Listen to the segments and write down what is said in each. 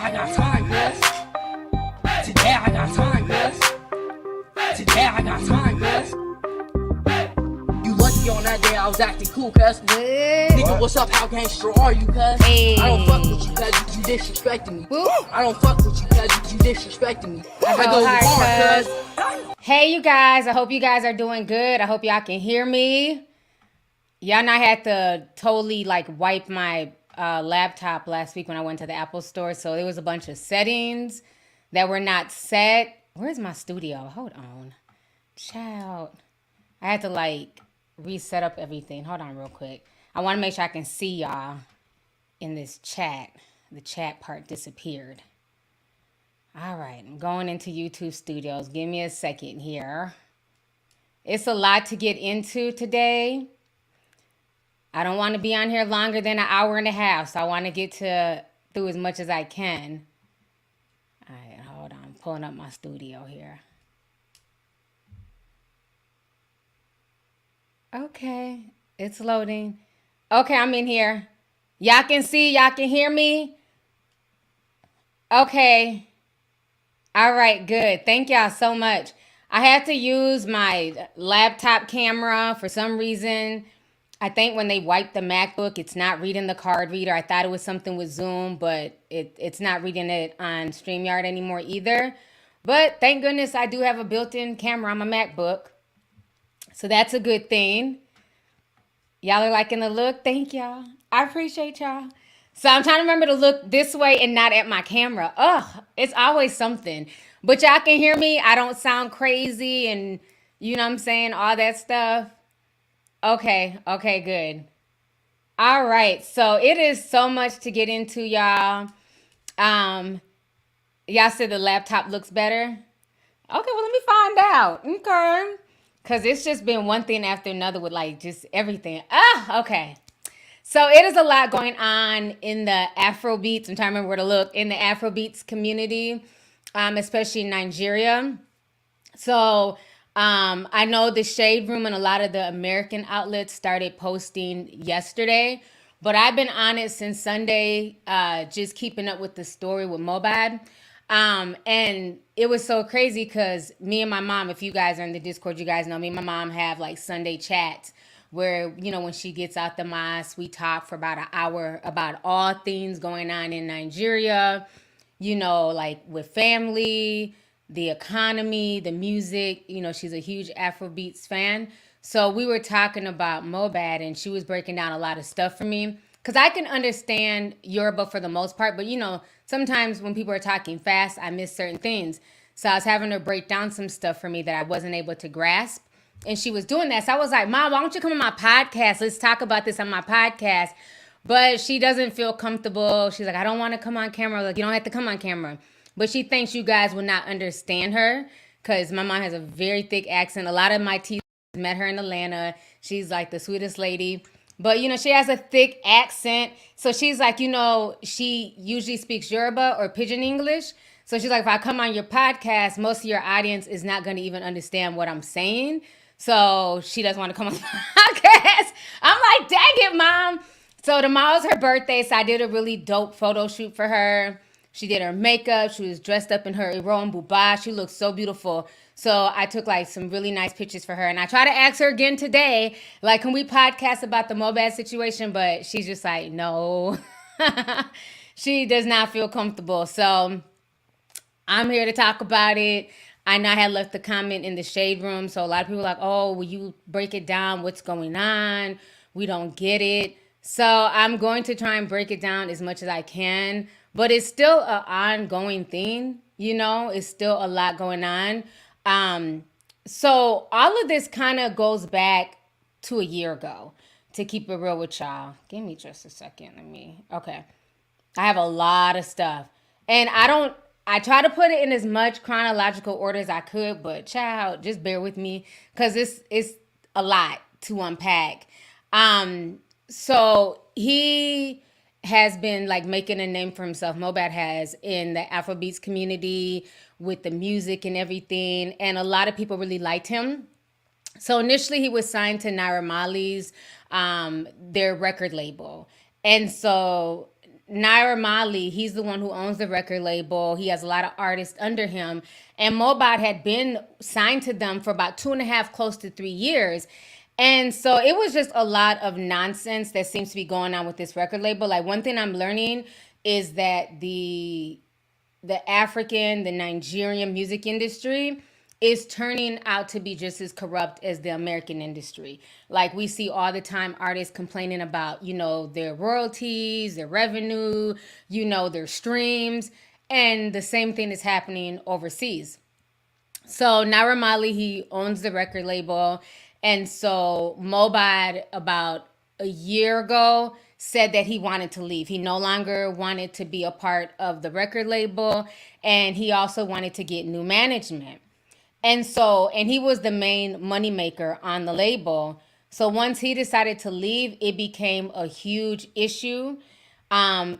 I got time, cuz. Today I got time, cuz. Today I got time, cuz. You lucky on that day I was acting cool, cuz. Nigga, what's up? How gangster are you, cuz? Hey. I don't fuck with you, cuz you disrespecting me. Whoop. I don't fuck with you, cuz you disrespecting me. I go hard, cuz. Hey, you guys. I hope you guys are doing good. I hope y'all can hear me. Y'all know I had to totally like wipe my laptop last week when I went to the Apple store. So there was a bunch of settings that were not set. Where's my studio? Hold on. Child. I had to like reset up everything. Hold on real quick. I want to make sure I can see y'all in this chat. The chat part disappeared. All right. I'm going into YouTube Studios. Give me a second here. It's a lot to get into today. I don't want to be on here longer than an hour and a half, so I want to get through as much as I can. All right, hold on. I'm pulling up my studio here. Okay, it's loading. Okay, I'm in here. Y'all can see, y'all can hear me? Okay. All right, good. Thank y'all so much. I had to use my laptop camera for some reason. I think when they wiped the MacBook, it's not reading the card reader. I thought it was something with Zoom, but it's not reading it on StreamYard anymore either. But thank goodness I do have a built-in camera on my MacBook. So that's a good thing. Y'all are liking the look? Thank y'all. I appreciate y'all. So I'm trying to remember to look this way and not at my camera. Ugh, it's always something. But y'all can hear me. I don't sound crazy and you know what I'm saying? All that stuff. Okay, good. All right, so it is so much to get into, y'all. Y'all said the laptop looks better? Okay, well, let me find out. Okay. Because it's just been one thing after another with, like, just everything. Okay. So it is a lot going on in the Afrobeats. I'm trying to remember where to look. In the Afrobeats community, especially in Nigeria. So I know the Shade Room and a lot of the American outlets started posting yesterday, but I've been on it since Sunday, just keeping up with the story with Mobad. And it was so crazy because me and my mom, if you guys are in the Discord, you guys know me and my mom have like Sunday chats where, you know, when she gets out the mosque, we talk for about an hour about all things going on in Nigeria, you know, like with family, the economy, the music. You know, she's a huge Afrobeats fan. So we were talking about Mobad and she was breaking down a lot of stuff for me. Because I can understand Yoruba for the most part, but you know, sometimes when people are talking fast, I miss certain things. So I was having her break down some stuff for me that I wasn't able to grasp. And she was doing that. So I was like, Mom, why don't you come on my podcast? Let's talk about this on my podcast. But she doesn't feel comfortable. She's like, I don't want to come on camera. Like, you don't have to come on camera. But she thinks you guys will not understand her because my mom has a very thick accent. A lot of my teachers met her in Atlanta. She's like the sweetest lady. But, you know, she has a thick accent. So she's like, you know, she usually speaks Yoruba or Pidgin English. So she's like, if I come on your podcast, most of your audience is not going to even understand what I'm saying. So she doesn't want to come on the podcast. I'm like, dang it, Mom. So tomorrow's her birthday. So I did a really dope photo shoot for her. She did her makeup. She was dressed up in her Iro and Buba. She looked so beautiful. So I took like some really nice pictures for her. And I try to ask her again today, like, can we podcast about the Mobad situation? But she's just like, no. She does not feel comfortable. So I'm here to talk about it. I know I had left the comment in the Shade Room. So a lot of people are like, oh, will you break it down? What's going on? We don't get it. So I'm going to try and break it down as much as I can. But it's still an ongoing thing, you know, it's still a lot going on. So all of this kind of goes back to a year ago, to keep it real with y'all. Give me just a second. Okay. I have a lot of stuff. And I try to put it in as much chronological order as I could, but child, just bear with me because it's a lot to unpack. So he has been like making a name for himself. Mobad has in the Afrobeats community with the music and everything. And a lot of people really liked him. So initially he was signed to Naira Marley's, their record label. And so Naira Marley, he's the one who owns the record label. He has a lot of artists under him. And Mobad had been signed to them for about 2.5, close to 3 years. And so it was just a lot of nonsense that seems to be going on with this record label. Like, one thing I'm learning is that the African, the Nigerian music industry is turning out to be just as corrupt as the American industry. Like, we see all the time artists complaining about, their royalties, their revenue, their streams. And the same thing is happening overseas. So Naira Marley, he owns the record label. And so Mobad, about a year ago, said that he wanted to leave. He no longer wanted to be a part of the record label. And he also wanted to get new management. And he was the main moneymaker on the label. So once he decided to leave, it became a huge issue.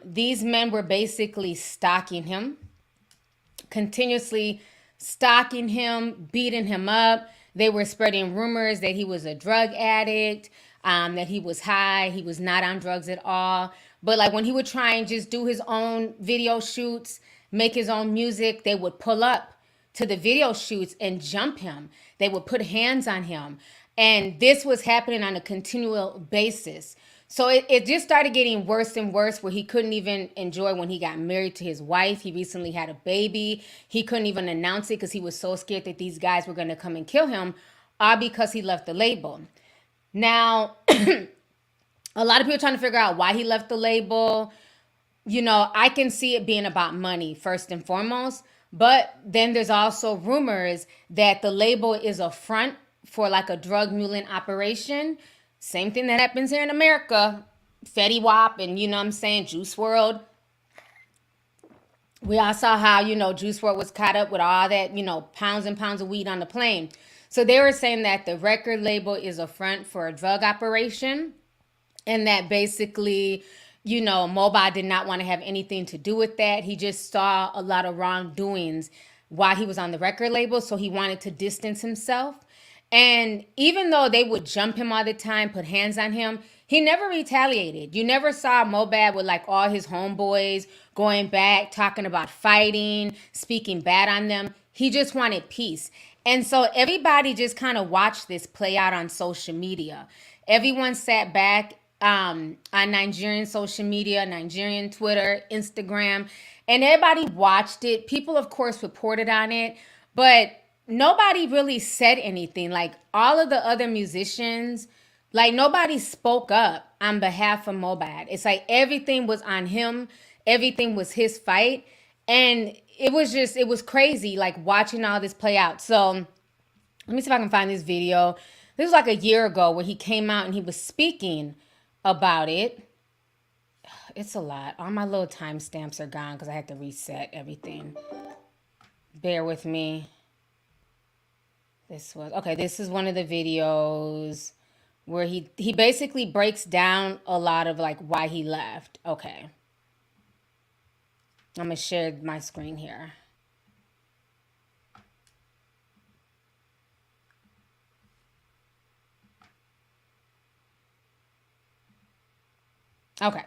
These men were basically stalking him, continuously stalking him, beating him up. They were spreading rumors that he was a drug addict, that he was high. He was not on drugs at all. But like, when he would try and just do his own video shoots, make his own music, they would pull up to the video shoots and jump him. They would put hands on him. And this was happening on a continual basis. So it just started getting worse and worse, where he couldn't even enjoy when he got married to his wife. He recently had a baby. He couldn't even announce it because he was so scared that these guys were going to come and kill him, all because he left the label. Now, a lot of people are trying to figure out why he left the label. I can see it being about money first and foremost. But then there's also rumors that the label is a front for like a drug muling operation. Same thing that happens here in America. Fetty Wap and, Juice WRLD. We all saw how, Juice WRLD was caught up with all that, pounds and pounds of weed on the plane. So they were saying that the record label is a front for a drug operation, and that basically, Mobad did not want to have anything to do with that. He just saw a lot of wrongdoings while he was on the record label, so he wanted to distance himself. And even though they would jump him all the time, put hands on him, he never retaliated. You never saw Mobad with like all his homeboys going back, talking about fighting, speaking bad on them. He just wanted peace. And so everybody just kind of watched this play out on social media. Everyone sat back on Nigerian social media, Nigerian Twitter, Instagram, and everybody watched it. People, of course, reported on it, but nobody really said anything. Like, all of the other musicians, like, nobody spoke up on behalf of Mobad. It's like everything was on him. Everything was his fight. And it was crazy, like, watching all this play out. So let me see if I can find this video. This was like a year ago where he came out and he was speaking about it. It's a lot. All my little timestamps are gone because I had to reset everything. Bear with me. This is one of the videos where he basically breaks down a lot of like why he left. Okay. I'm going to share my screen here. Okay.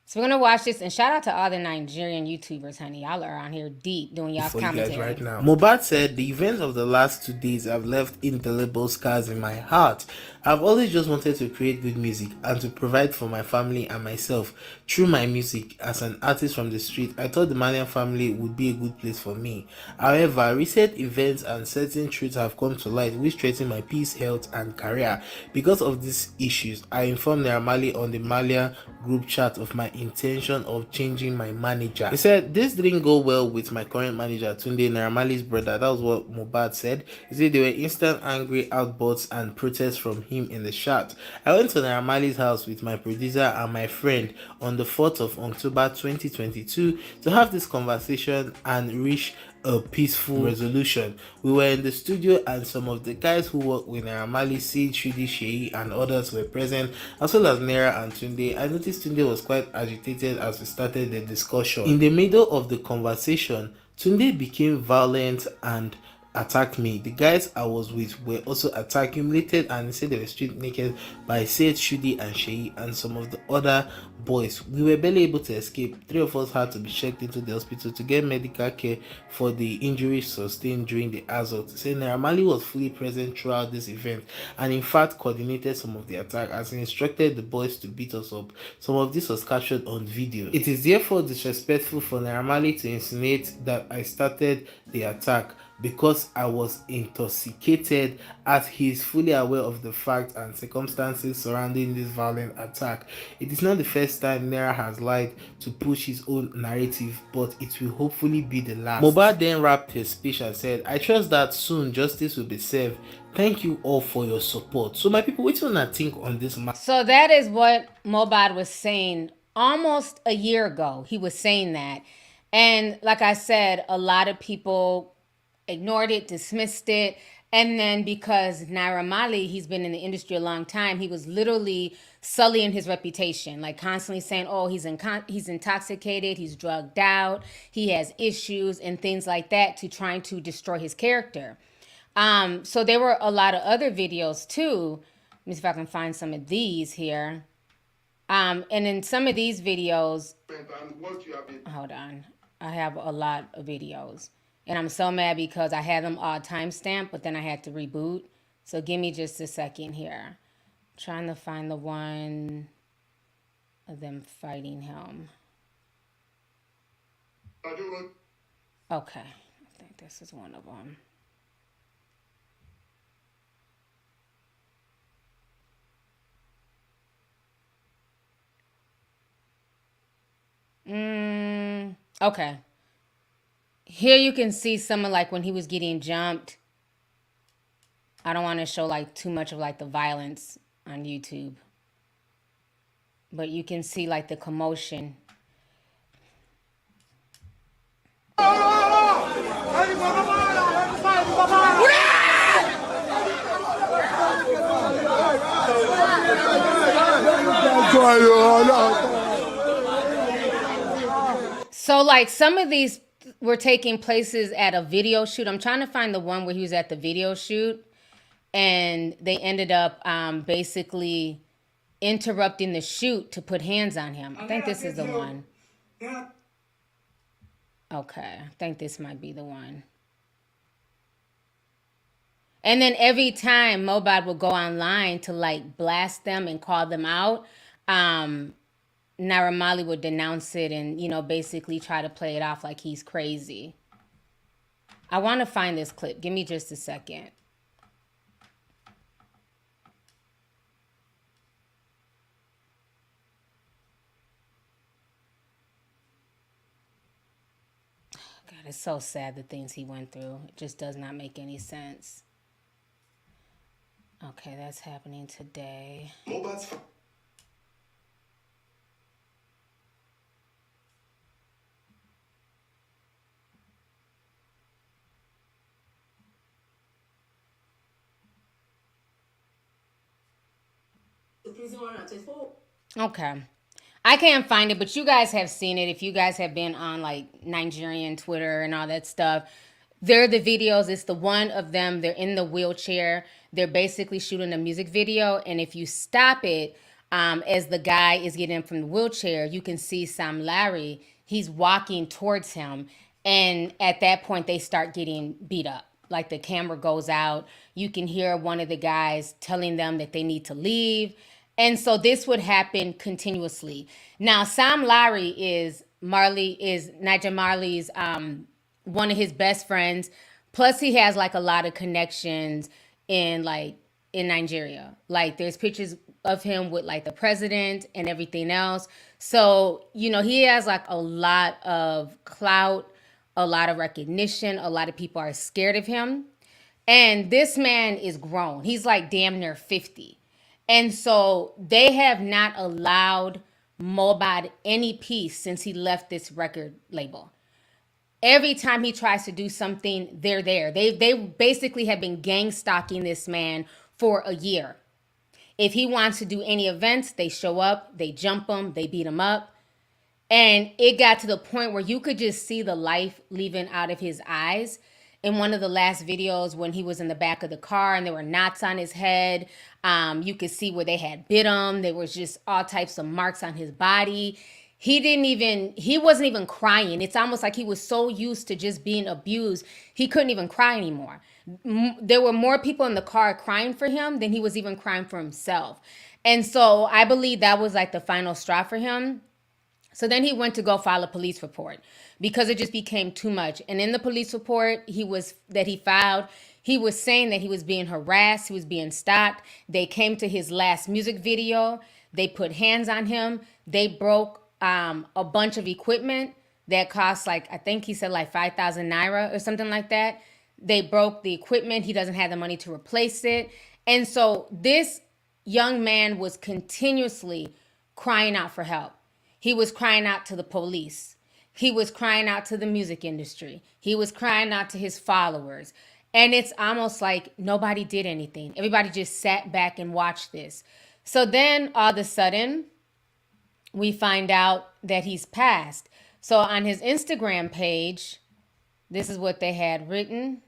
So we're going to watch this, and shout out to all the Nigerian YouTubers, honey. Y'all are on here deep doing y'all's commentary. Right now. Mobad said, the events of the last 2 days have left indelible scars in my heart. I've always just wanted to create good music and to provide for my family and myself through my music. As an artist from the street, I thought the Malian family would be a good place for me. However, recent events and certain truths have come to light which threaten my peace, health and career. Because of these issues, I informed Naira Marley on the Malian group chat of my intention of changing my manager. He said, this didn't go well with my current manager, Tunde, Naira Marley's brother. That was what Mobad said. He said there were instant angry outbursts and protests from him in the chat. I went to Naira Marley's house with my producer and my friend on the 4th of October 2022 to have this conversation and reach a peaceful resolution. We were in the studio and some of the guys who work with Naira Marley, Sid, Shudi, Sheyi and others were present, as well as Naira and Tunde. I noticed Tunde was quite agitated as we started the discussion. In the middle of the conversation, Tunde became violent and attacked me. The guys I was with were also attacked, humiliated, and said they were stripped naked by Said, Shudi, and Sheyi, and some of the other boys. We were barely able to escape. Three of us had to be checked into the hospital to get medical care for the injuries sustained during the assault. Saying Naira Marley was fully present throughout this event and in fact coordinated some of the attack as he instructed the boys to beat us up. Some of this was captured on video. It is therefore disrespectful for Naira Marley to insinuate that I started the attack because I was intoxicated, as he is fully aware of the facts and circumstances surrounding this violent attack. It is not the first time Naira has lied to push his own narrative, but it will hopefully be the last. Mohbad then wrapped his speech and said, I trust that soon justice will be served. Thank you all for your support. So my people, what do you think on this matter? So that is what Mohbad was saying almost a year ago. He was saying that. And like I said, a lot of people ignored it, dismissed it. And then because Naira Marley, he's been in the industry a long time, he was literally sullying his reputation, like constantly saying, oh, he's intoxicated, he's drugged out, he has issues and things like that, to trying to destroy his character. So there were a lot of other videos too. Let me see if I can find some of these here. And in some of these videos, hold on, I have a lot of videos. And I'm so mad because I had them all timestamped, but then I had to reboot. So give me just a second here. I'm trying to find the one of them fighting him. Okay, I think this is one of them. Okay. Here you can see some of like when he was getting jumped. I don't want to show like too much of like the violence on YouTube. But you can see like the commotion. So like some of these were taking places at a video shoot. I'm trying to find the one where he was at the video shoot and they ended up basically interrupting the shoot to put hands on him. I think this is the one. Okay, I think this might be the one. And then every time Mohbad will go online to like blast them and call them out, Naira Marley would denounce it and, you know, basically try to play it off like he's crazy. I want to find this clip. Give me just a second. God, it's so sad the things he went through. It just does not make any sense. Okay, that's happening today. Okay. I can't find it, but you guys have seen it. If you guys have been on like Nigerian Twitter and all that stuff, they're the videos. It's the one of them. They're in the wheelchair. They're basically shooting a music video. And if you stop it, as the guy is getting in from the wheelchair, you can see Sam Larry. He's walking towards him. And at that point, they start getting beat up. Like the camera goes out. You can hear one of the guys telling them that they need to leave. And so this would happen continuously. Now, Sam Larry is Nigel Marley's one of his best friends. Plus, he has like a lot of connections in Nigeria. Like there's pictures of him with like the president and everything else. So, you know, he has like a lot of clout, a lot of recognition. A lot of people are scared of him. And this man is grown. He's like damn near 50. And so they have not allowed Mohbad any peace since he left this record label. Every time he tries to do something, they're there. They basically have been gang stalking this man for a year. If he wants to do any events, they show up, they jump him, they beat him up. And it got to the point where you could just see the life leaving out of his eyes. in one of the last videos when he was in the back of the car and there were knots on his head. You could see where they had bit him. There was just all types of marks on his body. He wasn't even crying. It's almost like he was so used to just being abused, he couldn't even cry anymore. There were more people in the car crying for him than he was even crying for himself. And so I believe that was like the final straw for him. So then he went to go file a police report because it just became too much. And in the police report he filed, he was saying that he was being harassed, he was being stalked. They came to his last music video. They put hands on him. They broke a bunch of equipment that cost like, I think he said like 5,000 naira or something like that. They broke the equipment. He doesn't have the money to replace it. And so this young man was continuously crying out for help. He was crying out to the police. He was crying out to the music industry. He was crying out to his followers. And it's almost like nobody did anything. Everybody just sat back and watched this. So then all of a sudden, we find out that he's passed. So on his Instagram page, this is what they had written.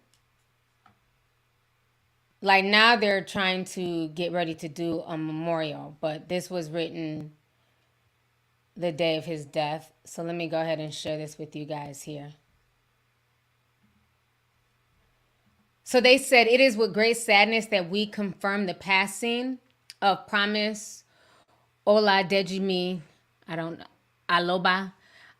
Like now they're trying to get ready to do a memorial, but this was written the day of his death. So let me go ahead and share this with you guys here. So they said, "It is with great sadness that we confirm the passing of Promise Oladejimi, Aloba,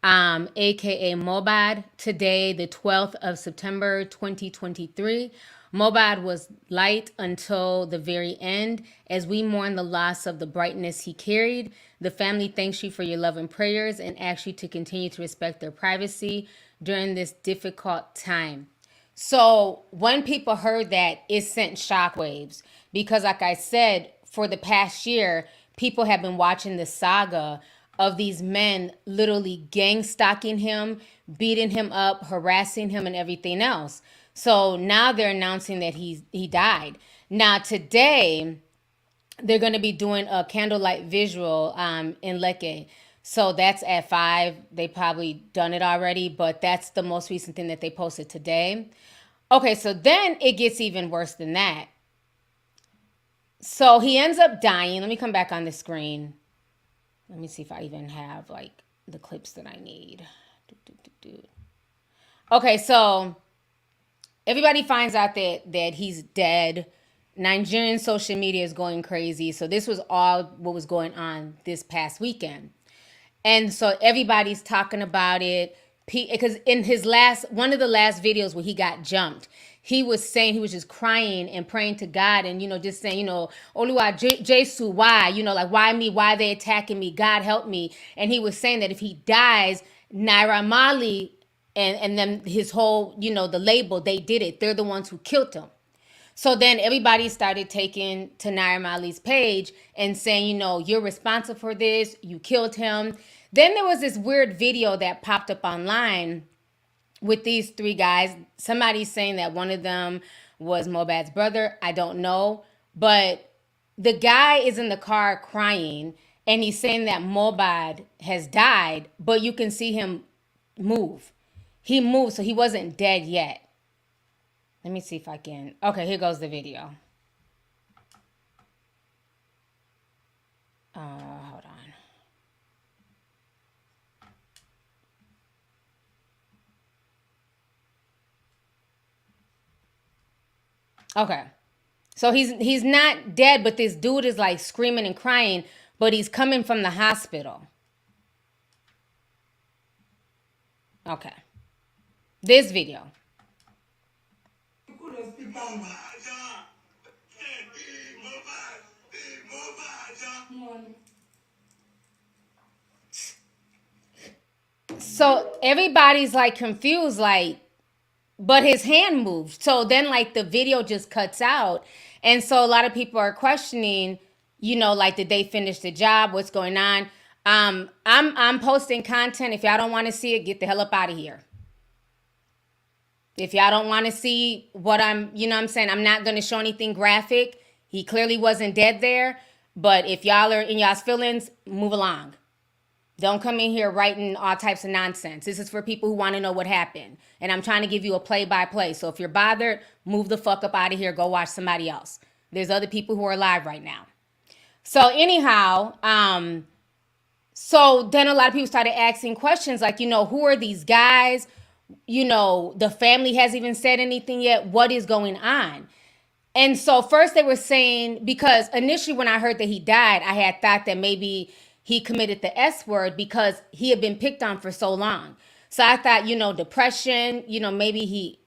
aka Mohbad, today, the 12th of September, 2023. Mohbad was light until the very end. As we mourn the loss of the brightness he carried, the family thanks you for your love and prayers and asks you to continue to respect their privacy during this difficult time." So when people heard that, it sent shockwaves because, like I said, for the past year, people have been watching the saga of these men literally gang stalking him, beating him up, harassing him, and everything else. So now they're announcing that he died. Now today, they're going to be doing a candlelight visual in Lekki. So that's at 5. They probably done it already, but that's the most recent thing that they posted today. Okay, so then it gets even worse than that. So he ends up dying. Let me come back on the screen. Let me see if I even have like the clips that I need. Okay, so everybody finds out that he's dead. Nigerian social media is going crazy. So this was all what was going on this past weekend. And so everybody's talking about it. Because in his one of the last videos where he got jumped, he was saying, he was just crying and praying to God and, just saying, Oluwa, Jesu, why? Like, why me? Why are they attacking me? God help me. And he was saying that if he dies, Naira Marley and then his whole, the label, they did it. They're the ones who killed him. So then everybody started taking to Naira Marley's page and saying, you're responsible for this. You killed him. Then there was this weird video that popped up online with these 3 guys. Somebody's saying that one of them was Mohbad's brother. I don't know. But the guy is in the car crying and he's saying that Mohbad has died, but you can see him move. He moved, so he wasn't dead yet. Let me see if I can. Okay, here goes the video. Hold on. Okay. So he's not dead, but this dude is like screaming and crying, but he's coming from the hospital. Okay. This video. So everybody's like confused, like, but his hand moved. So then like the video just cuts out. And so a lot of people are questioning, like, did they finish the job? What's going on? I'm posting content. If y'all don't want to see it, get the hell up out of here. If y'all don't want to see what I'm saying, I'm not going to show anything graphic. He clearly wasn't dead there. But if y'all are in y'all's feelings, move along. Don't come in here writing all types of nonsense. This is for people who want to know what happened. And I'm trying to give you a play-by-play. So if you're bothered, move the fuck up out of here. Go watch somebody else. There's other people who are alive right now. So anyhow, so then a lot of people started asking questions like, who are these guys? The family hasn't even said anything yet. What is going on? And so first they were saying, because initially when I heard that he died, I had thought that maybe he committed the S word because he had been picked on for so long. So I thought, depression, maybe he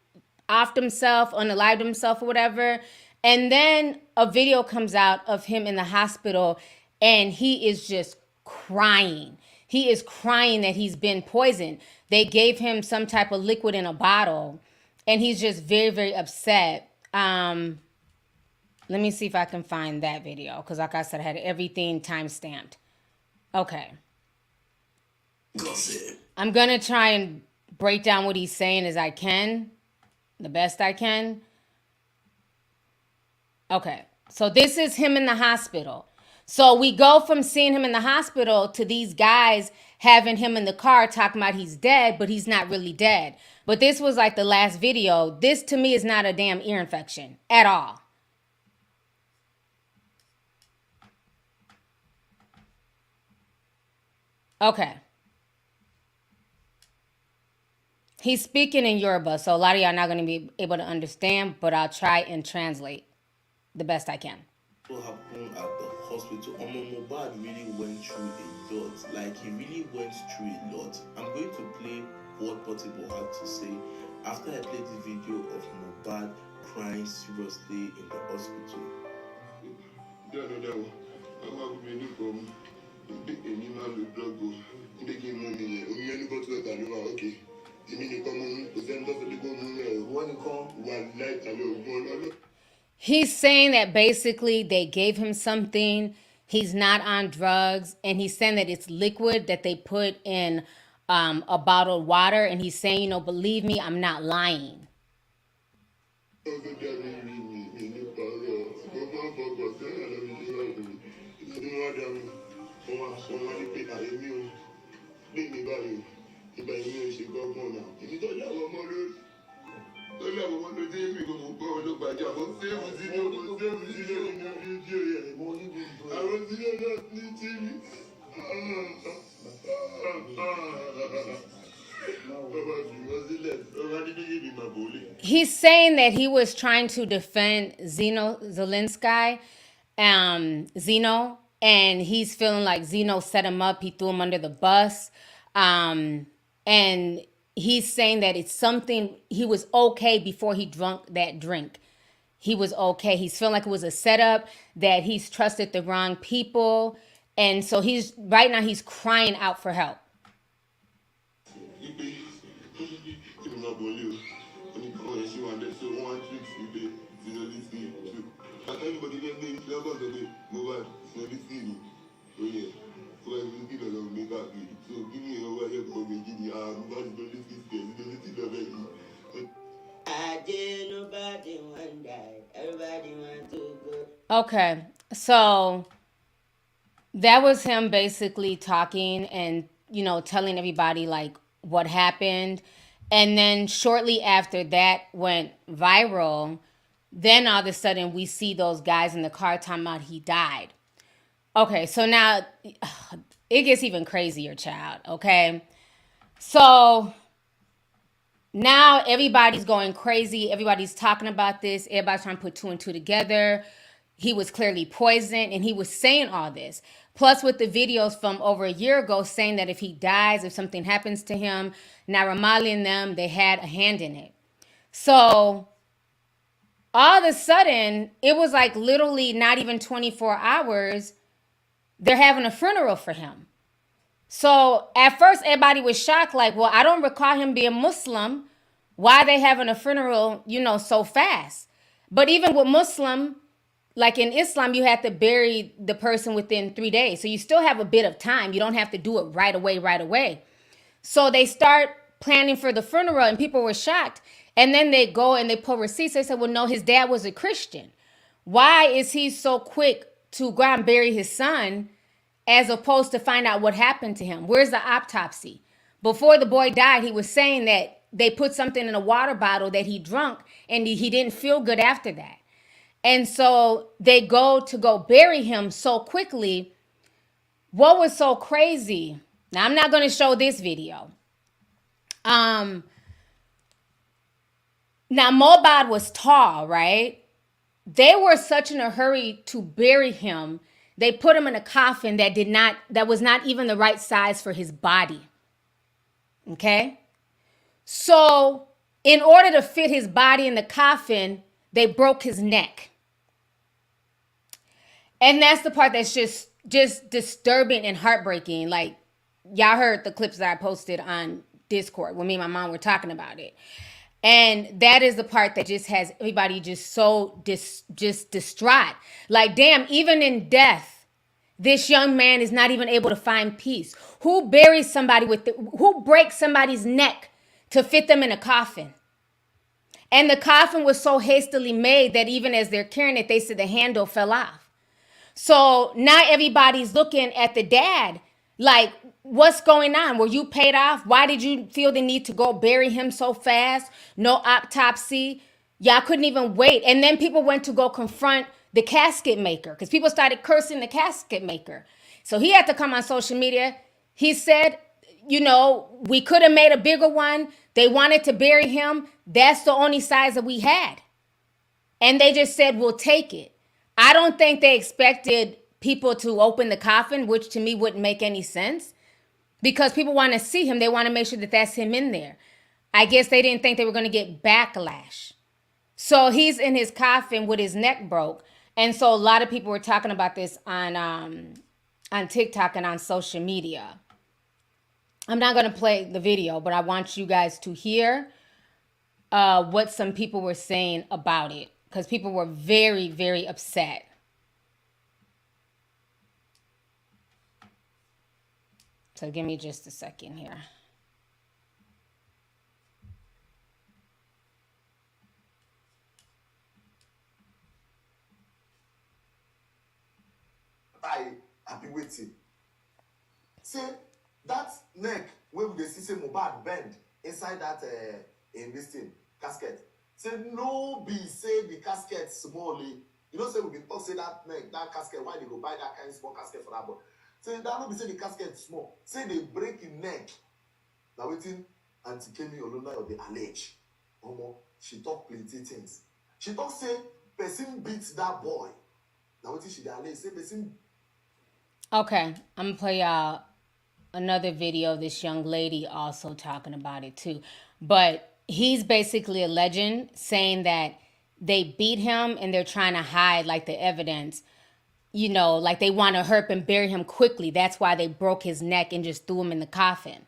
offed himself, unalived himself or whatever. And then a video comes out of him in the hospital and he is just crying. He is crying that he's been poisoned. They gave him some type of liquid in a bottle and he's just very, very upset. Let me see if I can find that video because like I said, I had everything time-stamped. Okay. I'm going to try and break down what he's saying as I can, the best I can. Okay. So this is him in the hospital. So we go from seeing him in the hospital to these guys having him in the car talking about he's dead, but he's not really dead. But this was like the last video. This to me is not a damn ear infection at all. Okay. He's speaking in Yoruba, so a lot of y'all are not going to be able to understand, but I'll try and translate the best I can. What happened at the hospital? Mohbad really went through a lot. Like, he really went through a lot. I'm going to play what Portable had to say after I played the video of Mohbad crying seriously in the hospital. He's saying that basically they gave him something. He's not on drugs. And he's saying that it's liquid that they put in a bottle of water. And he's saying, believe me, I'm not lying. He's saying that he was trying to defend Zelensky, Zeno, and he's feeling like Zeno set him up. He threw him under the bus. And he's saying that it's something, he was okay before he drunk that drink. He was okay. He's feeling like it was a setup, that he's trusted the wrong people. And so right now he's crying out for help. Okay, so that was him basically talking and, telling everybody like what happened. And then shortly after that went viral, then all of a sudden we see those guys in the car talking about he died. Okay, so now it gets even crazier, child, okay? So now everybody's going crazy. Everybody's talking about this. Everybody's trying to put two and two together. He was clearly poisoned, and he was saying all this. Plus with the videos from over a year ago saying that if he dies, if something happens to him, Naira Marley and them, they had a hand in it. So all of a sudden, it was like literally not even 24 hours, they're having a funeral for him. So at first, everybody was shocked, like, well, I don't recall him being Muslim. Why are they having a funeral, so fast? But even with Muslim, like in Islam, you have to bury the person within 3 days. So you still have a bit of time. You don't have to do it right away. So they start planning for the funeral and people were shocked. And then they go and they pull receipts. They said, well, no, his dad was a Christian. Why is he so quick to go and bury his son as opposed to find out what happened to him. Where's the autopsy? Before the boy died, he was saying that they put something in a water bottle that he drunk and he didn't feel good after that. And so they go bury him so quickly. What was so crazy? Now, I'm not going to show this video. Now, Mobad was tall, right? They were such in a hurry to bury him. They put him in a coffin that was not even the right size for his body. Okay? So, in order to fit his body in the coffin, they broke his neck. And that's the part that's just disturbing and heartbreaking. Like, y'all heard the clips that I posted on Discord when me and my mom were talking about it. And that is the part that just has everybody just so just distraught. Like, damn, even in death, this young man is not even able to find peace. Who buries somebody who breaks somebody's neck to fit them in a coffin? And the coffin was so hastily made that even as they're carrying it, they said the handle fell off. So now everybody's looking at the dad like, what's going on? Were you paid off? Why did you feel the need to go bury him so fast? No autopsy. Y'all couldn't even wait. And then people went to go confront the casket maker because people started cursing the casket maker. So he had to come on social media. He said, we could have made a bigger one. They wanted to bury him. That's the only size that we had. And they just said, we'll take it. I don't think they expected people to open the coffin, which to me wouldn't make any sense because people want to see him. They want to make sure that that's him in there. I guess they didn't think they were going to get backlash. So he's in his coffin with his neck broke. And so a lot of people were talking about this on TikTok and on social media. I'm not going to play the video, but I want you guys to hear what some people were saying about it because people were very, very upset. So give me just a second here. I be waiting. Say that neck where we see say Mohbad bend inside that in this thing casket. Say no be say the casket smally. Say we been talk say that neck, that casket, why they go buy that kind of small casket for that boy? Say that no be say the casket small. Say they break in neck. Now waiting Auntie Kemi Oluna or the allege. She talk plenty things. She talk say person beats that boy. Now waiting she allege say person. Okay, I'm gonna play y'all another video of this young lady also talking about it too. But he's basically a legend saying that they beat him and they're trying to hide like the evidence. Like they want to hurt and bury him quickly. That's why they broke his neck and just threw him in the coffin.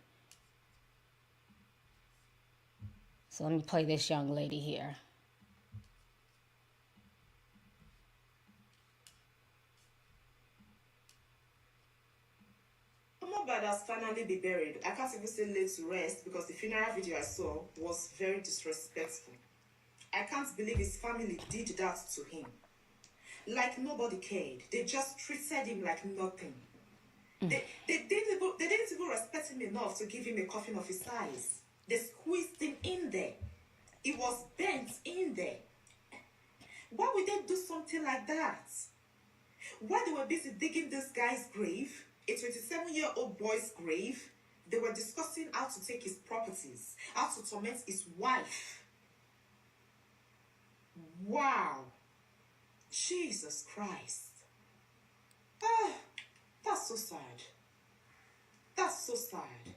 So let me play this young lady here. Mohbad has finally been buried. I can't even say laid to rest because the funeral video I saw was very disrespectful. I can't believe his family did that to him. Like nobody cared. They just treated him like nothing. They didn't even respect him enough to give him a coffin of his size. They squeezed him in there. It was bent in there. Why would they do something like that? While they were busy digging this guy's grave, a 27-year-old boy's grave, they were discussing how to take his properties, how to torment his wife. Wow. Jesus Christ. Ah, that's so sad. That's so sad.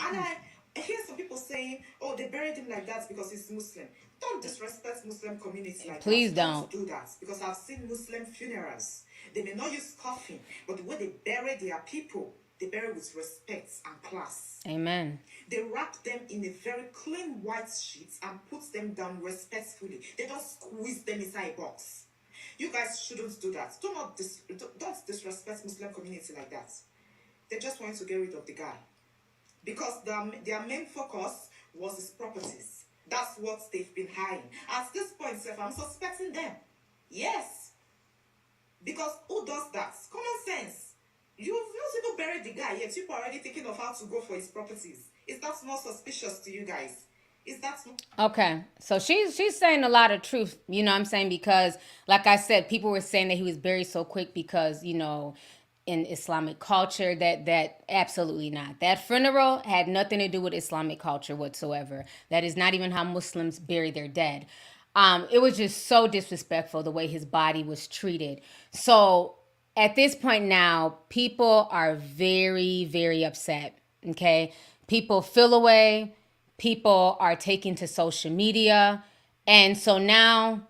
And I hear some people saying, oh, they buried him like that because he's Muslim. Don't disrespect Muslim community like Please that. don't do that because I've seen Muslim funerals. They may not use coffin, but the way they bury their people, they bury with respect and class. Amen. They wrap them in a very clean white sheet and put them down respectfully. They don't squeeze them inside a box. You guys shouldn't do that. Don't disrespect Muslim community like that. They just want to get rid of the guy. Because their main focus was his properties. That's what they've been hiding. At this point, I'm suspecting them. Yes. Because who does that? Common sense. You've not even buried the guy yet. People are already thinking of how to go for his properties. Is that not suspicious to you guys? Is that not... Okay, so she's saying a lot of truth, you know what I'm saying? Because, like I said, people were saying that he was buried so quick because, you know, in Islamic culture, that absolutely not. That funeral had nothing to do with Islamic culture whatsoever. That is not even how Muslims bury their dead. It was just so disrespectful the way his body was treated. So at this point now, people are very, very upset. Okay, people feel away. People are taking to social media. And so now,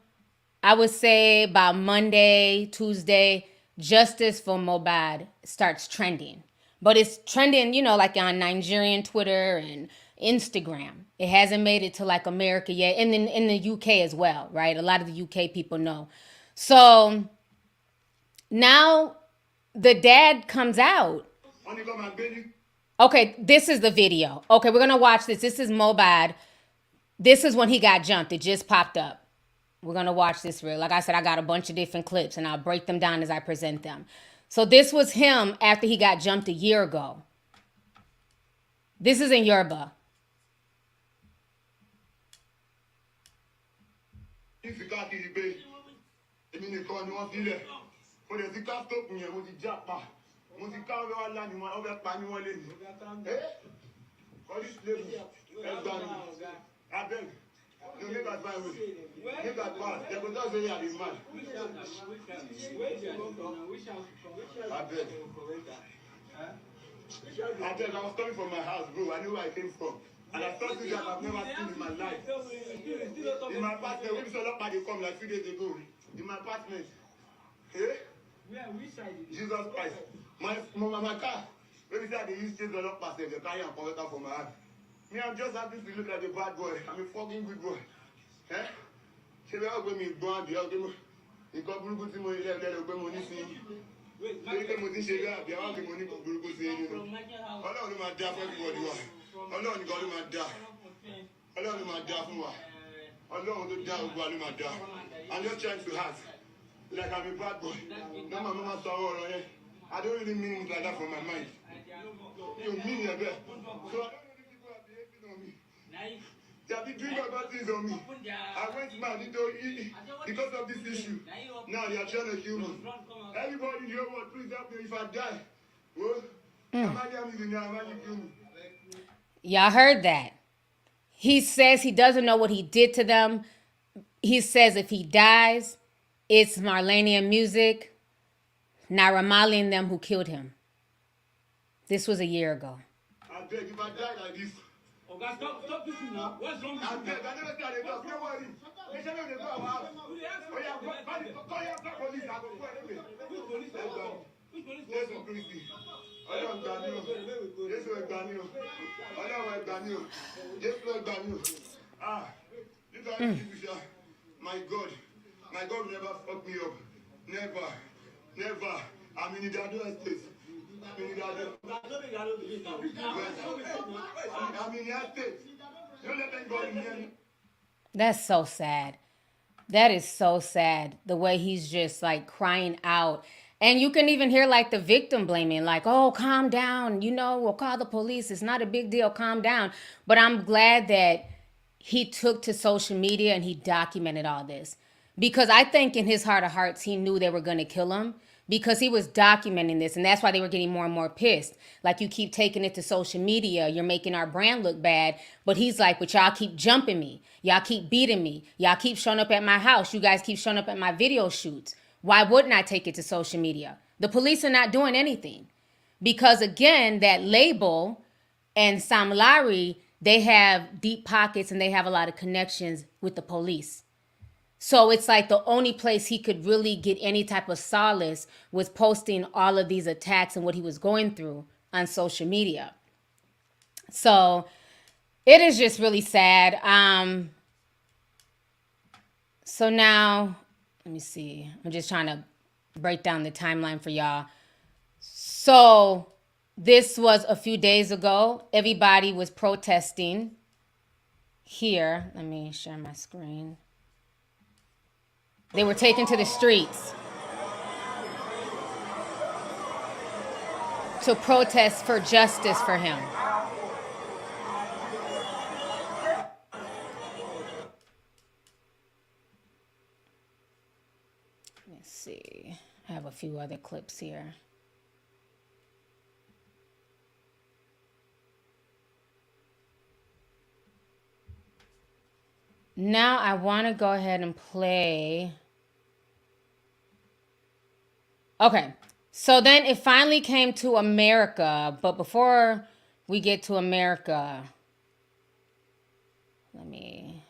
I would say by Monday, Tuesday, justice for Mohbad starts trending. But it's trending, you know, like on Nigerian Twitter and Instagram. It hasn't made it to like America yet. And then in the UK as well, right? A lot of the UK people know. So now the dad comes out. Okay, this is the video. Okay, we're going to watch this. This is Mohbad. This is when he got jumped. It just popped up. We're going to watch this real. Like I said, I got a bunch of different clips, and I'll break them down as I present them. So this was him after he got jumped a year ago. This is in Yoruba. You make that fine way. Make that pass. They will just say you are the man. I beg, I was coming from my house, bro. I knew where I came from. And I saw things that I've never seen in my life. In my apartment, when somebody come like 3 days ago, in my apartment. Hey? Jesus Christ. My car. Maybe say they use things not pass them. They carry and convert for my hand. Me, I'm just happy to look like a bad boy. I'm a fucking good boy. Eh? She will help me go and be able to. You got Buruku to money, let go money. Wait, let me see that. You have the money for Buruku. I don't know my dad for everybody. I don't know my dad. I don't know my dad for what. I don't know the dad who got my dad. I'm just trying to act like I'm a bad boy. No, my mama saw all of it. I don't really mean it like that from my mind. You mean it, so they have been doing bad things on me. I went mad because of this issue. Now they are trying to kill me. Everybody in the world, please help me if I die. Y'all heard that. He says he doesn't know what he did to them. He says if he dies, it's Marlenian Music, Naira Marley and them who killed him. This was a year ago. I beg, if I die like this, stop this now. What's wrong with you? I never said it. Don't worry. They should have go out. Oh yeah, call your police. I go go anyway. Which police? There's a police. I don't got you. This way got you. I don't want got you. This way got you. This are you. My God will never fuck me up. Never. I'm in the other state. That's so sad. That is so sad. The way he's just like crying out. And you can even hear like the victim blaming, like, oh, calm down. You know, we'll call the police. It's not a big deal. Calm down. But I'm glad that he took to social media and he documented all this. Because I think in his heart of hearts, he knew they were going to kill him. Because he was documenting this, and that's why they were getting more and more pissed. Like, you keep taking it to social media, you're making our brand look bad. But he's like, but y'all keep jumping me. Y'all keep beating me. Y'all keep showing up at my house. You guys keep showing up at my video shoots. Why wouldn't I take it to social media? The police are not doing anything. Because, again, that label and Sam Larry, they have deep pockets and they have a lot of connections with the police. So it's like the only place he could really get any type of solace was posting all of these attacks and what he was going through on social media. So it is just really sad. So now, let me see. I'm just trying to break down the timeline for y'all. So this was a few days ago. Everybody was protesting here. Let me share my screen. They were taken to the streets. to protest for justice for him. Let's see. I have a few other clips here. Now I want to go ahead and play. Okay. So then it finally came to America. But before we get to America, let me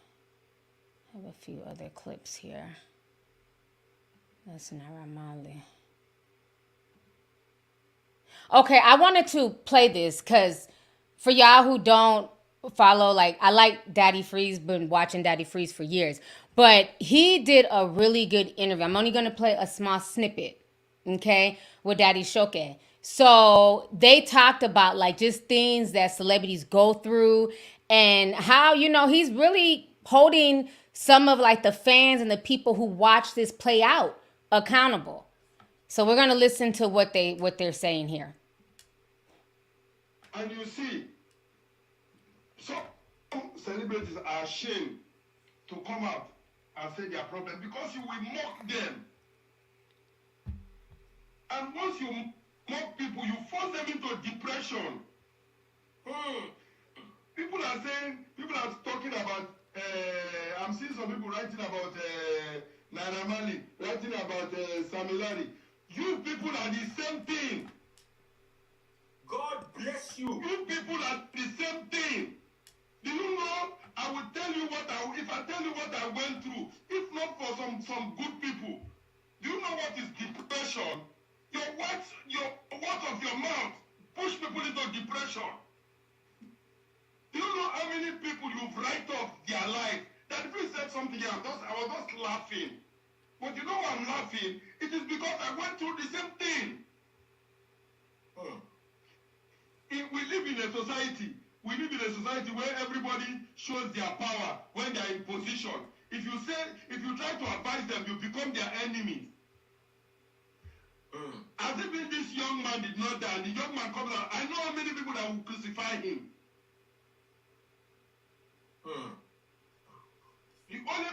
have a few other clips here. That's Naramali. Okay, I wanted to play this because for y'all who don't follow, like, I like Daddy Freeze, been watching Daddy Freeze for years, but he did a really good interview. I'm only going to play a small snippet, okay, with Daddy Shoke. So they talked about like just things that celebrities go through and how, you know, he's really holding some of like the fans and the people who watch this play out accountable. So we're going to listen to what they're saying here. And you see, some celebrities are ashamed to come out and say their problem because you will mock them. And once you mock people, you force them into depression. People are talking about, I'm seeing some people writing about Naira Marley, writing about Samilari. You people are the same thing. God bless you. You people are the same thing. Do you know? I will tell you if I tell you what I went through, if not for some good people. Do you know what is depression? Your words of your mouth push people into depression. Do you know how many people you've write off their life? That if you said something, I was just laughing. But you know why I'm laughing? It is because I went through the same thing. We live in a society. We live in a society where everybody shows their power when they are in position. If you try to advise them, you become their enemy. As if this young man did not die, the young man comes out. I know how many people that will crucify him. The only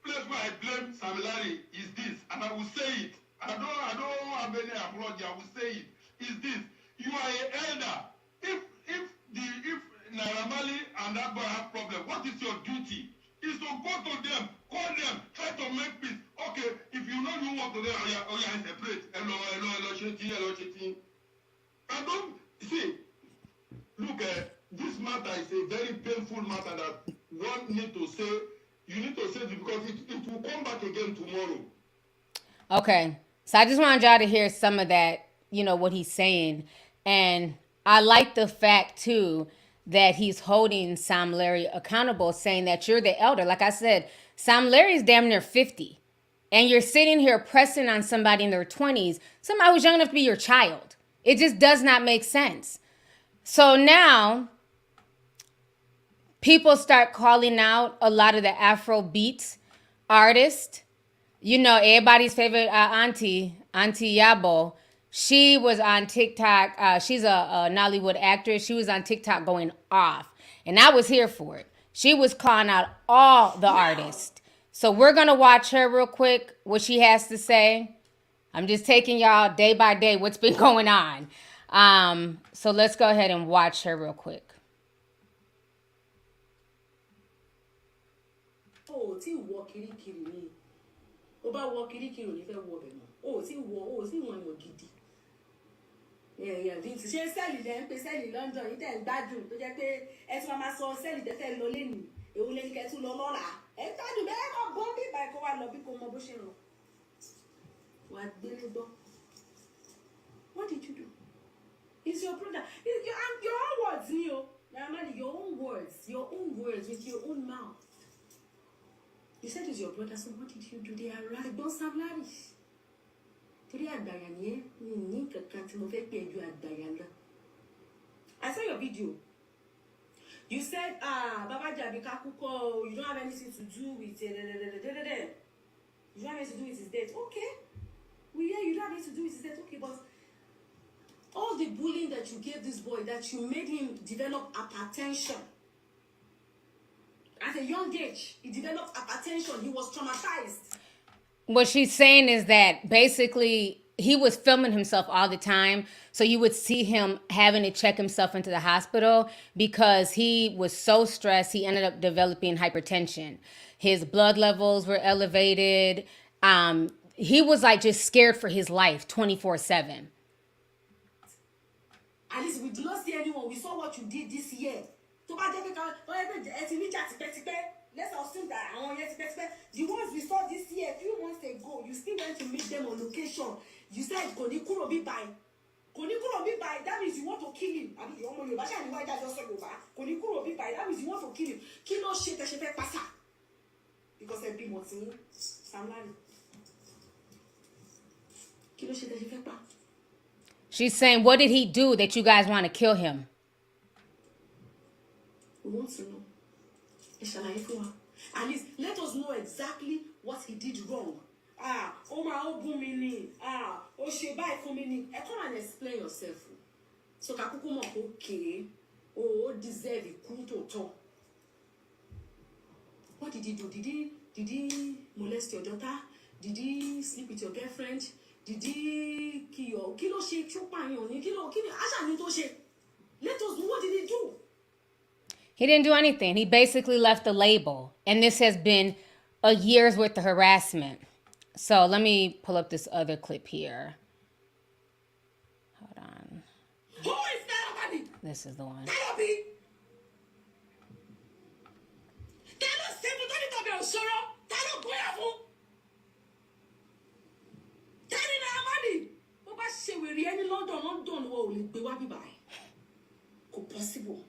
place where I blame Samilari is this, and I will say it. I don't have any apology. I will say it. Is this? You are an elder. If Naira Marley and that boy have problem, what is your duty? Is to go to them, call them, try to make peace. Okay, if you know you want to them, separate. Hello, shitting. I don't see. Look, this matter is a very painful matter that one need to say. You need to say it because it will come back again tomorrow. Okay, so I just wanted y'all to hear some of that, you know, what he's saying. And I like the fact, too, that he's holding Sam Larry accountable, saying that you're the elder. Like I said, Sam Larry's damn near 50. And you're sitting here pressing on somebody in their 20s, somebody who's young enough to be your child. It just does not make sense. So now people start calling out a lot of the Afrobeat artists. You know, everybody's favorite Auntie Yabo. She was on TikTok. She's a Nollywood actress. She was on TikTok going off. And I was here for it. She was calling out all the artists. So we're going to watch her real quick, what she has to say. I'm just taking y'all day by day what's been going on. So let's go ahead and watch her real quick. Oh, tí wọ kirikiri ni. Ó bá wọ kirikiri ò ní fẹ́ wọ bẹ̀ mọ́. Oh, tí wọ́n yàn gidi. Bí ti ṣe sẹ́ẹ̀lì lẹ́ ń pe sẹ́ẹ̀lì London yìí tẹ̀ ń gbádùn tó jẹ́ pé ẹ tún máa sọ sẹ́ẹ̀lì tẹ́ fẹ́ lọ lẹ́nu. Èwo lẹ́ni kẹ́ tún lọ lọ́la. Ẹ ń gbádùn bẹ́ẹ̀ kọ́ gbọ́n bí ìbá ẹ̀kọ́ wa lọ bí kò mọ bó ṣe rọ̀. Wà á gbélé gbọ́. What did you do? It's your brother. Your own words, Neo. Normally, your own words with your own mouth. You said it's your brother, so what did you do? They are right. Don't sound lavish. I saw your video. You said, Baba Jabi Kakuko, you don't have anything to do with it. You don't have anything to do with his death. Okay. We hear you don't have anything to do with his death. Okay, but All the bullying that you gave this boy, that you made him develop hypertension. At a young age, he developed hypertension. He was traumatized. What she's saying is that basically he was filming himself all the time. So you would see him having to check himself into the hospital because he was so stressed. He ended up developing hypertension. His blood levels were elevated. He was like just scared for his life 24/7. At least we do not see anyone. We saw what you did this year. Let's assume that the ones we saw this year, a few months ago, you still went to meet them on location. You said, Konikuro be by. That means you want to kill him. I mean, Konikuro be by. That means you want to kill him. Kilo shit, pasa. Because I've been watching Sam Larry. Kilo shit, pasa. She's saying, what did he do that you guys want to kill him? We want to know. At least let us know exactly what he did wrong. Oh my Obumini. Oh Shebai Kumini. Come and explain yourself. So Kakukumo okay. Oh, deserve it. Kuto. What did he do? Did he molest your daughter? Did he sleep with your girlfriend? Did he kill kilo shake kilo let us know, what did he do? He didn't do anything. He basically left a label. And this has been a year's worth of harassment. So let me pull up this other clip here. Hold on. Who is that? This is the one. Possible.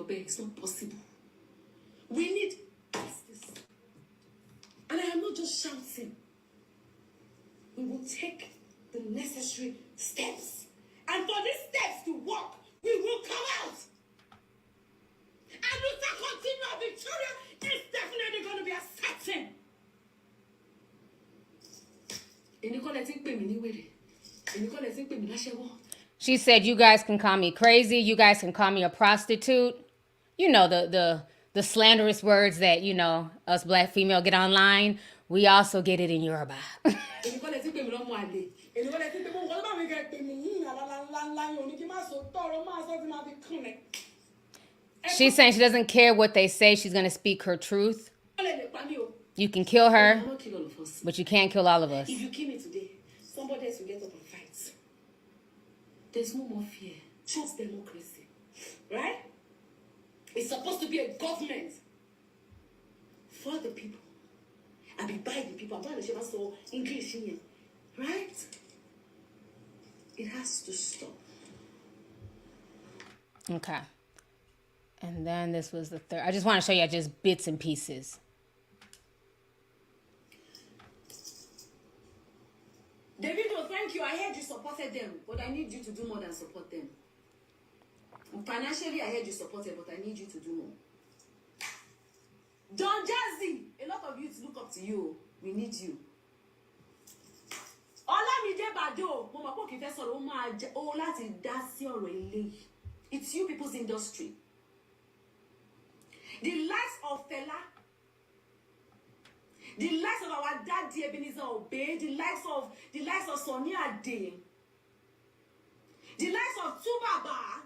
It's not possible. We need justice. And I am not just shouting. We will take the necessary steps. And for these steps to work, we will come out. And Luther continue Victoria is definitely going to be a certain. She said, you guys can call me crazy. You guys can call me a prostitute. You know, the slanderous words that, you know, us black female get online. We also get it in Yoruba. She's saying she doesn't care what they say. She's going to speak her truth. You can kill her, but you can't kill all of us. If you kill me today, somebody else will get up and fight. There's no more fear. Choose democracy. Right? It's supposed to be a government for the people. And be by the people. I'm trying to share so English in here. Right? It has to stop. Okay. And then this was the third. I just want to show you just bits and pieces. Davido, thank you. I heard you supported them, but I need you to do more than support them. Financially, I heard you supported, but I need you to do more. Don Jazzy, a lot of youths look up to you. We need you. Olamide Bado, it's you people's industry. The likes of Fela, the likes of our daddy Ebenezer Obey, the likes of Sonia Ade, the likes of Tubaba,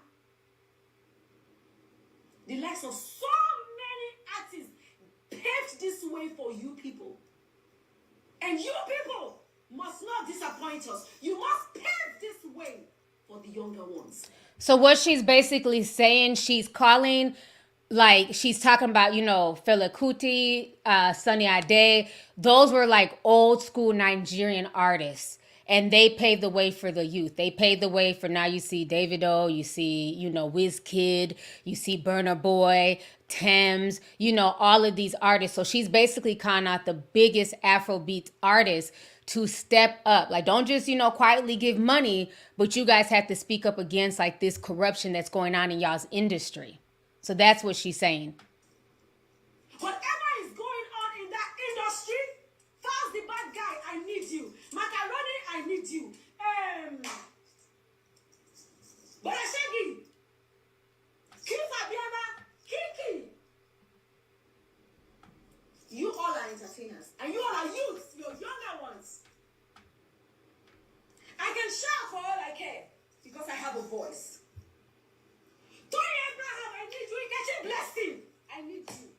the likes of so many artists paved this way for you people. And you people must not disappoint us. You must pave this way for the younger ones. So what she's basically saying, she's calling, like, she's talking about, you know, Fela Kuti, Sunny Ade. Those were like old school Nigerian artists. And they paved the way for the youth. They paved the way for, now you see Davido, you see, you know, Wizkid, you see Burna Boy, Thames, you know, all of these artists. So she's basically calling out the biggest Afrobeat artists to step up. Like, don't just, you know, quietly give money, but you guys have to speak up against like this corruption that's going on in y'all's industry. So that's what she's saying. Whatever is going on in that industry, first the bad guy need you. But I said, King Fabiana, Kiki. You all are entertainers, and you all are youths, you're younger ones. I can shout for all I care because I have a voice. Tony Abraham, I need you. Ikechi Blessing, I need you.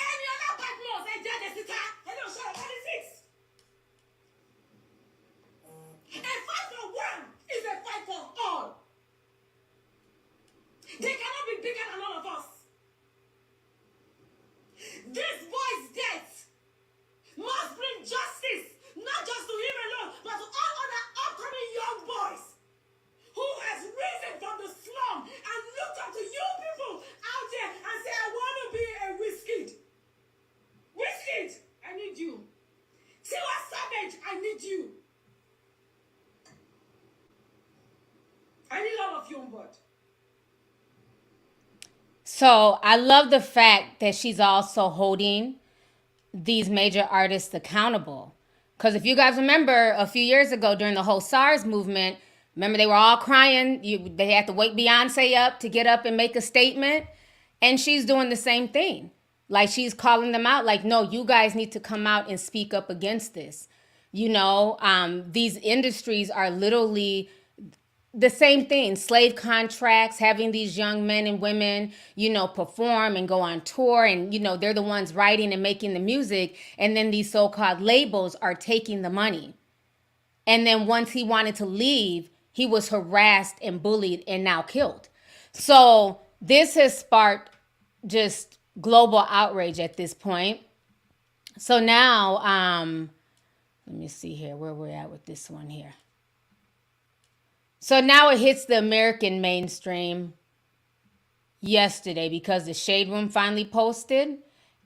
Any other partners, I judge the sister. Hello, shut up. What is this? A fight for one is a fight for all. They cannot be bigger than all of us. This boy's death must bring justice, not just to him alone, but to all other upcoming young boys who has risen from the slum and looked up to you people out there and say, I want to be a Wizkid. Wizkid, I need you. Tiwa Savage, I need you. I need all of you on board. So I love the fact that she's also holding these major artists accountable. Because if you guys remember a few years ago during the whole SARS movement, remember they were all crying. They had to wake Beyonce up to get up and make a statement. And she's doing the same thing. Like she's calling them out like, no, you guys need to come out and speak up against this. You know, these industries are literally the same thing, slave contracts, having these young men and women, you know, perform and go on tour. And, you know, they're the ones writing and making the music. And then these so-called labels are taking the money. And then once he wanted to leave, he was harassed and bullied and now killed. So this has sparked just global outrage at this point. So now, let me see here where we're at with this one here. So now it hits the American mainstream yesterday because the Shade Room finally posted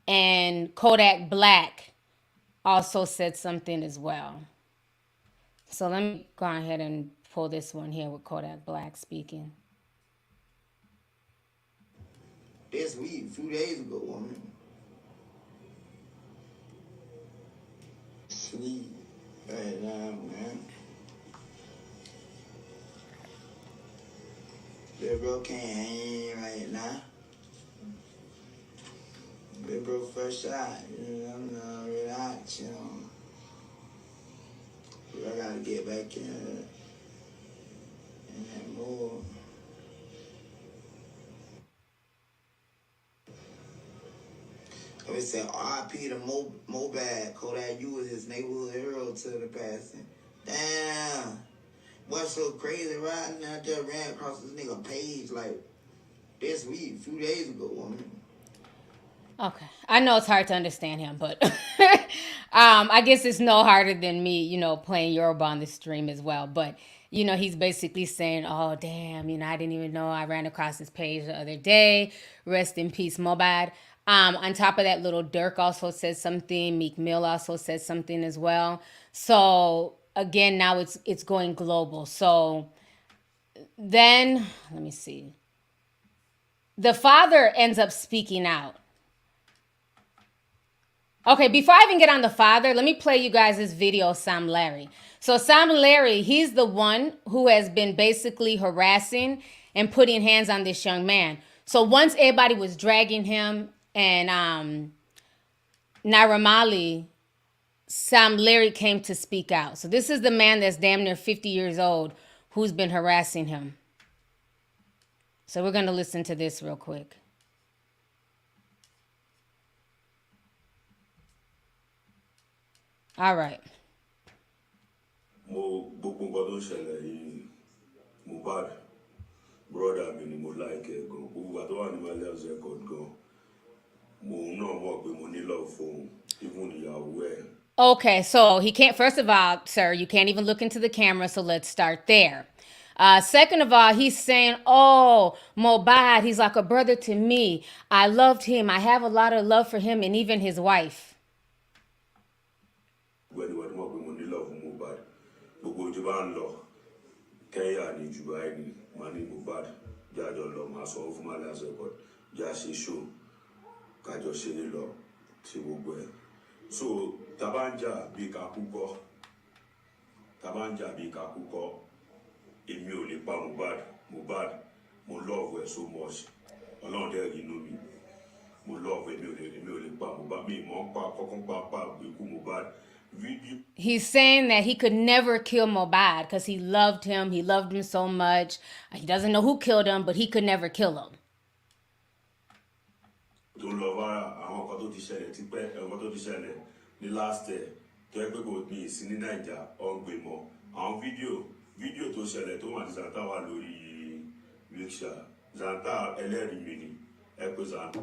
and Kodak Black also said something as well. So let me go ahead and pull this one here with Kodak Black speaking. This week, a few days ago, woman. Sweet right now, man. Little bro can't hang right now. Little bro first shot, you know, relax, you know. But I gotta get back in that mood. I would say R.I.P. to Mobad. Kodak, you was his neighborhood hero to the passing. Damn. What's so crazy, right? Now I just ran across this nigga page like this week, a few days ago, woman. Okay. I know it's hard to understand him, but I guess it's no harder than me, you know, playing Yoruba on the stream as well. But, you know, he's basically saying, oh, damn, you know, I didn't even know I ran across this page the other day. Rest in peace, Mobad. On top of that, Little Dirk also said something. Meek Mill also said something as well. So again, now it's going global. So then, let me see. The father ends up speaking out. Okay, before I even get on the father, let me play you guys this video of Sam Larry. So Sam Larry, he's the one who has been basically harassing and putting hands on this young man. So once everybody was dragging him and Naira Marley, Sam Larry came to speak out. So this is the man that's damn near 50 years old who's been harassing him. So we're going to listen to this real quick. All right. Mo gbogbo nǹkan tó ń ṣẹlẹ̀ yìí Mohbad brother mi ni mo like ẹ̀ gan gbogbo àti wà ní malẹ̀ ọ̀sẹ̀ kan gan mo náà mọ̀ pé mo ní love fún even ìyàwó ẹ̀. Okay, so he can't, first of all, sir, you can't even look into the camera, so let's start there. Second of all, he's saying, oh, Mohbad, he's like a brother to me. I loved him. I have a lot of love for him and even his wife. Wẹ́niwẹ́ni mọ̀ pé mo ní love fún Mohbad gbogbo ojú bá ń lọ Kenya ní Dubai ní màá ní Mohbad jájọ lọ màá sọ fún malẹ̀ ọ̀sẹ̀ kan já ṣe show kájọ ṣe é lọ sí gbogbo ẹ̀. So tabanja bí ká púpọ̀ Tabanja bí kakúkọ, èmi ò lè pa Mohbad, mo love ẹ so much. Ọlọ́run dẹ̀ rí inú mi. Mo love èmi ò lè pa Mohbad, mi mọ̀ pa kọ́kọ́ pa ikú Mohbad. He's saying that he could never kill Mohbad because he loved him. He loved him so much. He doesn't know who killed him, but he could never kill him. Tó lọ bá àwọn kan tó ti ṣẹlẹ̀ ti pẹ́ ẹ̀wọ̀n tó ti ṣẹlẹ̀ ní last year tó ẹgbẹ́ kò ní ìsìn ní Naija ọ̀gbìnmọ̀ àwọn fídíò tó ṣẹlẹ̀ tó wà ní Zanta wà lórí rickshaw Zanta ẹlẹ́rìí mi ni ẹ pé Zanta.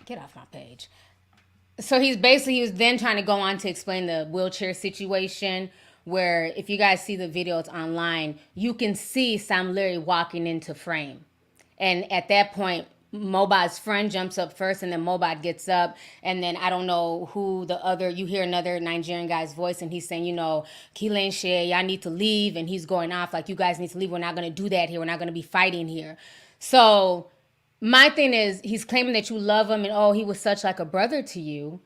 Get off my page. So he was then trying to go on to explain the wheelchair situation where if you guys see the videos online, you can see Sam Larry walking into frame. And at that point, Mohbad's friend jumps up first and then Mohbad gets up. And then I don't know who you hear another Nigerian guy's voice and he's saying, Kilen Shea, y'all need to leave. And he's going off like, you guys need to leave. We're not going to do that here. We're not going to be fighting here. So my thing is, he's claiming that you love him and, he was such like a brother to you.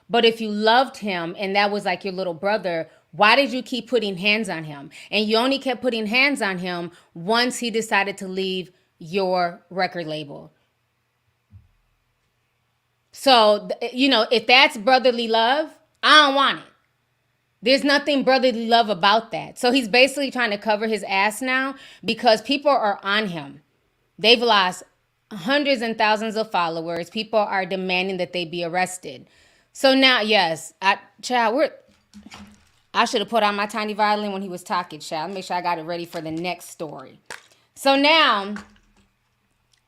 But if you loved him and that was like your little brother, why did you keep putting hands on him? And you only kept putting hands on him once he decided to leave your record label. So, if that's brotherly love, I don't want it. There's nothing brotherly love about that. So he's basically trying to cover his ass now because people are on him. They've lost hundreds and thousands of followers. People are demanding that they be arrested. So now, yes, I should have put on my tiny violin when he was talking, child. Make sure I got it ready for the next story. So now,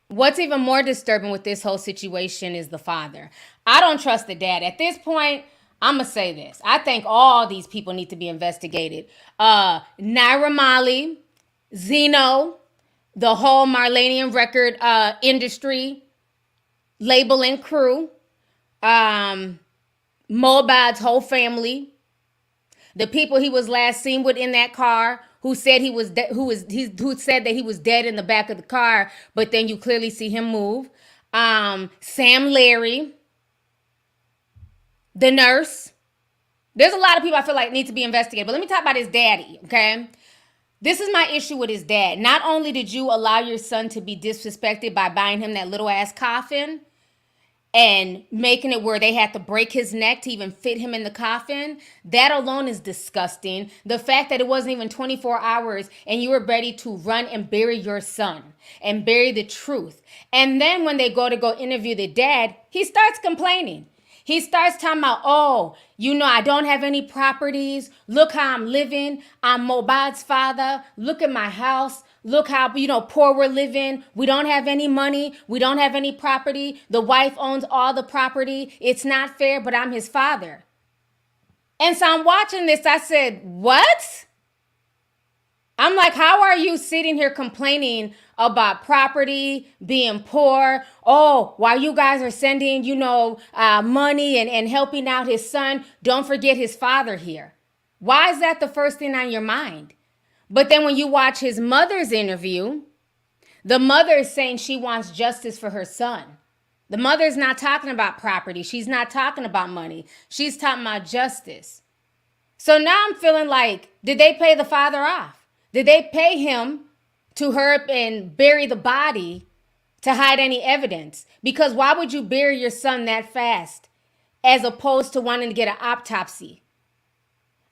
what's even more disturbing with this whole situation is the father. I don't trust the dad. At this point, I'm going to say this. I think all these people need to be investigated. Naira Marley, Zeno, the whole Marlanian record industry, label and crew, Mohbad's whole family, the people he was last seen with in that car, who said who said that he was dead in the back of the car, but then you clearly see him move. Sam Larry, the nurse. There's a lot of people I feel like need to be investigated. But let me talk about his daddy, okay? This is my issue with his dad. Not only did you allow your son to be disrespected by buying him that little ass coffin and making it where they had to break his neck to even fit him in the coffin, that alone is disgusting. The fact that it wasn't even 24 hours and you were ready to run and bury your son and bury the truth. And then when they go interview the dad, he starts complaining. He starts talking about, I don't have any properties. Look how I'm living. I'm Mohbad's father. Look at my house. Look how, poor we're living. We don't have any money. We don't have any property. The wife owns all the property. It's not fair, but I'm his father. And so I'm watching this. I said, what? I'm like, how are you sitting here complaining about property, being poor? While you guys are sending, money and helping out his son, don't forget his father here. Why is that the first thing on your mind? But then when you watch his mother's interview, the mother is saying she wants justice for her son. The mother's not talking about property. She's not talking about money. She's talking about justice. So now I'm feeling like, did they pay the father off? Did they pay him to hurry up and bury the body to hide any evidence? Because why would you bury your son that fast as opposed to wanting to get an autopsy?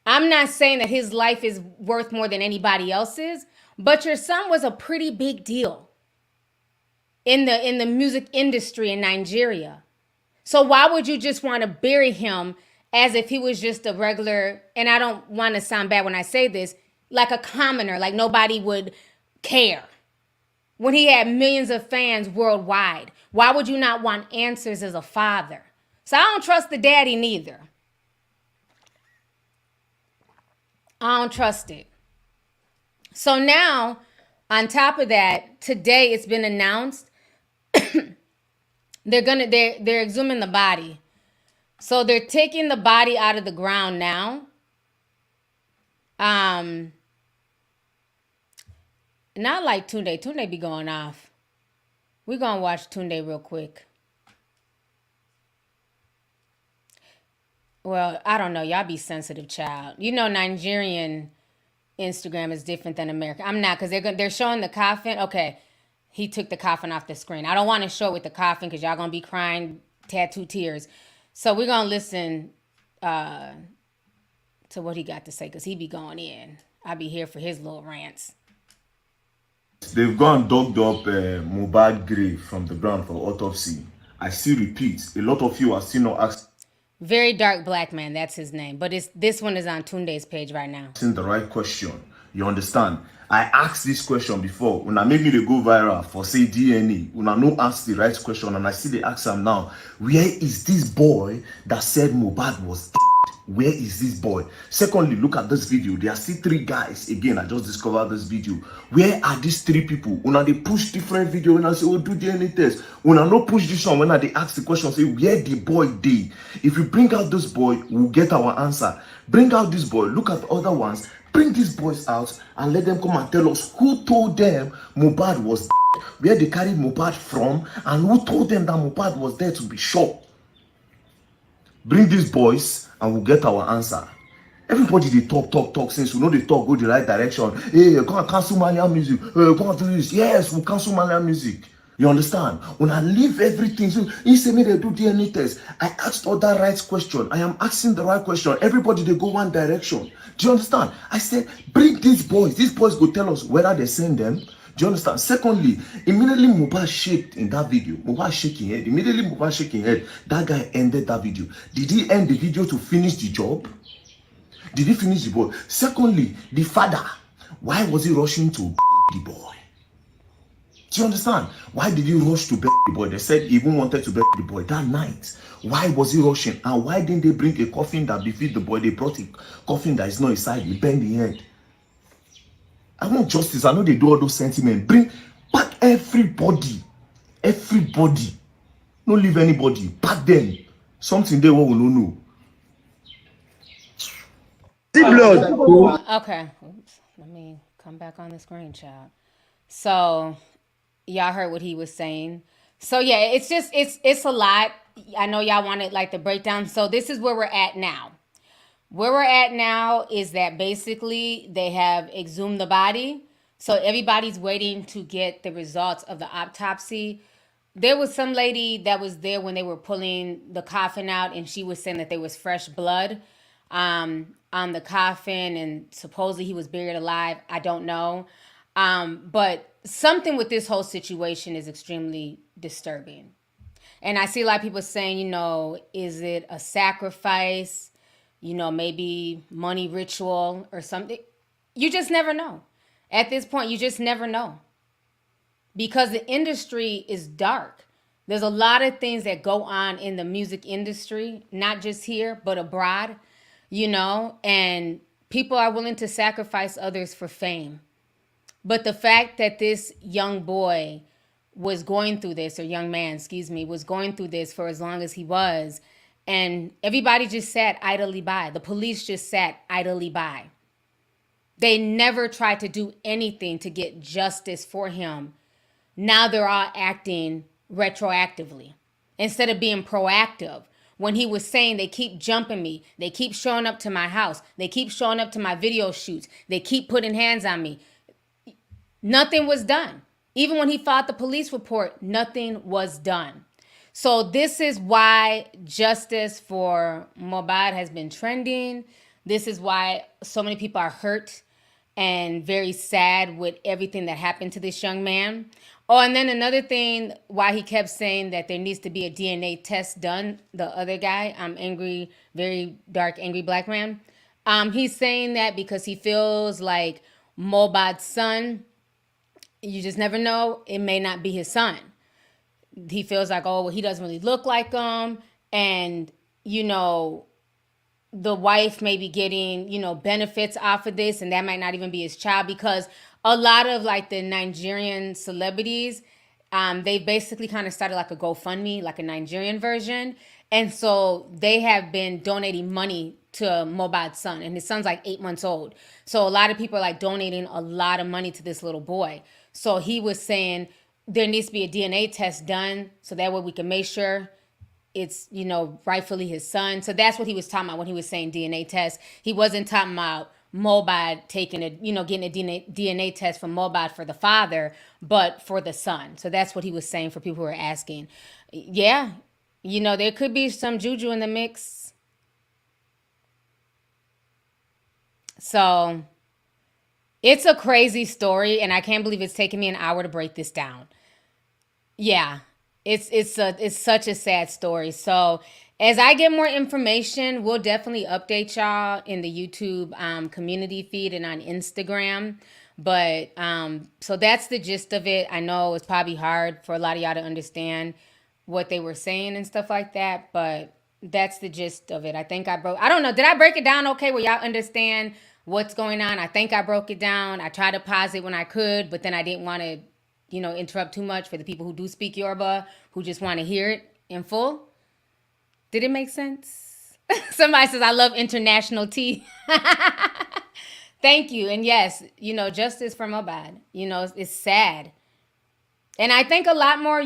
I'm not saying that his life is worth more than anybody else's, but your son was a pretty big deal in the music industry in Nigeria. So why would you just want to bury him as if he was just a regular, and I don't want to sound bad when I say this, like a commoner, like nobody would care, when he had millions of fans worldwide? Why would you not want answers as a father? So I don't trust the daddy neither. I don't trust it. So now, on top of that, today it's been announced they're exhuming the body. So they're taking the body out of the ground now. Not like Tunde. Tunde be going off. We're going to watch Tunde real quick. Well, I don't know. Y'all be sensitive, child. You know, Nigerian Instagram is different than American. I'm not, because they're showing the coffin. Okay, he took the coffin off the screen. I don't want to show it with the coffin because y'all gonna be crying tattoo tears. So we're gonna listen to what he got to say because he be going in. I'll be here for his little rants. They've gone dug up Mohbad grave from the ground for autopsy. I still repeat, a lot of you are still not asking Very dark black man, that's his name. But this one is on Tunde's page right now. the right question. You understand? I asked this question before. When I made me to go viral for say DNA, when I no ask the right question, and I see the ask him now, where is this boy that said Mohbad was dead? Where is this boy? Secondly, look at this video. There are still 3 guys. Again, I just discovered this video. Where are these 3 people? When they push different video, when I say, oh, do DNA test. When I no push this one, when they ask the question, say, where the boy did? If you bring out this boy, we'll get our answer. Bring out this boy. Look at the other ones. Bring these boys out and let them come and tell us who told them Mohbad was dead, where they carried Mohbad from, and who told them that Mohbad was there to be shot. Bring these boys and we'll get our answer. Everybody they talk since we know they talk go the right direction. Hey, go and cancel Malian music. Hey, go and do this. Yes, we'll cancel Malian music. You understand? When I leave everything, so he said me they do DNA test. I asked all that right question. I am asking the right question. Everybody they go one direction. Do you understand? I said, bring these boys. These boys go tell us whether they send them. Do you understand? Secondly, immediately Mohbad shaked in that video. Mohbad shaking head. Immediately Mohbad shaking head. That guy ended that video. Did he end the video to finish the job? Did he finish the boy? Secondly, the father. Why was he rushing to the boy? Do you understand? Why did he rush to bury the boy? They said he even wanted to bury the boy that night. Why was he rushing? And why didn't they bring a coffin that befits the boy? They brought a coffin that is not inside. He bent the head. I want justice. I know they do all those sentiments. Bring back everybody. Everybody. Don't leave anybody. Back them. Something they will not know. Okay. Oops. Let me come back on the screen, child. So y'all heard what he was saying. So yeah, it's a lot. I know y'all wanted like the breakdown. So this is where we're at now. Where we're at now is that basically they have exhumed the body. So everybody's waiting to get the results of the autopsy. There was some lady that was there when they were pulling the coffin out, and she was saying that there was fresh blood on the coffin, and supposedly he was buried alive. I don't know. But something with this whole situation is extremely disturbing. And I see a lot of people saying, you know, is it a sacrifice? You know, maybe money ritual or something. You just never know. At this point, you just never know. Because the industry is dark. There's a lot of things that go on in the music industry, not just here, but abroad, you know, and people are willing to sacrifice others for fame. But the fact that this young boy was going through this, or young man, was going through this for as long as he was, and everybody just sat idly by. The police just sat idly by. They never tried to do anything to get justice for him. Now they're all acting retroactively instead of being proactive. When he was saying they keep jumping me, they keep showing up to my house, they keep showing up to my video shoots, they keep putting hands on me. Nothing was done. Even when he filed the police report, nothing was done. So this is why justice for Mohbad has been trending. This is why so many people are hurt and very sad with everything that happened to this young man. Oh, and then another thing, why he kept saying that there needs to be a DNA test done, the other guy, angry, very dark, angry black man. He's saying that because he feels like Mohbad's son, you just never know, it may not be his son. He feels like, oh, well, he doesn't really look like him. And, you know, the wife may be getting, you know, benefits off of this, and that might not even be his child, because a lot of like the Nigerian celebrities, they basically kind of started like a GoFundMe, like a Nigerian version. And so they have been donating money to Mohbad's son, and his son's like 8 months old. So a lot of people are like donating a lot of money to this little boy. So he was saying there needs to be a DNA test done so that way we can make sure it's, you know, rightfully his son. So that's what he was talking about when he was saying DNA test. He wasn't talking about Mobad taking a, you know, getting a DNA test from Mobad for the father, but for the son. So that's what he was saying for people who are asking. Yeah, you know, there could be some juju in the mix. So it's a crazy story, and I can't believe it's taken me an hour to break this down. Yeah, it's such a sad story. So as I get more information, we'll definitely update y'all in the YouTube community feed and on Instagram. But so that's the gist of it. I know it's probably hard for a lot of y'all to understand what they were saying and stuff like that, but that's the gist of it. I think I don't know, did I break it down okay where y'all understand what's going on? I think I broke it down. I tried to pause it when I could, but then I didn't want to, you know, interrupt too much for the people who do speak Yoruba, who just want to hear it in full. Did it make sense? Somebody says, I love international tea. Thank you. And yes, you know, justice for Mobad. You know, it's sad. And I think a lot more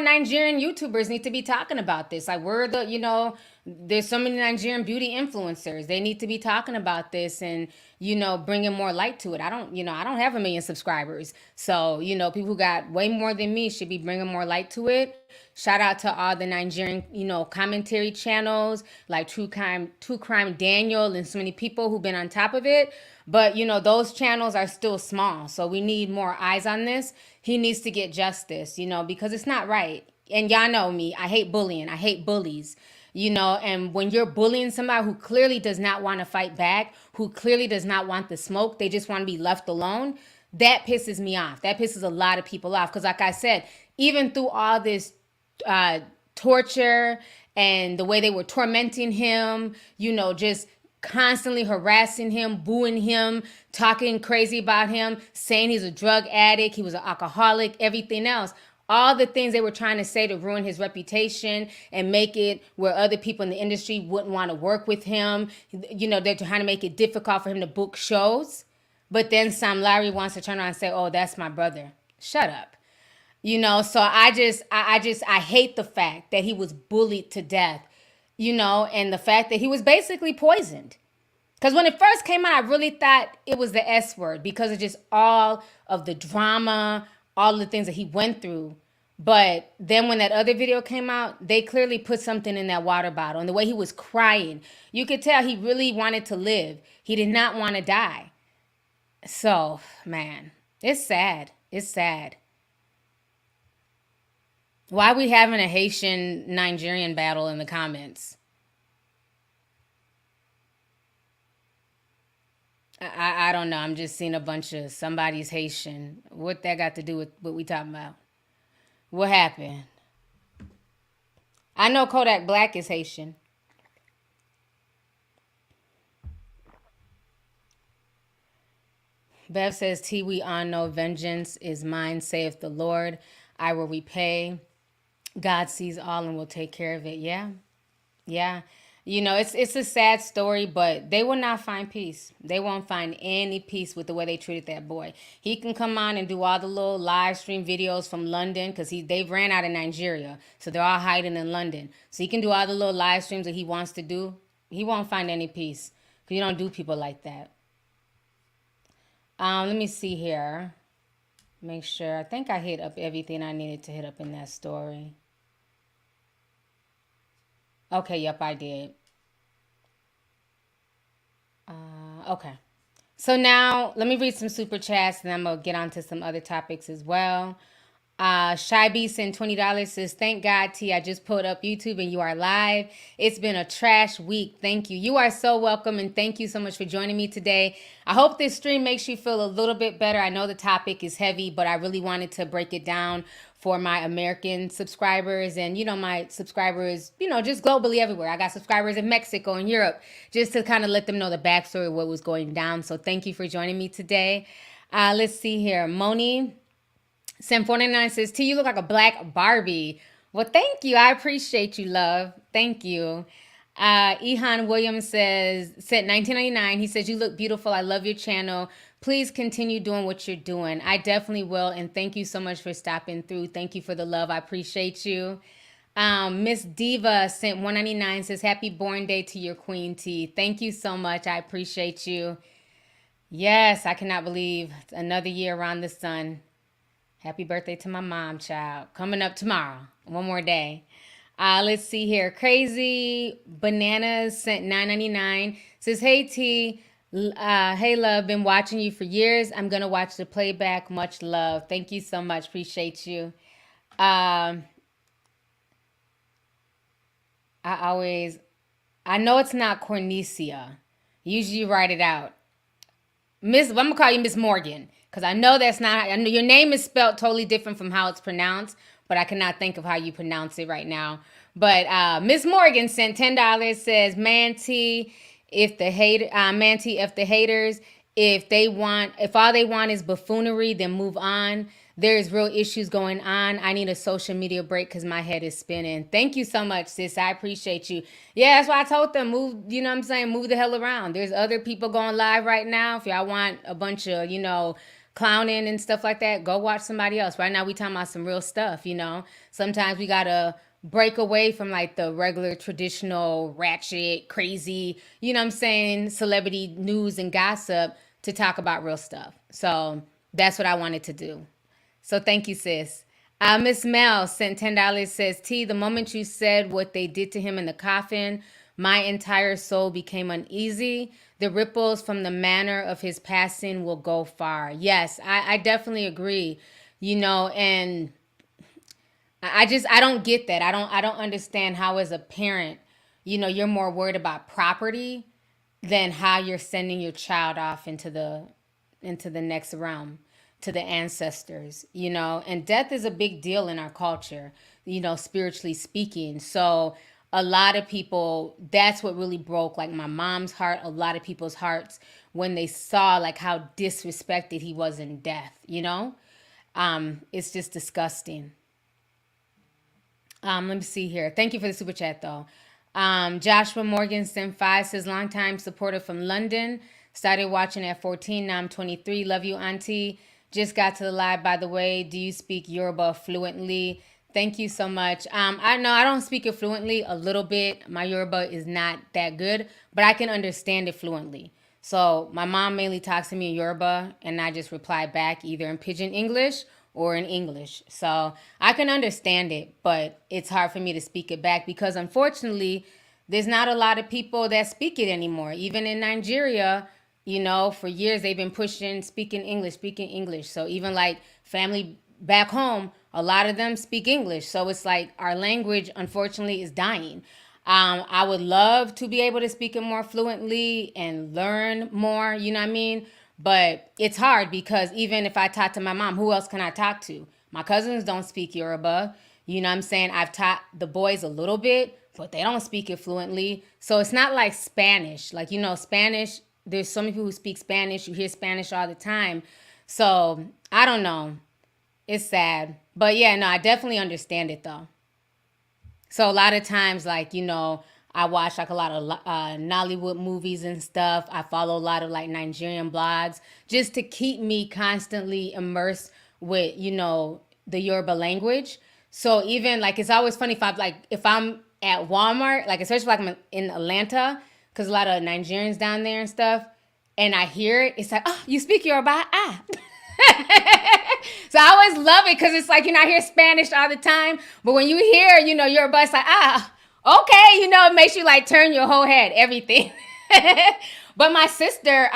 Nigerian YouTubers need to be talking about this. Like, we're the, you know, there's so many Nigerian beauty influencers. They need to be talking about this and, you know, bringing more light to it. I don't have 1 million subscribers. So, you know, people who got way more than me should be bringing more light to it. Shout out to all the Nigerian, you know, commentary channels like True Crime Daniel and so many people who've been on top of it. But, you know, those channels are still small. So we need more eyes on this. He needs to get justice, you know, because it's not right. And y'all know me. I hate bullying. I hate bullies. You know, and when you're bullying somebody who clearly does not want to fight back, who clearly does not want the smoke, they just want to be left alone, that pisses me off. That pisses a lot of people off. Because like I said, even through all this torture and the way they were tormenting him, you know, just constantly harassing him, booing him, talking crazy about him, saying he's a drug addict, he was an alcoholic, everything else. All the things they were trying to say to ruin his reputation and make it where other people in the industry wouldn't want to work with him. You know, they're trying to make it difficult for him to book shows. But then Sam Larry wants to turn around and say, oh, that's my brother. Shut up. You know, so I hate the fact that he was bullied to death, you know, and the fact that he was basically poisoned. Because when it first came out, I really thought it was the S word because of just all of the drama, all the things that he went through. But then when that other video came out, they clearly put something in that water bottle. And the way he was crying, you could tell he really wanted to live. He did not want to die. So, man, it's sad. It's sad. Why are we having a Haitian-Nigerian battle in the comments? I don't know. I'm just seeing a bunch of somebody's Haitian. What that got to do with what we talking about? What happened? I know Kodak Black is Haitian. Bev says, T, we all know vengeance is mine, saith the Lord. I will repay. God sees all and will take care of it. Yeah. Yeah. You know, it's a sad story, but they will not find peace. They won't find any peace with the way they treated that boy. He can come on and do all the little live stream videos from London because they've ran out of Nigeria. So they're all hiding in London. So he can do all the little live streams that he wants to do. He won't find any peace because you don't do people like that. Let me see here. Make sure. I think I hit up everything I needed to hit up in that story. Okay, yep, I did. Okay. So now, let me read some super chats, and I'm going to get on to some other topics as well. Shy B sent $20, says, thank God, T, I just pulled up YouTube and you are live. It's been a trash week. Thank you. You are so welcome, and thank you so much for joining me today. I hope this stream makes you feel a little bit better. I know the topic is heavy, but I really wanted to break it down for my American subscribers and, you know, my subscribers, you know, just globally everywhere. I got subscribers in Mexico and Europe, just to kind of let them know the backstory of what was going down. So thank you for joining me today. Let's see here. Moni Sam 49 says, T, you look like a black Barbie. Well, thank you. I appreciate you, love. Thank you. Ihan Williams said 1999. He says, you look beautiful. I love your channel. Please continue doing what you're doing. I definitely will. And thank you so much for stopping through. Thank you for the love. I appreciate you. Miss Diva sent 199, says happy born day to your queen T. Thank you so much. I appreciate you. Yes, I cannot believe it's another year around the sun. Happy birthday to my mom, child. Coming up tomorrow. One more day. Let's see here. Crazy Bananas sent 9.99. Says, hey T, hey love, been watching you for years. I'm gonna watch the playback. Much love. Thank you so much. Appreciate you. I know it's not Cornecia. Usually you write it out. I'm gonna call you Miss Morgan, because I know that's not, I know your name is spelled totally different from how it's pronounced, but I cannot think of how you pronounce it right now. But Miss Morgan sent $10, says, Manti, if the haters, if all they want is buffoonery, then move on. There's real issues going on. I need a social media break because my head is spinning. Thank you so much, sis. I appreciate you. Yeah, that's why I told them, move, you know what I'm saying? Move the hell around. There's other people going live right now. If y'all want a bunch of, clowning and stuff like that, go watch somebody else. Right now we talking about some real stuff, Sometimes we got to break away from like the regular traditional ratchet, crazy, celebrity news and gossip to talk about real stuff. So that's what I wanted to do. So thank you, sis. Miss Mel sent $10, says, T, the moment you said what they did to him in the coffin, my entire soul became uneasy. The ripples from the manner of his passing will go far. Yes, I definitely agree, and I don't get that. I don't understand how as a parent, you're more worried about property than how you're sending your child off into the next realm, to the ancestors, and death is a big deal in our culture, spiritually speaking. So a lot of people, that's what really broke like my mom's heart, a lot of people's hearts, when they saw like how disrespected he was in death, it's just disgusting. Let me see here. Thank you for the super chat though. Joshua Morgan sent 5, says, longtime supporter from London. Started watching at 14. Now I'm 23. Love you, auntie. Just got to the live, by the way. Do you speak Yoruba fluently? Thank you so much. I know I don't speak it fluently, a little bit. My Yoruba is not that good, but I can understand it fluently. So my mom mainly talks to me in Yoruba, and I just reply back either in Pidgin English or in English. So I can understand it, but it's hard for me to speak it back because unfortunately, there's not a lot of people that speak it anymore. Even in Nigeria, for years they've been pushing speaking English. So even like family back home, a lot of them speak English. So it's like our language, unfortunately, is dying. I would love to be able to speak it more fluently and learn more, you know what I mean? But it's hard because even if I talk to my mom, who else can I talk to? My cousins don't speak Yoruba. You know what I'm saying? I've taught the boys a little bit, but they don't speak it fluently. So it's not like Spanish. Like, Spanish, there's so many people who speak Spanish. You hear Spanish all the time. So I don't know. It's sad. But yeah, no, I definitely understand it though. So a lot of times, like, I watch like a lot of Nollywood movies and stuff. I follow a lot of like Nigerian blogs just to keep me constantly immersed with, the Yoruba language. So even like, it's always funny if I'm at Walmart, like especially like I'm in Atlanta, because a lot of Nigerians down there and stuff, and I hear it, it's like, oh, you speak Yoruba? Ah. So I always love it because it's like, I hear Spanish all the time, but when you hear, Yoruba, it's like, okay, it makes you like turn your whole head, everything. But my sister,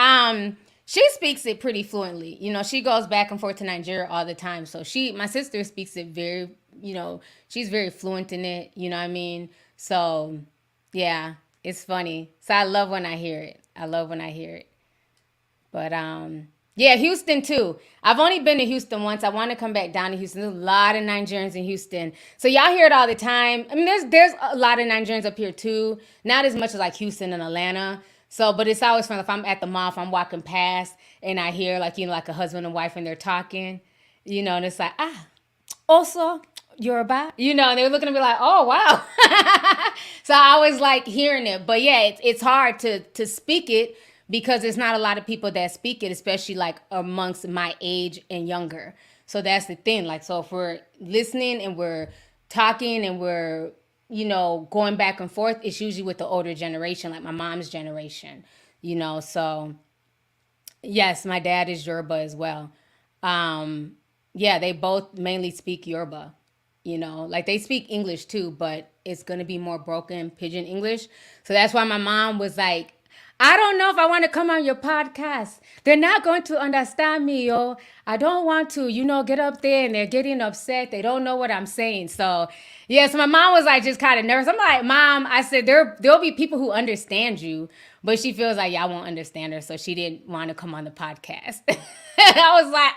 she speaks it pretty fluently. She goes back and forth to Nigeria all the time. So my sister speaks it very, she's very fluent in it. You know what I mean? So yeah, it's funny. So I love when I hear it. But, yeah, Houston too. I've only been to Houston once. I want to come back down to Houston. There's a lot of Nigerians in Houston. So y'all hear it all the time. I mean, there's a lot of Nigerians up here too. Not as much as like Houston and Atlanta. So, but it's always fun if I'm at the mall, if I'm walking past and I hear like, like a husband and wife and they're talking, and it's like, also Yoruba, and they're looking at me like, oh, wow. So I always like hearing it. But yeah, it's hard to speak it, because there's not a lot of people that speak it, especially like amongst my age and younger. So that's the thing. Like, so if we're listening and we're talking and we're, going back and forth, it's usually with the older generation, like my mom's generation, so yes, my dad is Yoruba as well. Yeah, they both mainly speak Yoruba, like they speak English too, but it's going to be more broken pidgin English. So that's why my mom was like, I don't know if I want to come on your podcast. They're not going to understand me, yo. I don't want to, get up there and they're getting upset. They don't know what I'm saying. So, yeah, so my mom was like just kind of nervous. I'm like, Mom, I said, there'll be people who understand you, but she feels like y'all won't understand her. So she didn't want to come on the podcast. I was like,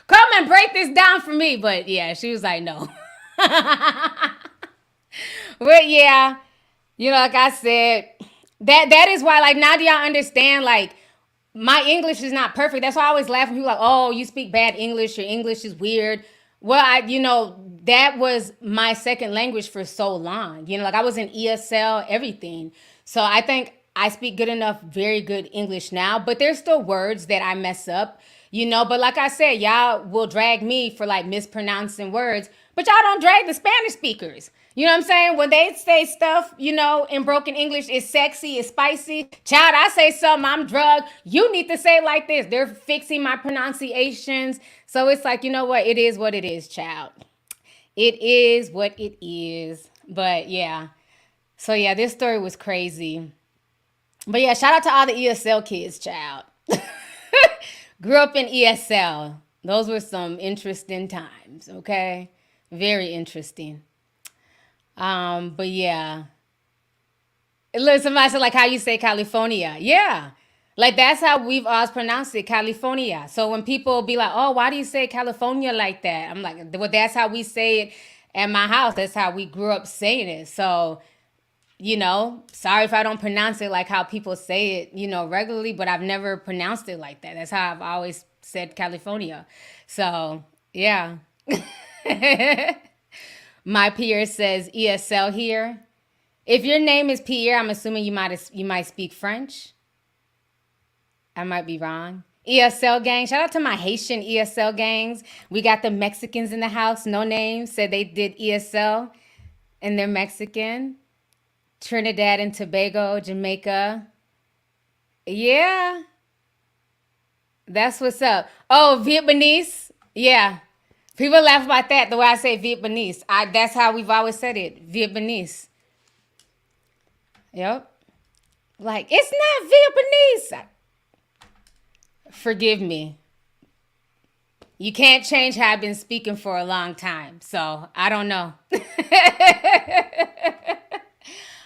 come and break this down for me. But yeah, she was like, no. But yeah, like I said, that is why, like, now do y'all understand, like, my English is not perfect. That's why I always laugh when people are like, oh, you speak bad English, your English is weird. Well, that was my second language for so long. Like I was in ESL, everything. So I think I speak good enough, very good English now, but there's still words that I mess up, but like I said, y'all will drag me for like mispronouncing words, but y'all don't drag the Spanish speakers. You know what I'm saying? When they say stuff, in broken English, it's sexy, it's spicy. Child, I say something, I'm drugged. You need to say it like this. They're fixing my pronunciations. So it's like, you know what? It is what it is, child. It is what it is. But yeah. So yeah, this story was crazy. But yeah, shout out to all the ESL kids, child. Grew up in ESL. Those were some interesting times, okay? Very interesting. But yeah. Look, somebody said like how you say California. Yeah. Like that's how we've always pronounced it, California. So when people be like, oh, why do you say California like that? I'm like, well, that's how we say it at my house. That's how we grew up saying it. So, sorry if I don't pronounce it like how people say it, regularly, but I've never pronounced it like that. That's how I've always said California. So, yeah. My Pierre says ESL here. If your name is Pierre, I'm assuming you might speak French. I might be wrong. ESL gang. Shout out to my Haitian ESL gangs. We got the Mexicans in the house. No name. Said they did ESL and they're Mexican. Trinidad and Tobago, Jamaica. Yeah. That's what's up. Oh, Vietnamese. Yeah. People laugh about that, the way I say Vietnamese. That's how we've always said it, Vietnamese. Yep. Like, it's not Vietnamese. Forgive me. You can't change how I've been speaking for a long time, so I don't know.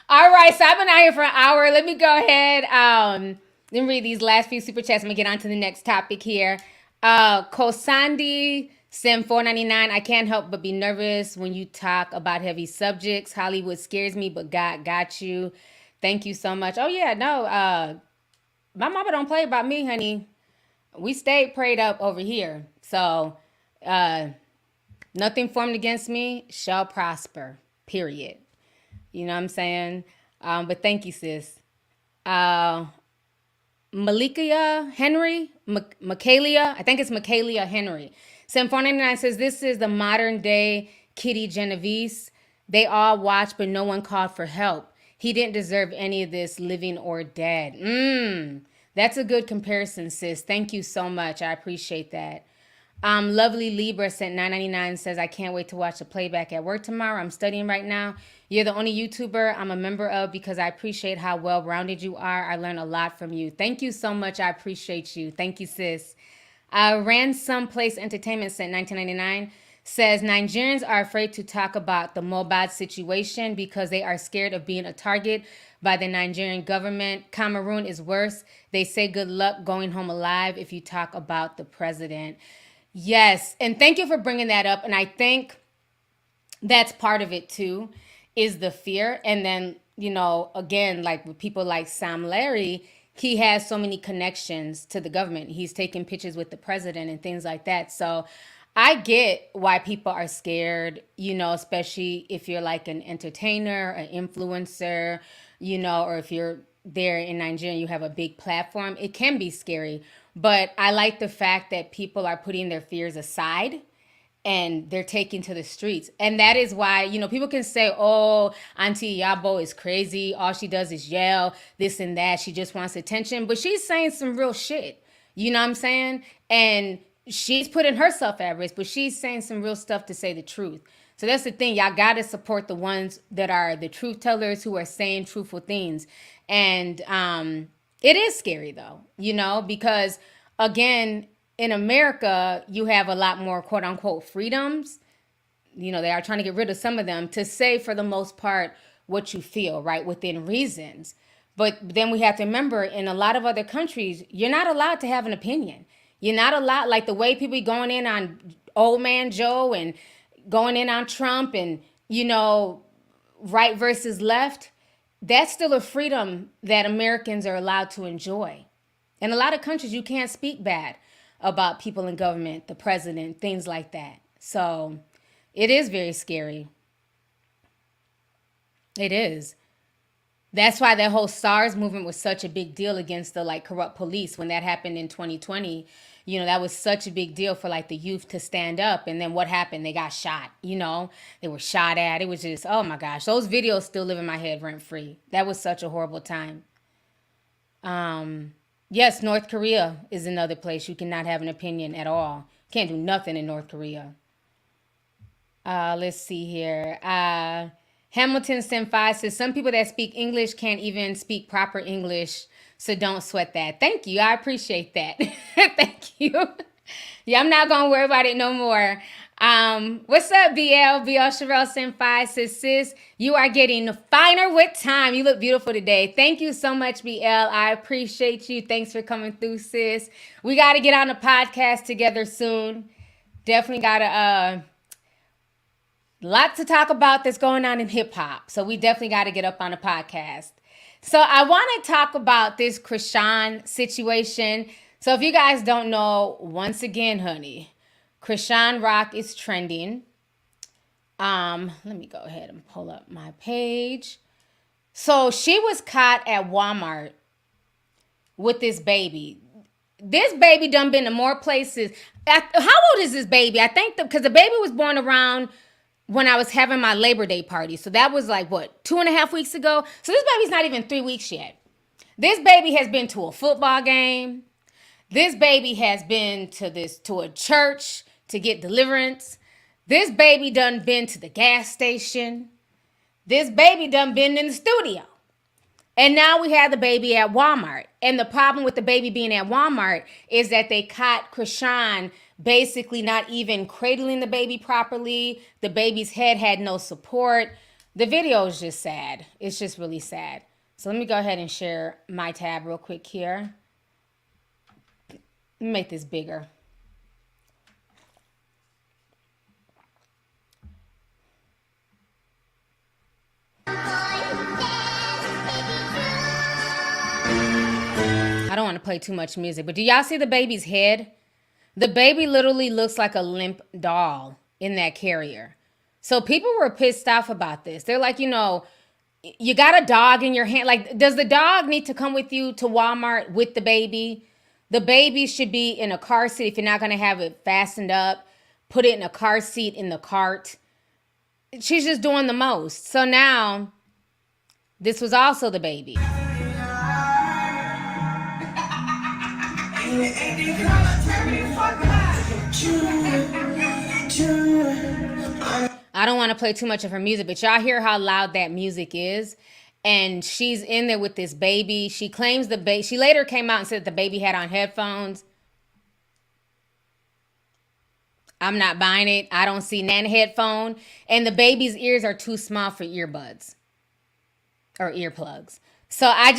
All right, so I've been out here for an hour. Let me go ahead and read these last few super chats. I'm going to get on to the next topic here. Kosandi Sim 499. I can't help but be nervous when you talk about heavy subjects. Hollywood scares me, but God got you. Thank you so much. Oh, yeah, no. My mama don't play about me, honey. We stayed prayed up over here. So, nothing formed against me shall prosper, period. You know what I'm saying? But thank you, sis. Malikia Henry, Michaelia, I think it's Michaelia Henry. Sim 499 says, this is the modern day Kitty Genovese. They all watched, but no one called for help. He didn't deserve any of this, living or dead. That's a good comparison, sis. Thank you so much. I appreciate that. Lovely Libra sent $9.99, says, I can't wait to watch the playback at work tomorrow. I'm studying right now. You're the only YouTuber I'm a member of because I appreciate how well-rounded you are. I learn a lot from you. Thank you so much. I appreciate you. Thank you, sis. Ransom Place Entertainment sent $19.99, says, Nigerians are afraid to talk about the Mohbad situation because they are scared of being a target by the Nigerian government. Cameroon is worse. They say good luck going home alive if you talk about the president. Yes, and thank you for bringing that up. And I think that's part of it too, is the fear. And then, again, like with people like Sam Larry, he has so many connections to the government. He's taking pictures with the president and things like that. So I get why people are scared, especially if you're like an entertainer, an influencer, or if you're there in Nigeria, you have a big platform. It can be scary. But I like the fact that people are putting their fears aside and they're taken to the streets. And that is why, you know, people can say, oh, Auntie Yabo is crazy. All she does is yell, this and that. She just wants attention. But she's saying some real shit. You know what I'm saying? And she's putting herself at risk, but she's saying some real stuff to say the truth. So that's the thing. Y'all got to support the ones that are the truth tellers who are saying truthful things. And it is scary, though, you know, because, again, in America, you have a lot more quote unquote freedoms. You know, they are trying to get rid of some of them to say, for the most part, what you feel, right, within reasons. But then we have to remember, in a lot of other countries, you're not allowed to have an opinion. You're not allowed, like the way people going in on old man Joe and going in on Trump and, you know, right versus left. That's still a freedom that Americans are allowed to enjoy. In a lot of countries, you can't speak bad about people in government, the president, things like that. So it is very scary. It is. That's why that whole SARS movement was such a big deal against the like corrupt police when that happened in 2020. You know, that was such a big deal for like the youth to stand up. And then what happened? They got shot, you know, they were shot at. It was just, oh my gosh, those videos still live in my head rent free. That was such a horrible time. Yes, North Korea is another place you cannot have an opinion at all. Can't do nothing in North Korea. Let's see here. Hamilton Senpai says, some people that speak English can't even speak proper English, so don't sweat that. Thank you. I appreciate that. Thank you. Yeah, I'm not going to worry about it no more. What's up, BL? BL Sherelle Senpai says, sis, you are getting finer with time. You look beautiful today. Thank you so much, BL. I appreciate you. Thanks for coming through, sis. We got to get on a podcast together soon. Definitely got to, lot to talk about that's going on in hip hop. So we definitely got to get up on a podcast. So I want to talk about this Chrisean situation. So if you guys don't know, once again, honey, Chrisean Rock is trending. Let me go ahead and pull up my page. So she was caught at Walmart with this baby. This baby done been to more places. How old is this baby? I think because the baby was born around when I was having my Labor Day party. So that was like, what, 2.5 weeks ago? So this baby's not even 3 weeks yet. This baby has been to a football game. This baby has been to a church to get deliverance. This baby done been to the gas station. This baby done been in the studio. And now we have the baby at Walmart. And the problem with the baby being at Walmart is that they caught Chrisean basically not even cradling the baby properly. The baby's head had no support. The video is just sad. It's just really sad. So let me go ahead and share my tab real quick here. Let me make this bigger. I don't want to play too much music, but do y'all see the baby's head? The baby literally looks like a limp doll in that carrier. So people were pissed off about this. They're like, you know, you got a dog in your hand. Like, does the dog need to come with you to Walmart with the baby? The baby should be in a car seat. If you're not going to have it fastened up, put it in a car seat in the cart. She's just doing the most. So now, this was also the baby. I don't want to play too much of her music, but y'all hear how loud that music is. And she's in there with this baby. She claims the baby. She later came out and said the baby had on headphones. I'm not buying it. I don't see nan headphone. And the baby's ears are too small for earbuds or earplugs. So I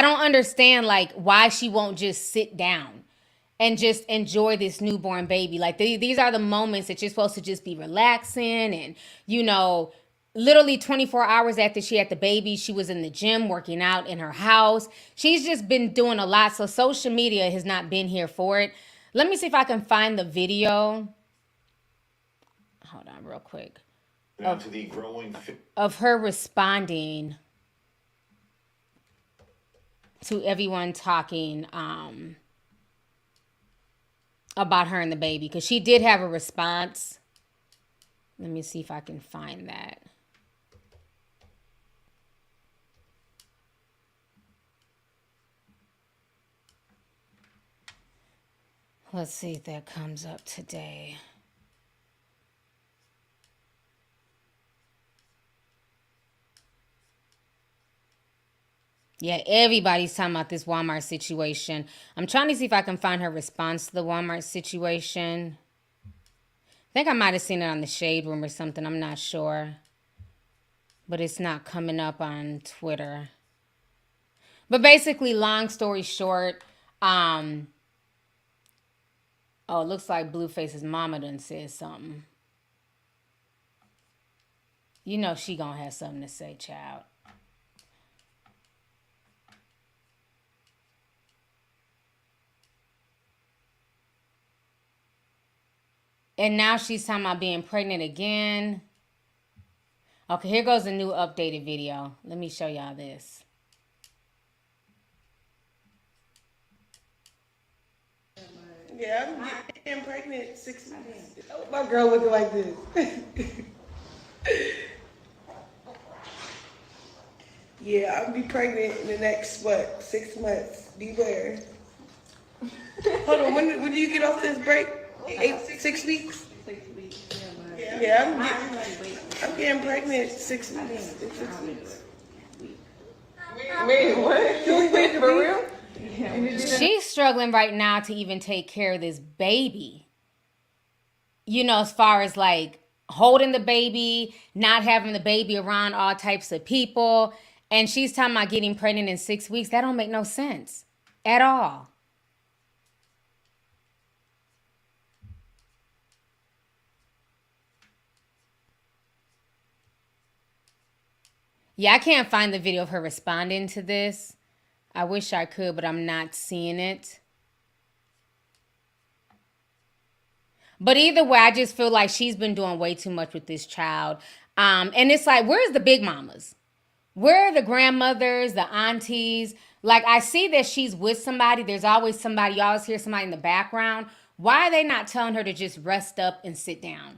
don't understand like why she won't just sit down and just enjoy this newborn baby. Like these are the moments that you're supposed to just be relaxing. And, you know, literally 24 hours after she had the baby, she was in the gym working out in her house. She's just been doing a lot. So social media has not been here for it. Let me see if I can find the video. Hold on real quick. Of her responding to everyone talking about her and the baby, because she did have a response. Let me see if I can find that. Let's see if that comes up today. Yeah, everybody's talking about this Walmart situation. I'm trying to see if I can find her response to the Walmart situation. I think I might have seen it on the Shade Room or something. I'm not sure. But it's not coming up on Twitter. But basically, long story short, oh, it looks like Blueface's mama done said something. You know she gonna have something to say, child. And now she's talking about being pregnant again. Okay, here goes a new updated video. Let me show y'all this. Yeah, I'm getting pregnant 6 months. My girl looking like this. Yeah, I'll be pregnant in the next, 6 months. Beware. Hold on, when do you get off this break? 6 weeks? 6 weeks, yeah. I'm getting pregnant 6 weeks. Wait, what? Wait, for real? She's struggling right now to even take care of this baby. You know, as far as like holding the baby, not having the baby around all types of people. And she's talking about getting pregnant in 6 weeks. That don't make no sense at all. Yeah, I can't find the video of her responding to this. I wish I could, but I'm not seeing it. But either way, I just feel like she's been doing way too much with this child. And it's like, where's the big mamas? Where are the grandmothers, the aunties? Like, I see that she's with somebody. There's always somebody. You always hear somebody in the background. Why are they not telling her to just rest up and sit down?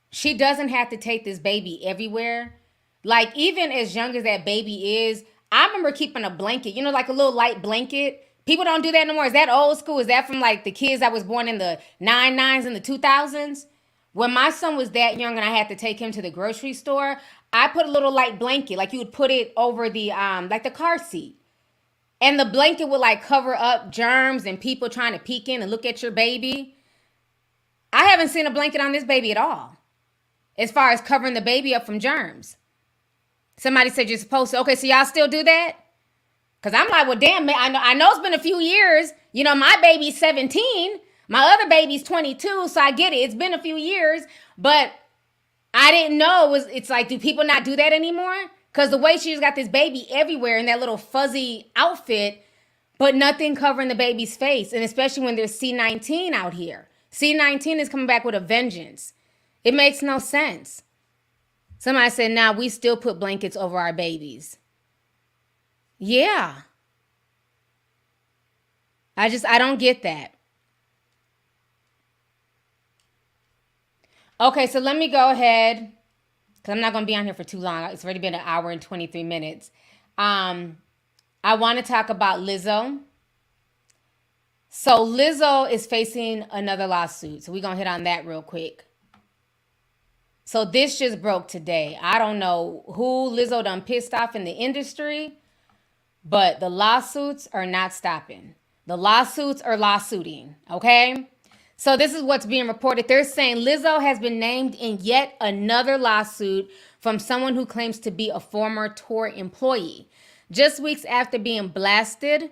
She doesn't have to take this baby everywhere. Like, even as young as that baby is, I remember keeping a blanket, you know, like a little light blanket. People don't do that no more. Is that old school? Is that from like the kids that was born in the 99s and the 2000s? When my son was that young and I had to take him to the grocery store, I put a little light blanket, like you would put it over the, like the car seat. And the blanket would like cover up germs and people trying to peek in and look at your baby. I haven't seen a blanket on this baby at all, as far as covering the baby up from germs. Somebody said you're supposed to. Okay, so y'all still do that? Because I'm like, well, damn, man, I know it's been a few years. You know, my baby's 17. My other baby's 22, so I get it. It's been a few years. But I didn't know. It's like, do people not do that anymore? Because the way she's got this baby everywhere in that little fuzzy outfit, but nothing covering the baby's face. And especially when there's C-19 out here. C-19 is coming back with a vengeance. It makes no sense. Somebody said, nah, we still put blankets over our babies. Yeah. I don't get that. Okay, so let me go ahead, because I'm not going to be on here for too long. It's already been 1 hour and 23 minutes. I want to talk about Lizzo. So Lizzo is facing another lawsuit. So we're going to hit on that real quick. So this just broke today. I don't know who Lizzo done pissed off in the industry, but the lawsuits are not stopping. The lawsuits are lawsuiting, okay? So this is what's being reported. They're saying Lizzo has been named in yet another lawsuit from someone who claims to be a former tour employee. Just weeks after being blasted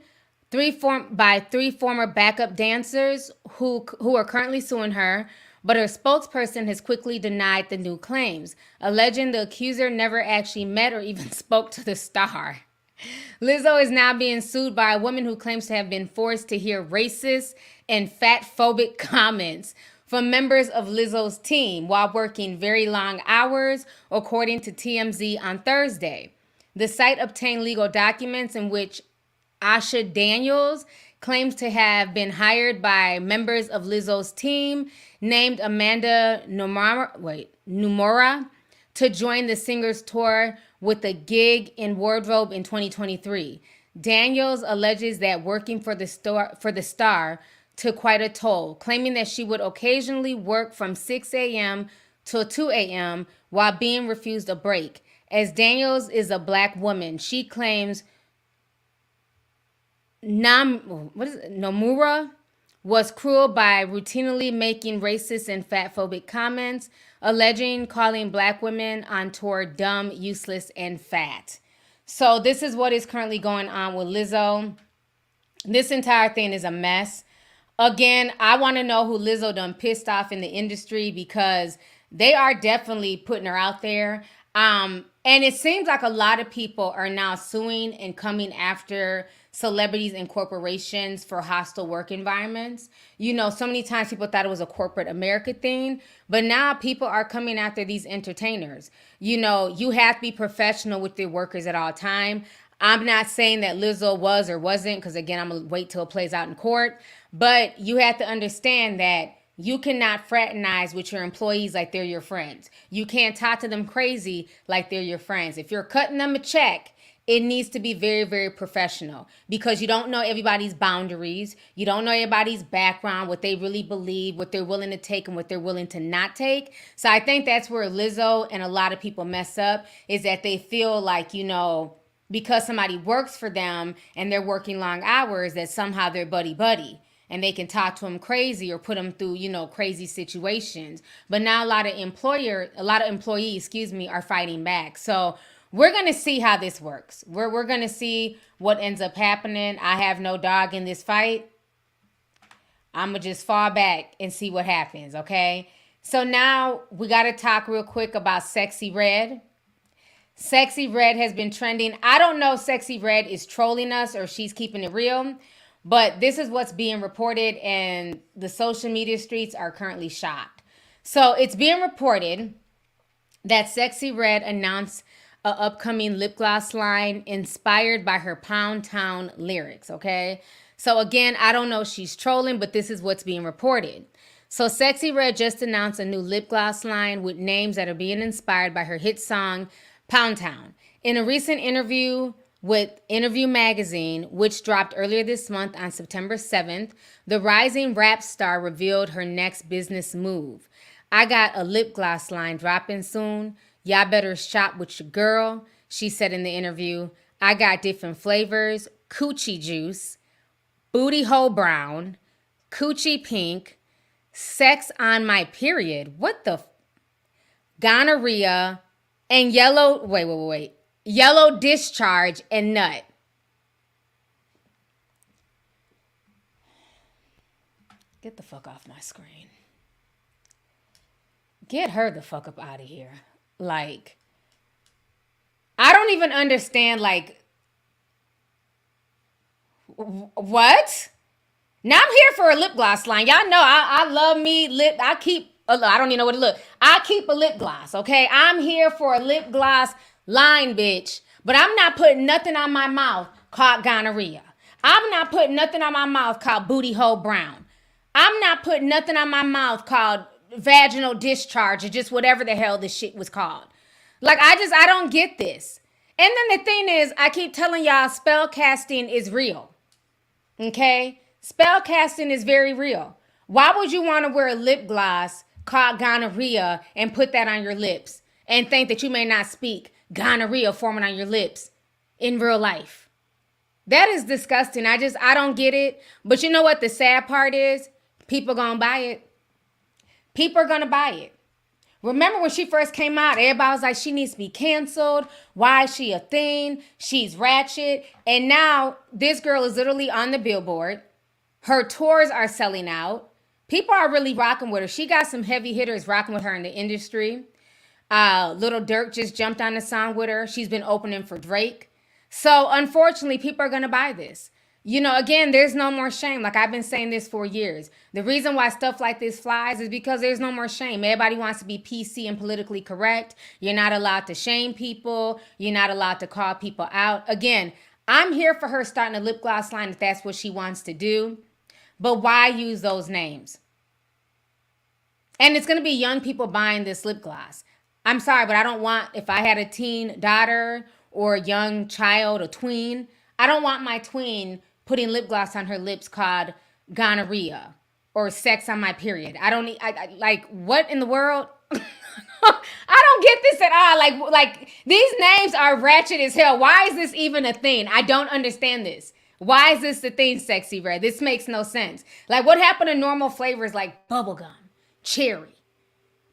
by three former backup dancers who are currently suing her, but her spokesperson has quickly denied the new claims, alleging the accuser never actually met or even spoke to the star. Lizzo is now being sued by a woman who claims to have been forced to hear racist and fat-phobic comments from members of Lizzo's team while working very long hours, according to TMZ on Thursday. The site obtained legal documents in which Asha Daniels claims to have been hired by members of Lizzo's team, named Amanda Numora, to join the singer's tour with a gig in wardrobe in 2023. Daniels alleges that working for the star took quite a toll, claiming that she would occasionally work from 6 a.m. till 2 a.m. while being refused a break. As Daniels is a black woman, she claims Nomura was cruel by routinely making racist and fatphobic comments, alleging calling black women on tour dumb, useless, and fat. So this is what is currently going on with Lizzo. This entire thing is a mess. Again, I want to know who Lizzo done pissed off in the industry, because they are definitely putting her out there. And it seems like a lot of people are now suing and coming after celebrities and corporations for hostile work environments. You know, so many times people thought it was a corporate America thing, but now people are coming after these entertainers. You know, you have to be professional with your workers at all time. I'm not saying that Lizzo was or wasn't, because again, I'm going to wait till it plays out in court. But you have to understand that you cannot fraternize with your employees like they're your friends. You can't talk to them crazy like they're your friends. If you're cutting them a check, it needs to be very, very professional, because you don't know everybody's boundaries. You don't know everybody's background, what they really believe, what they're willing to take and what they're willing to not take. So I think that's where Lizzo and a lot of people mess up, is that they feel like, you know, because somebody works for them and they're working long hours, that somehow they're buddy-buddy and they can talk to them crazy or put them through, you know, crazy situations. But now a lot of employees, are fighting back. So we're going to see how this works. We're going to see what ends up happening. I have no dog in this fight. I'm going to just fall back and see what happens, okay? So now we got to talk real quick about Sexxy Red. Sexxy Red has been trending. I don't know if Sexxy Red is trolling us or she's keeping it real, but this is what's being reported, and the social media streets are currently shocked. So it's being reported that Sexxy Red announced an upcoming lip gloss line inspired by her Pound Town lyrics, okay? So again, I don't know if she's trolling, but this is what's being reported. So Sexxy Red just announced a new lip gloss line with names that are being inspired by her hit song, Pound Town. In a recent interview with Interview Magazine, which dropped earlier this month on September 7th, the rising rap star revealed her next business move. "I got a lip gloss line dropping soon. Y'all better shop with your girl," she said in the interview. "I got different flavors: coochie juice, booty hole brown, coochie pink, sex on my period." What the? Gonorrhea and yellow. Wait. Yellow discharge and nut. Get the fuck off my screen. Get her the fuck up out of here. Like, I don't even understand, like, what? Now I'm here for a lip gloss line. Y'all know I love me lip. I don't even know what it look. I keep a lip gloss, okay? I'm here for a lip gloss line, bitch. But I'm not putting nothing on my mouth called gonorrhea. I'm not putting nothing on my mouth called booty hole brown. I'm not putting nothing on my mouth called vaginal discharge, or just whatever the hell this shit was called. Like, I don't get this. And then the thing is, I keep telling y'all, spell casting is real. Okay? Spell casting is very real. Why would you want to wear a lip gloss called gonorrhea and put that on your lips and think that you may not speak gonorrhea forming on your lips in real life? That is disgusting. I don't get it. But you know what the sad part is? People gonna buy it. People are gonna buy it. Remember when she first came out, everybody was like, she needs to be canceled. Why is she a thing? She's ratchet. And now this girl is literally on the billboard. Her tours are selling out. People are really rocking with her. She got some heavy hitters rocking with her in the industry. Lil Durk just jumped on the song with her. She's been opening for Drake. So unfortunately, people are going to buy this. You know, again, there's no more shame. Like, I've been saying this for years. The reason why stuff like this flies is because there's no more shame. Everybody wants to be PC and politically correct. You're not allowed to shame people. You're not allowed to call people out. Again, I'm here for her starting a lip gloss line if that's what she wants to do. But why use those names? And it's going to be young people buying this lip gloss. I'm sorry, but I don't want, if I had a teen daughter or a young child, a tween, I don't want my tween putting lip gloss on her lips called gonorrhea or sex on my period. I don't need, like, what in the world? I don't get this at all. Like these names are ratchet as hell. Why is this even a thing? I don't understand this. Why is this the thing, Sexxy Red? This makes no sense. Like, what happened to normal flavors like bubblegum, cherry,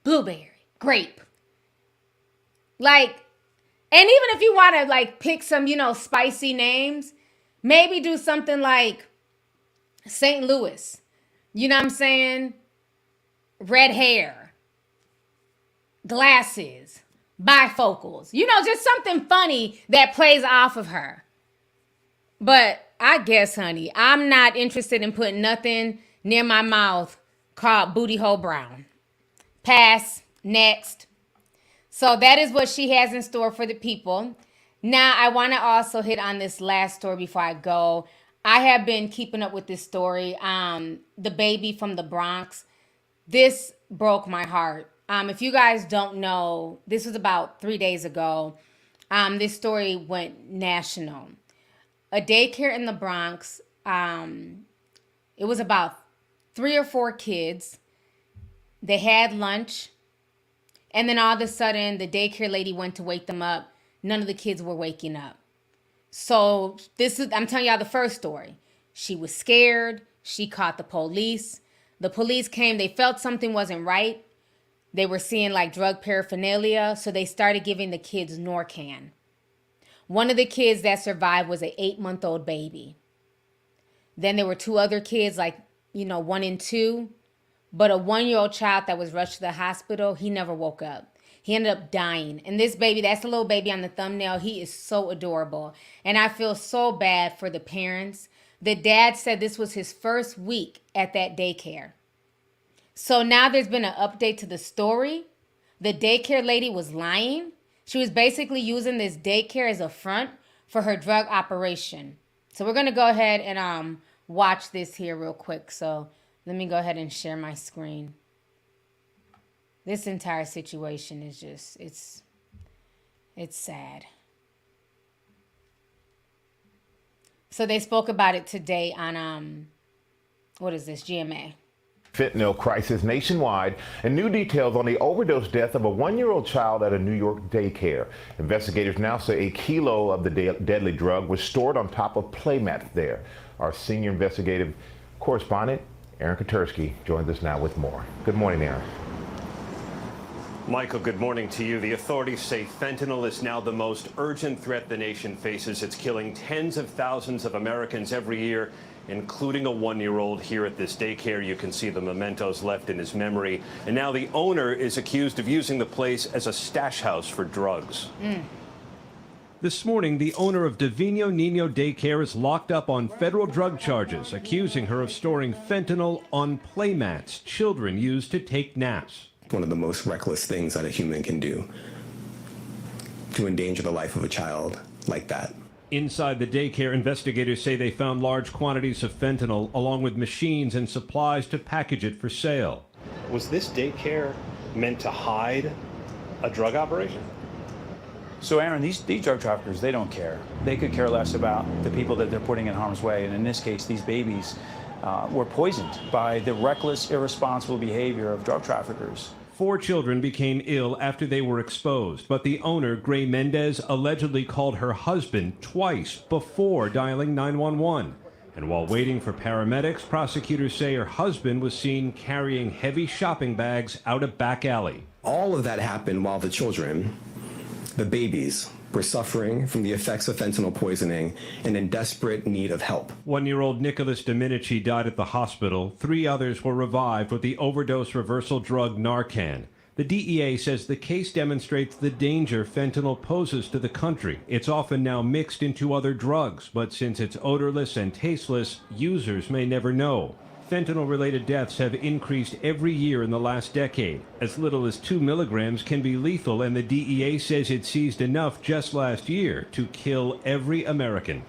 blueberry, grape? Like, and even if you want to like pick some, spicy names, maybe do something like St. Louis. You know what I'm saying? Red hair, glasses, bifocals. Just something funny that plays off of her. But I guess, honey, I'm not interested in putting nothing near my mouth called booty hole brown. Pass. Next. So that is what she has in store for the people. Now, I want to also hit on this last story before I go. I have been keeping up with this story. The baby from the Bronx. This broke my heart. If you guys don't know, this was about 3 days ago. This story went national. A daycare in the Bronx. It was about 3 or 4 kids. They had lunch. And then all of a sudden, the daycare lady went to wake them up. None of the kids were waking up. So I'm telling y'all the first story. She was scared. She called the police. The police came. They felt something wasn't right. They were seeing like drug paraphernalia. So they started giving the kids Narcan. One of the kids that survived was an 8-month-old baby. Then there were 2 other kids, 1 and 2. But a 1-year-old child that was rushed to the hospital, he never woke up. He ended up dying. And this baby, that's the little baby on the thumbnail. He is so adorable. And I feel so bad for the parents. The dad said this was his first week at that daycare. So now there's been an update to the story. The daycare lady was lying. She was basically using this daycare as a front for her drug operation. So we're going to go ahead and watch this here real quick. So let me go ahead and share my screen. This entire situation is just, it's sad. So they spoke about it today on, what is this, GMA. Fentanyl crisis nationwide and new details on the overdose death of a 1-year-old child at a New York daycare. Investigators now say a kilo of the deadly drug was stored on top of playmats there. Our senior investigative correspondent, Aaron Katursky, joins us now with more. Good morning, Aaron. Michael, good morning to you. The authorities say fentanyl is now the most urgent threat the nation faces. It's killing tens of thousands of Americans every year, including a 1-year-old here at this daycare. You can see the mementos left in his memory. And now the owner is accused of using the place as a stash house for drugs. This morning, the owner of Divino Nino Daycare is locked up on federal drug charges, accusing her of storing fentanyl on playmats children use to take naps. One of the most reckless things that a human can do, to endanger the life of a child like that. Inside the daycare, investigators say they found large quantities of fentanyl, along with machines and supplies to package it for sale. Was this daycare meant to hide a drug operation? So, Aaron, these drug traffickers, they don't care. They could care less about the people that they're putting in harm's way. And in this case, these babies were poisoned by the reckless, irresponsible behavior of drug traffickers. 4 children became ill after they were exposed, but the owner, Gray Mendez, allegedly called her husband twice before dialing 911. And while waiting for paramedics, prosecutors say her husband was seen carrying heavy shopping bags out a back alley. All of that happened while the children, the babies, were suffering from the effects of fentanyl poisoning and in desperate need of help. 1-year-old Nicholas Dominici died at the hospital. 3 others were revived with the overdose reversal drug Narcan. The DEA says the case demonstrates the danger fentanyl poses to the country. It's often now mixed into other drugs, but since it's odorless and tasteless, users may never know. Fentanyl-related deaths have increased every year in the last decade. As little as 2 milligrams can be lethal, and the DEA says it seized enough just last year to kill every American.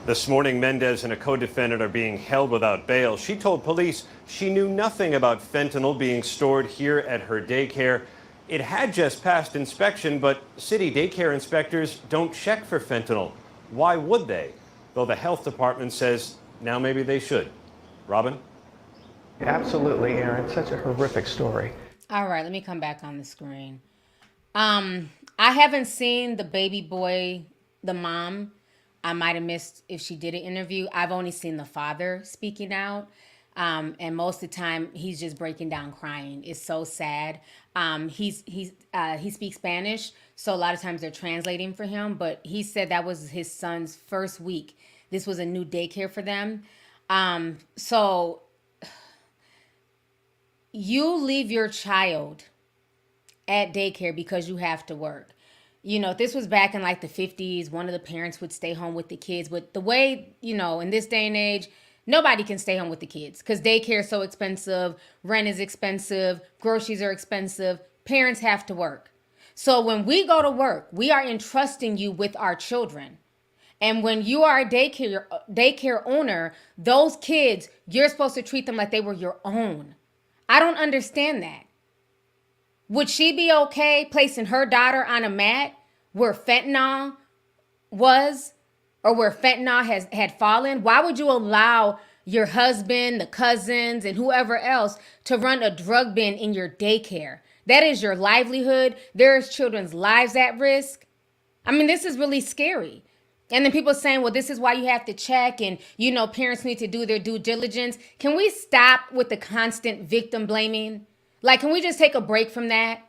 This morning, Mendez and a co-defendant are being held without bail. She told police she knew nothing about fentanyl being stored here at her daycare. It had just passed inspection, but city daycare inspectors don't check for fentanyl. Why would they? Though the health department says now maybe they should. Robin? Absolutely, Aaron. Such a horrific story. All right, let me come back on the screen. I haven't seen the baby boy, the mom. I might have missed if she did an interview. I've only seen the father speaking out. And most of the time he's just breaking down crying. It's so sad. He speaks Spanish, so a lot of times they're translating for him, but he said that was his son's first week. This was a new daycare for them. So you leave your child at daycare because you have to work. You know, if this was back in like the 50s, one of the parents would stay home with the kids. But the way, you know, in this day and age, nobody can stay home with the kids because daycare is so expensive, rent is expensive, groceries are expensive, parents have to work. So when we go to work, we are entrusting you with our children. And when you are a daycare owner, those kids, you're supposed to treat them like they were your own. I don't understand that. Would she be okay placing her daughter on a mat where fentanyl was or where fentanyl had fallen? Why would you allow your husband, the cousins, and whoever else to run a drug bin in your daycare? That is your livelihood. There's children's lives at risk. I mean, this is really scary. And then people saying, well, this is why you have to check and, you know, parents need to do their due diligence. Can we stop with the constant victim blaming? Like, can we just take a break from that?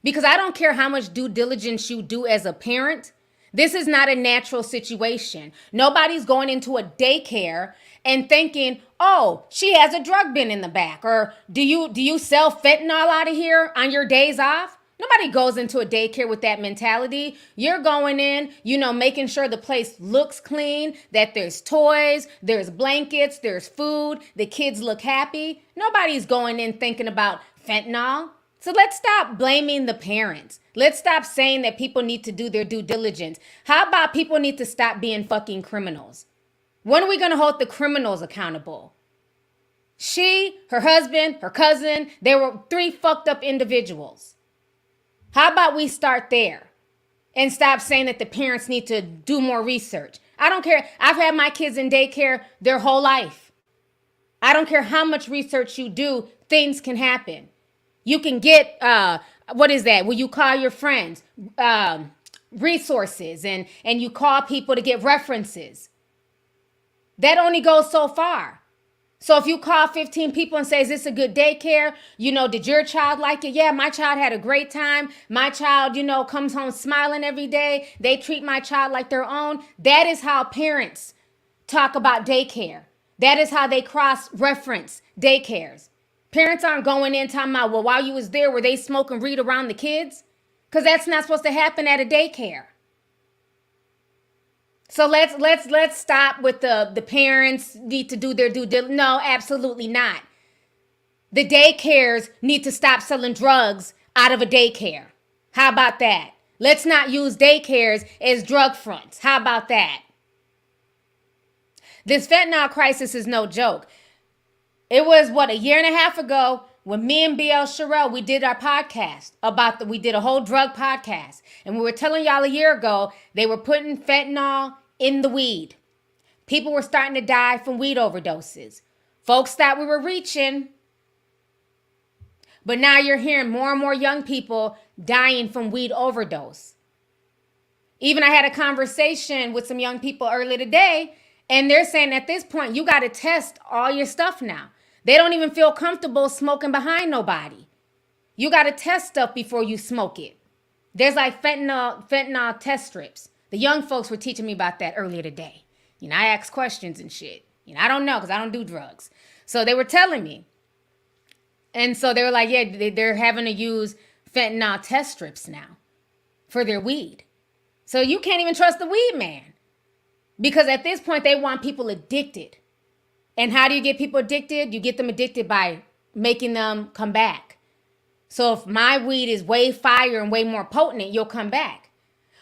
Because I don't care how much due diligence you do as a parent. This is not a natural situation. Nobody's going into a daycare and thinking, oh, she has a drug bin in the back. Or do you sell fentanyl out of here on your days off? Nobody goes into a daycare with that mentality. You're going in, you know, making sure the place looks clean, that there's toys, there's blankets, there's food, the kids look happy. Nobody's going in thinking about fentanyl. So let's stop blaming the parents. Let's stop saying that people need to do their due diligence. How about people need to stop being fucking criminals? When are we going to hold the criminals accountable? She, her husband, her cousin, they were 3 fucked up individuals. How about we start there and stop saying that the parents need to do more research? I don't care. I've had my kids in daycare their whole life. I don't care how much research you do, things can happen. You can get, what is that? Will you call your friends, resources, and you call people to get references. That only goes so far. So if you call 15 people and say, is this a good daycare? You know, did your child like it? Yeah, my child had a great time. My child, you know, comes home smiling every day. They treat my child like their own. That is how parents talk about daycare. That is how they cross-reference daycares. Parents aren't going in talking about, well, while you was there, were they smoking weed around the kids? Because that's not supposed to happen at a daycare. So let's stop with the parents need to do their due diligence. No, absolutely not. The daycares need to stop selling drugs out of a daycare. How about that? Let's not use daycares as drug fronts. How about that? This fentanyl crisis is no joke. It was, a year and a half ago when me and BL Sherelle, we did our podcast we did a whole drug podcast. And we were telling y'all a year ago, they were putting fentanyl in the weed. People were starting to die from weed overdoses. Folks thought we were reaching. But now you're hearing more and more young people dying from weed overdose. Even I had a conversation with some young people earlier today, and they're saying at this point, you got to test all your stuff now. They don't even feel comfortable smoking behind nobody. You got to test stuff before you smoke it. There's like fentanyl test strips. The young folks were teaching me about that earlier today. You know, I ask questions and shit. You know, I don't know because I don't do drugs. So they were telling me. And so they were like, yeah, they're having to use fentanyl test strips now for their weed. So you can't even trust the weed man. Because at this point, they want people addicted. And how do you get people addicted? You get them addicted by making them come back. So if my weed is way fire and way more potent, you'll come back.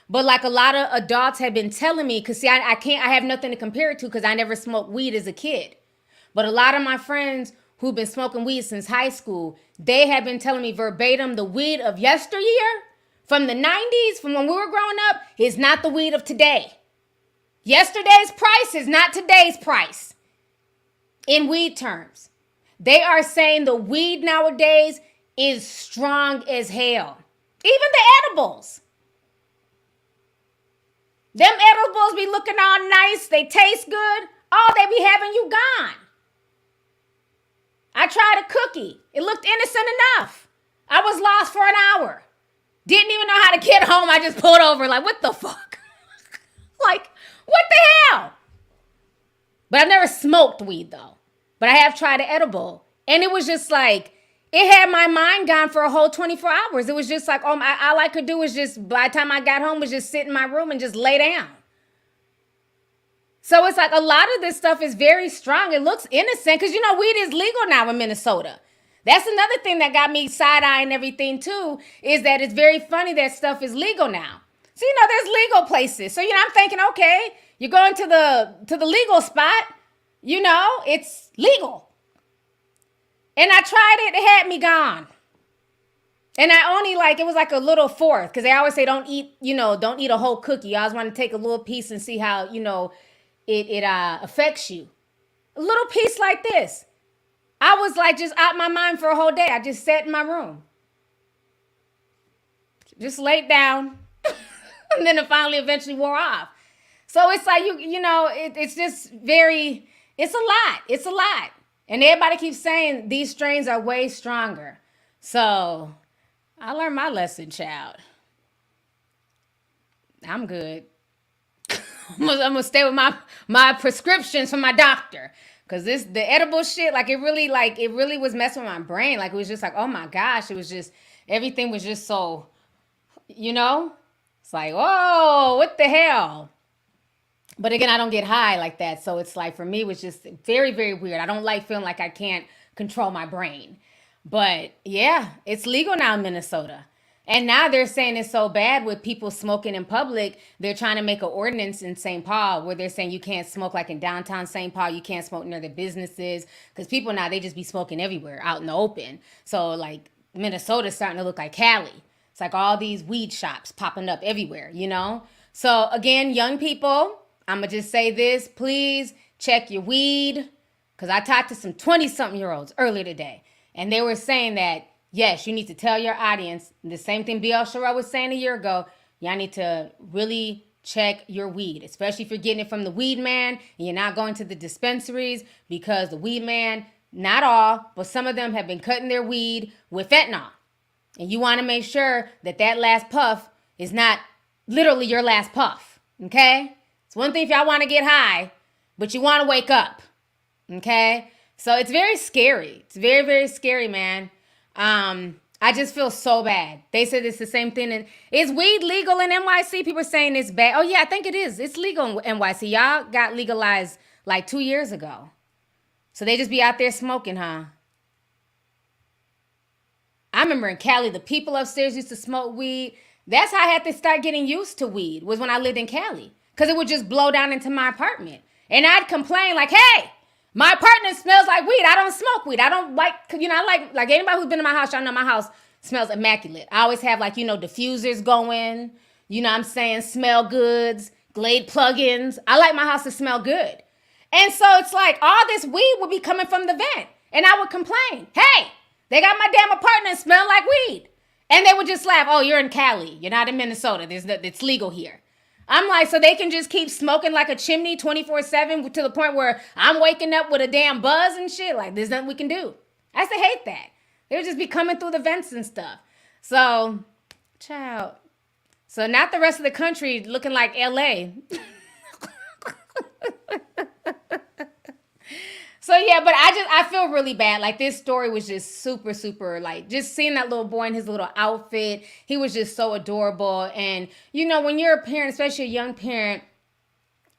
But like a lot of adults have been telling me, because see, I have nothing to compare it to because I never smoked weed as a kid. But a lot of my friends who've been smoking weed since high school, they have been telling me verbatim the weed of yesteryear, from the 90s, from when we were growing up, is not the weed of today. Yesterday's price is not today's price in weed terms. They are saying the weed nowadays is strong as hell. Even the edibles. Them edibles be looking all nice. They taste good. Oh, they be having you gone. I tried a cookie. It looked innocent enough. I was lost for an hour. Didn't even know how to get home. I just pulled over like, what the fuck? Like, what the hell? But I've never smoked weed though. But I have tried an edible. And it was just like, it had my mind gone for a whole 24 hours. It was just like, all I could do was just, by the time I got home, was just sit in my room and just lay down. So it's like a lot of this stuff is very strong. It looks innocent because, you know, weed is legal now in Minnesota. That's another thing that got me side-eyeing everything too, is that it's very funny that stuff is legal now. So, you know, there's legal places. So, you know, I'm thinking, okay, you're going to the legal spot, you know, it's legal. And I tried it, it had me gone. And I only it was like a little fourth, because they always say don't eat a whole cookie. I always want to take a little piece and see how, you know, it affects you. A little piece like this. I was like just out my mind for a whole day. I just sat in my room. Just laid down. And then it finally eventually wore off. So it's like, you know, it's just very, it's a lot. It's a lot. And everybody keeps saying these strains are way stronger. So I learned my lesson, child. I'm good. I'm gonna stay with my prescriptions from my doctor. Cause the edible shit, it really was messing with my brain. Like, it was just like, oh my gosh, it was just, everything was just so, you know? It's like, whoa, what the hell? But again, I don't get high like that. So it's like, for me, it was just very, very weird. I don't like feeling like I can't control my brain. But yeah, it's legal now in Minnesota. And now they're saying it's so bad with people smoking in public. They're trying to make an ordinance in St. Paul where they're saying you can't smoke like in downtown St. Paul. You can't smoke near the businesses. Because people now, they just be smoking everywhere out in the open. So like Minnesota's starting to look like Cali. It's like all these weed shops popping up everywhere, you know? So again, young people, I'm going to just say this. Please check your weed. Because I talked to some 20-something-year-olds earlier today. And they were saying that, yes, you need to tell your audience the same thing BL Sherrod was saying a year ago. Y'all need to really check your weed, especially if you're getting it from the weed man and you're not going to the dispensaries, because the weed man, not all, but some of them have been cutting their weed with fentanyl. And you want to make sure that that last puff is not literally your last puff, okay? It's one thing if y'all want to get high, but you want to wake up, okay? So it's very scary. It's very, very scary, man. I just feel so bad. They said it's the same thing. And is weed legal in NYC? People are saying it's bad. Oh, yeah, I think it is. It's legal in NYC. Y'all got legalized like 2 years ago. So they just be out there smoking, huh? I remember in Cali, the people upstairs used to smoke weed. That's how I had to start getting used to weed, was when I lived in Cali. Because it would just blow down into my apartment. And I'd complain like, hey, my apartment smells like weed. I don't smoke weed. I don't like, you know, I like anybody who's been in my house, y'all know my house smells immaculate. I always have diffusers going, you know what I'm saying, smell goods, Glade plugins. I like my house to smell good. And so it's like all this weed would be coming from the vent. And I would complain, hey, they got my damn apartment smell like weed. And they would just laugh, oh, you're in Cali. You're not in Minnesota. It's legal here. I'm like, so they can just keep smoking like a chimney 24/7 to the point where I'm waking up with a damn buzz and shit. Like, there's nothing we can do. I used to hate that. They would just be coming through the vents and stuff. So, child. So not the rest of the country looking like LA. So yeah, but I feel really bad. Like, this story was just super, super, like, just seeing that little boy in his little outfit. He was just so adorable. And, you know, when you're a parent, especially a young parent,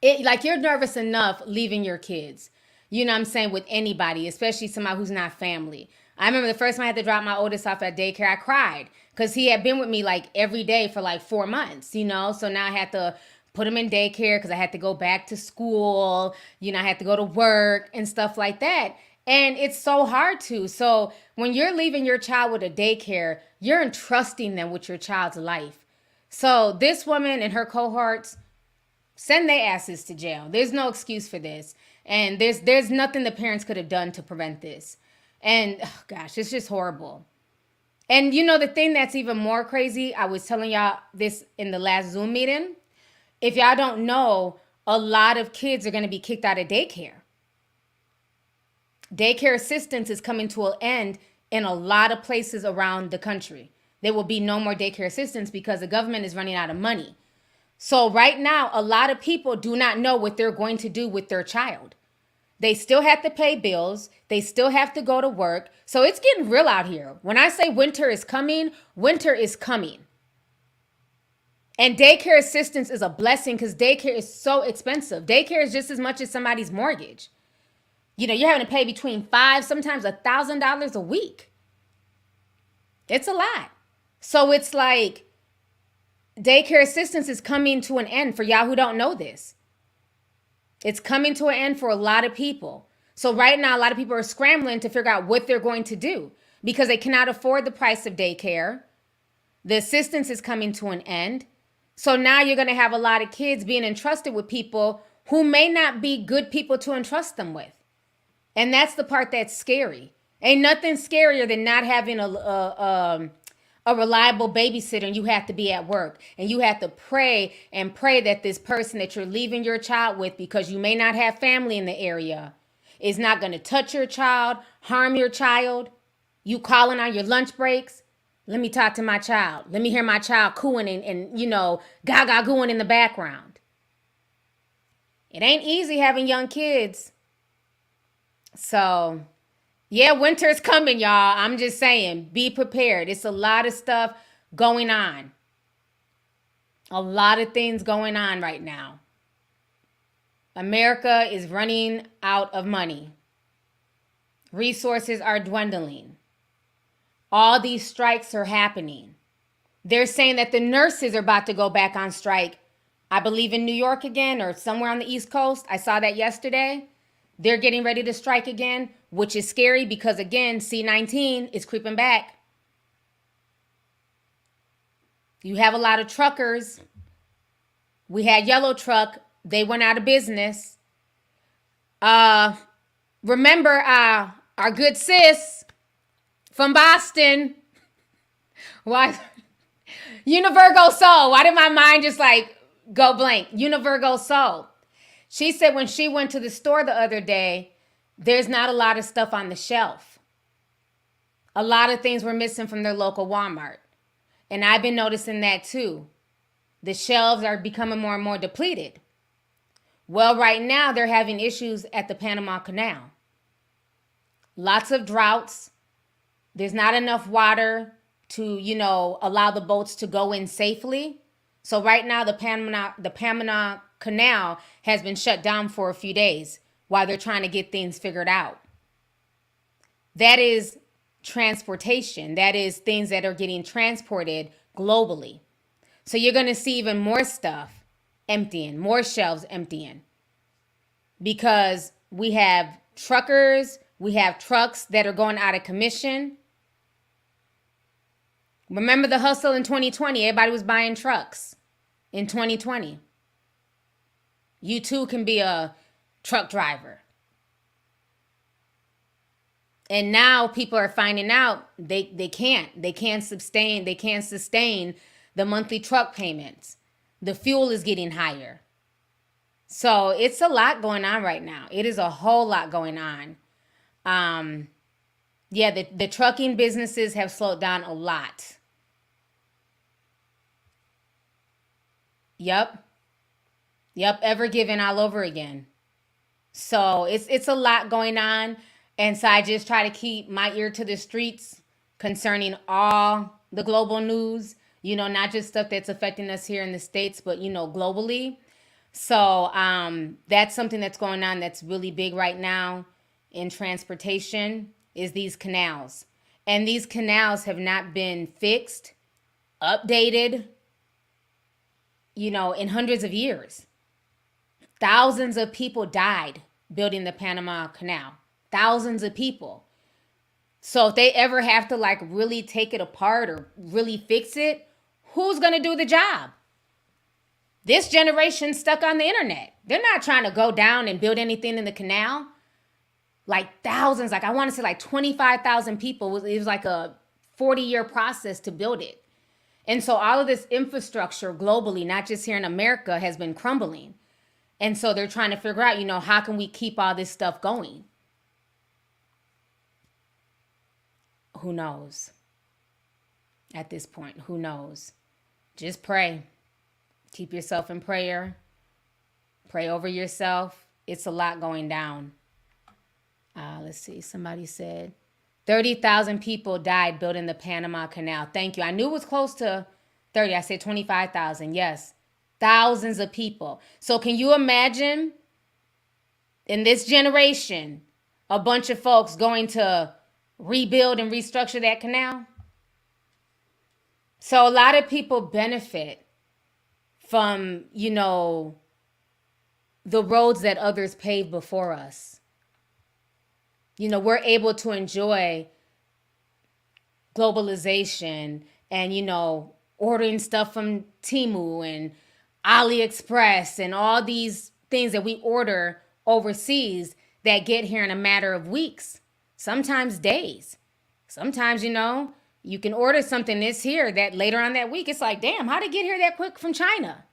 you're nervous enough leaving your kids. You know what I'm saying? With anybody, especially somebody who's not family. I remember the first time I had to drop my oldest off at daycare, I cried because he had been with me like every day for like 4 months, you know? So now I had to put him in daycare because I had to go back to school, you know, I had to go to work and stuff like that. And it's so hard to. So when you're leaving your child with a daycare, you're entrusting them with your child's life. So this woman and her cohorts, send their asses to jail. There's no excuse for this. And there's nothing the parents could have done to prevent this. And oh gosh, it's just horrible. And you know, the thing that's even more crazy, I was telling y'all this in the last Zoom meeting. If y'all don't know, a lot of kids are going to be kicked out of daycare. Daycare assistance is coming to an end in a lot of places around the country. There will be no more daycare assistance because the government is running out of money. So right now, a lot of people do not know what they're going to do with their child. They still have to pay bills. They still have to go to work. So it's getting real out here. When I say winter is coming, winter is coming. And daycare assistance is a blessing because daycare is so expensive. Daycare is just as much as somebody's mortgage. You know, you're having to pay between $500, sometimes $1,000 a week. It's a lot. So it's like daycare assistance is coming to an end for y'all who don't know this. It's coming to an end for a lot of people. So right now, a lot of people are scrambling to figure out what they're going to do because they cannot afford the price of daycare. The assistance is coming to an end. So now you're going to have a lot of kids being entrusted with people who may not be good people to entrust them with. And that's the part that's scary. Ain't nothing scarier than not having a reliable babysitter and you have to be at work. And you have to pray and pray that this person that you're leaving your child with, because you may not have family in the area, is not going to touch your child, harm your child. You calling on your lunch breaks. Let me talk to my child. Let me hear my child cooing and you know, gaga gooing in the background. It ain't easy having young kids. So, yeah, winter's coming, y'all. I'm just saying, be prepared. It's a lot of stuff going on. A lot of things going on right now. America is running out of money. Resources are dwindling. All these strikes are happening. They're saying that the nurses are about to go back on strike. I believe in New York again or somewhere on the East Coast. I saw that yesterday. They're getting ready to strike again, which is scary because, again, C-19 is creeping back. You have a lot of truckers. We had Yellow Truck. They went out of business. Remember our good sis from Boston. Why? Univirgo Soul. Why did my mind just like go blank? Univirgo Soul. She said when she went to the store the other day, there's not a lot of stuff on the shelf. A lot of things were missing from their local Walmart. And I've been noticing that too. The shelves are becoming more and more depleted. Well, right now they're having issues at the Panama Canal. Lots of droughts. There's not enough water to, you know, allow the boats to go in safely. So right now the Panama Canal has been shut down for a few days while they're trying to get things figured out. That is transportation. That is things that are getting transported globally. So you're going to see even more stuff emptying, more shelves emptying, because we have truckers, we have trucks that are going out of commission. Remember the hustle in 2020? Everybody was buying trucks in 2020. You too can be a truck driver. And now people are finding out they can't sustain the monthly truck payments. The fuel is getting higher. So it's a lot going on right now. It is a whole lot going on. Yeah, the trucking businesses have slowed down a lot. Yep, Ever Given all over again. So it's a lot going on. And so I just try to keep my ear to the streets concerning all the global news, you know, not just stuff that's affecting us here in the States, but, you know, globally. So that's something that's going on that's really big right now in transportation. is these canals. And these canals have not been fixed, updated, you know, in hundreds of years. Thousands of people died building the Panama Canal. Thousands of people. So if they ever have to like really take it apart or really fix it, who's going to do the job? This generation stuck on the internet. They're not trying to go down and build anything in the canal. Like thousands, like I want to say like 25,000 people. It was like a 40-year process to build it. And so all of this infrastructure globally, not just here in America, has been crumbling. And so they're trying to figure out, you know, how can we keep all this stuff going? Who knows? At this point, who knows? Just pray. Keep yourself in prayer. Pray over yourself. It's a lot going down. Let's see. Somebody said 30,000 people died building the Panama Canal. Thank you. I knew it was close to 30. I said 25,000. Yes. Thousands of people. So can you imagine in this generation, a bunch of folks going to rebuild and restructure that canal? So a lot of people benefit from, you know, the roads that others paved before us. You know, we're able to enjoy globalization and, you know, ordering stuff from Temu and AliExpress and all these things that we order overseas that get here in a matter of weeks, sometimes days. Sometimes, you know, you can order something that's here that later on that week, it's like, damn, how'd it get here that quick from China?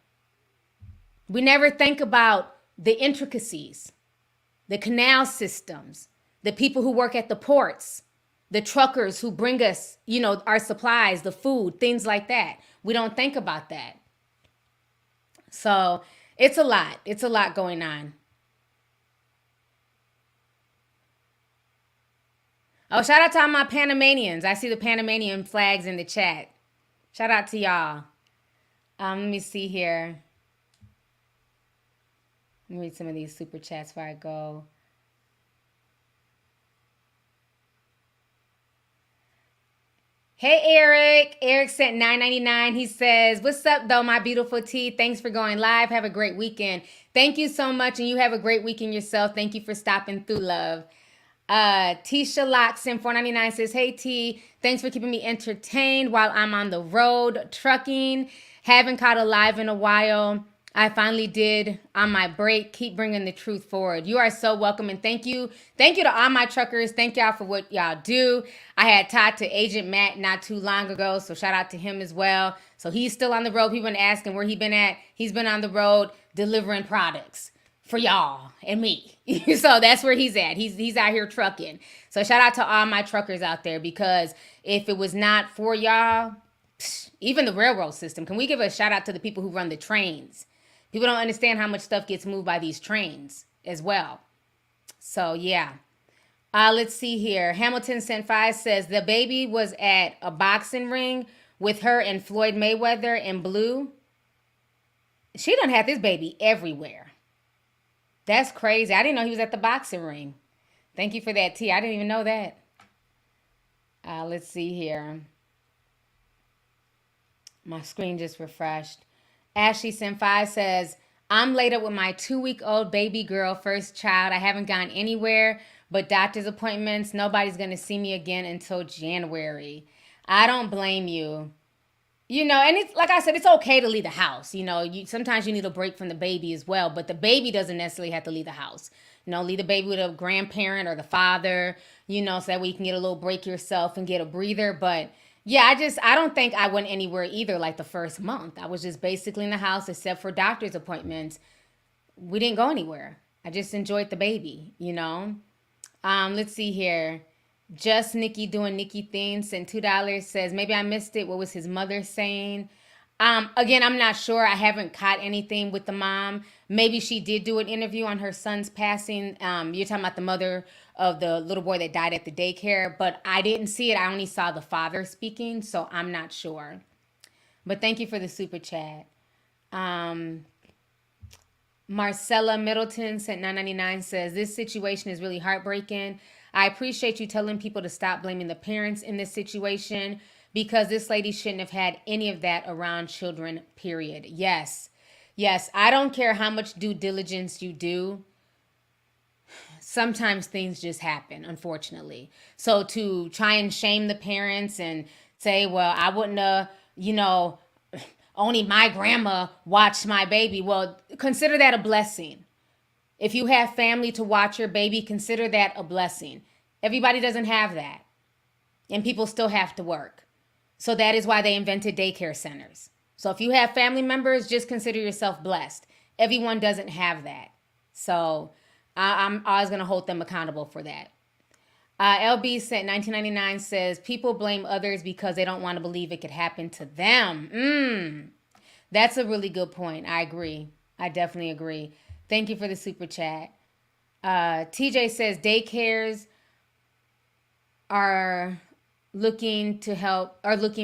We never think about the intricacies, the canal systems, the people who work at the ports, the truckers who bring us, you know, our supplies, the food, things like that. We don't think about that. So it's a lot. It's a lot going on. Oh, shout out to all my Panamanians. I see the Panamanian flags in the chat. Shout out to y'all. Let me see here. Let me read some of these super chats before I go. Hey, Eric. Eric sent $9.99. He says, what's up, though, my beautiful T? Thanks for going live. Have a great weekend. Thank you so much, and you have a great weekend yourself. Thank you for stopping through, love. Tisha Locke sent $4.99 says, hey, T, thanks for keeping me entertained while I'm on the road trucking. Haven't caught a live in a while. I finally did on my break. Keep bringing the truth forward. You are so welcome. And thank you. Thank you to all my truckers. Thank y'all for what y'all do. I had talked to Agent Matt not too long ago. So shout out to him as well. So he's still on the road. People been asking where he been at. He's been on the road delivering products for y'all and me. So that's where he's at. He's out here trucking. So shout out to all my truckers out there, because if it was not for y'all, even the railroad system, can we give a shout out to the people who run the trains? People don't understand how much stuff gets moved by these trains as well. So, yeah. Let's see here. Hamilton sent 5 says, the baby was at a boxing ring with her and Floyd Mayweather in blue. She done had this baby everywhere. That's crazy. I didn't know he was at the boxing ring. Thank you for that, T. I didn't even know that. Let's see here. My screen just refreshed. Ashley sent 5 says, I'm laid up with my 2-week-old baby girl, first child. I haven't gone anywhere but doctor's appointments. Nobody's going to see me again until January. I don't blame you. You know, and it's like I said, it's okay to leave the house. You know, sometimes you need a break from the baby as well, but the baby doesn't necessarily have to leave the house. You know, leave the baby with a grandparent or the father, you know, so that way you can get a little break yourself and get a breather. But yeah, I don't think I went anywhere either like the first month. I was just basically in the house except for doctor's appointments. We didn't go anywhere. I just enjoyed the baby, you know. Let's see here. Just Nikki doing Nikki things sent $2 says, maybe I missed it. What was his mother saying? Again, I'm not sure. I haven't caught anything with the mom. Maybe she did do an interview on her son's passing. You're talking about the mother of the little boy that died at the daycare, but I didn't see it. I only saw the father speaking, so I'm not sure. But thank you for the super chat. Marcella Middleton sent $9.99 says, this situation is really heartbreaking. I appreciate you telling people to stop blaming the parents in this situation because this lady shouldn't have had any of that around children, period. Yes. Yes, I don't care how much due diligence you do. Sometimes things just happen, unfortunately. So to try and shame the parents and say, well, I wouldn't have, only my grandma watched my baby. Well, consider that a blessing. If you have family to watch your baby, consider that a blessing. Everybody doesn't have that. And people still have to work. So that is why they invented daycare centers. So if you have family members, just consider yourself blessed. Everyone doesn't have that. So I'm always going to hold them accountable for that. LB said 1999 says, people blame others because they don't want to believe it could happen to them. That's a really good point. I agree. I definitely agree. Thank you for the super chat. TJ says daycares are looking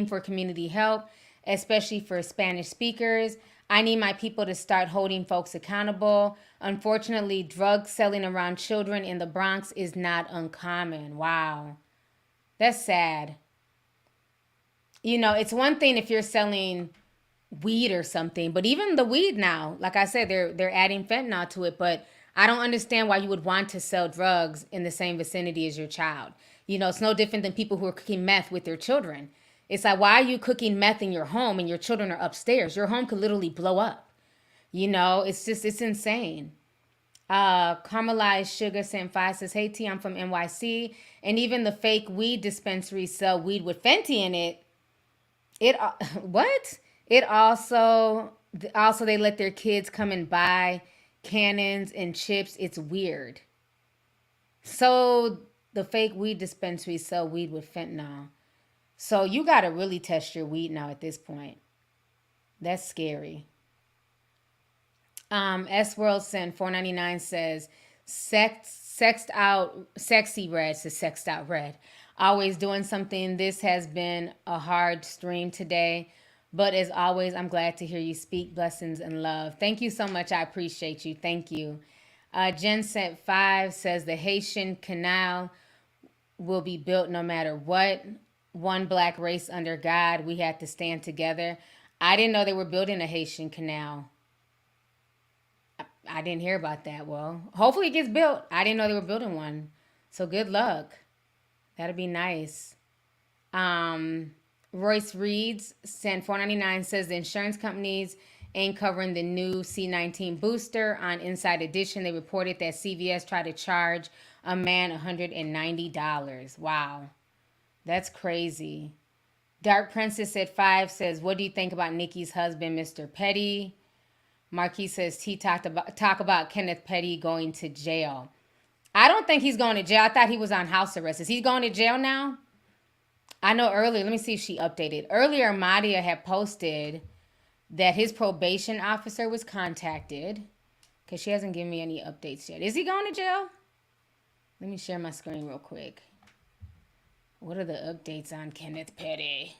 for community help, especially for Spanish speakers. I need my people to start holding folks accountable. Unfortunately, drug selling around children in the Bronx is not uncommon. Wow. That's sad. It's one thing if you're selling weed or something, but even the weed now, like I said, they're adding fentanyl to it, but I don't understand why you would want to sell drugs in the same vicinity as your child. It's no different than people who are cooking meth with their children. It's like, why are you cooking meth in your home and your children are upstairs? Your home could literally blow up. It's insane. Caramelized Sugar Senpai says, hey T, I'm from NYC. And even the fake weed dispensaries sell weed with Fenty in it. What? It also they let their kids come and buy cannons and chips. It's weird. So the fake weed dispensaries sell weed with fentanyl. So you got to really test your weed now at this point. That's scary. S World Sin 499 says, Sexxy Red says Sexxed Out Red. Always doing something. This has been a hard stream today. But as always, I'm glad to hear you speak. Blessings and love. Thank you so much. I appreciate you. Thank you. Genset 5 says the Haitian Canal will be built no matter what. One black race under God. We had to stand together. I didn't know they were building a Haitian Canal. I didn't hear about that. Well, hopefully it gets built. I didn't know they were building one. So good luck. That'd be nice. Royce Reeds, San 499 says the insurance companies ain't covering the new C19 booster. On Inside Edition, they reported that CVS tried to charge a man $190. Wow. That's crazy. Dark Princess at 5 says, what do you think about Nikki's husband, Mr. Petty? Marquis says, T talk about Kenneth Petty going to jail. I don't think he's going to jail. I thought he was on house arrest. Is he going to jail now? I know earlier, let me see if she updated. Earlier, Madia had posted that his probation officer was contacted because she hasn't given me any updates yet. Is he going to jail? Let me share my screen real quick. What are the updates on Kenneth Petty?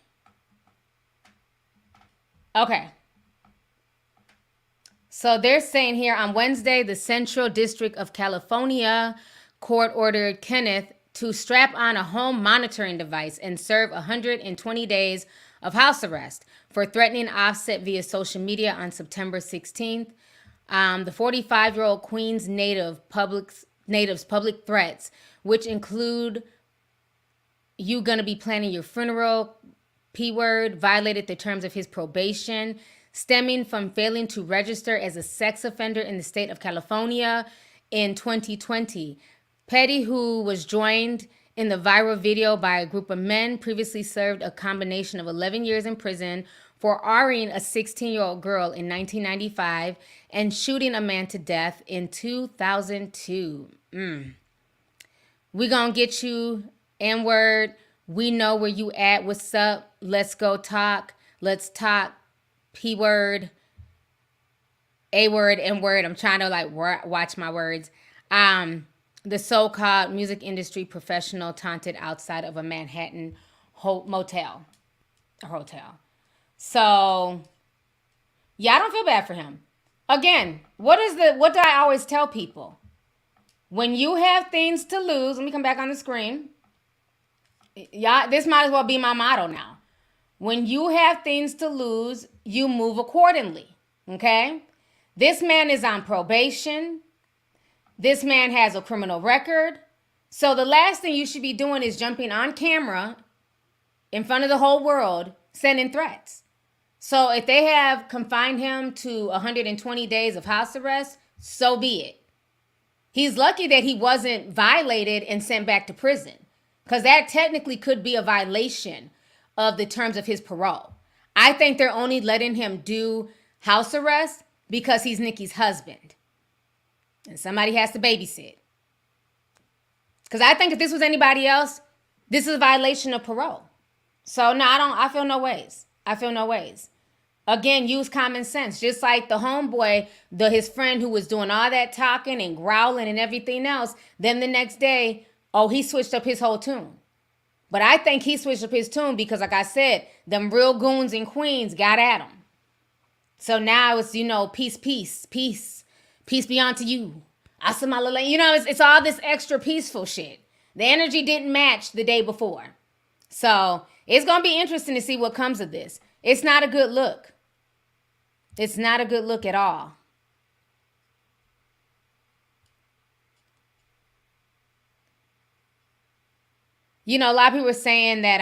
Okay. So they're saying here on Wednesday, the Central District of California court ordered Kenneth to strap on a home monitoring device and serve 120 days of house arrest for threatening Offset via social media on September 16th. The 45-year-old Queens native's public threats, which include you gonna be planning your funeral, P-word, violated the terms of his probation, stemming from failing to register as a sex offender in the state of California in 2020. Petty, who was joined in the viral video by a group of men, previously served a combination of 11 years in prison for R-ing a 16-year-old girl in 1995 and shooting a man to death in 2002. We gonna get you, N-word. We know where you at. What's up? Let's go talk. Let's talk. P-word, A-word, N-word. I'm trying to watch my words. The so-called music industry professional taunted outside of a Manhattan hotel. So, yeah, I don't feel bad for him. Again, what do I always tell people? When you have things to lose, let me come back on the screen. Y'all, this might as well be my motto now. When you have things to lose, you move accordingly. Okay? This man is on probation. This man has a criminal record. So the last thing you should be doing is jumping on camera in front of the whole world, sending threats. So if they have confined him to 120 days of house arrest, so be it. He's lucky that he wasn't violated and sent back to prison, because that technically could be a violation of the terms of his parole. I think they're only letting him do house arrest because he's Nikki's husband. And somebody has to babysit. Because I think if this was anybody else, this is a violation of parole. So no, I feel no ways. I feel no ways. Again, use common sense. Just like the homeboy, his friend who was doing all that talking and growling and everything else. Then the next day, he switched up his whole tune. But I think he switched up his tune because, like I said, them real goons and queens got at him. So now it's, peace, peace, peace. Peace be unto you. Asamalala. It's all this extra peaceful shit. The energy didn't match the day before. So it's going to be interesting to see what comes of this. It's not a good look. It's not a good look at all. A lot of people were saying that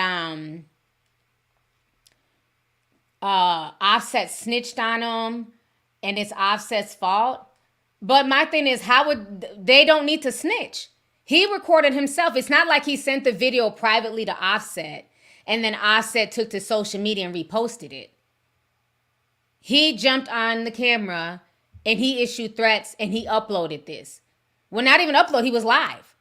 Offset snitched on him and it's Offset's fault. But my thing is, they don't need to snitch. He recorded himself. It's not like he sent the video privately to Offset and then Offset took to social media and reposted it. He jumped on the camera and he issued threats and he uploaded this. Well, not even upload, he was live,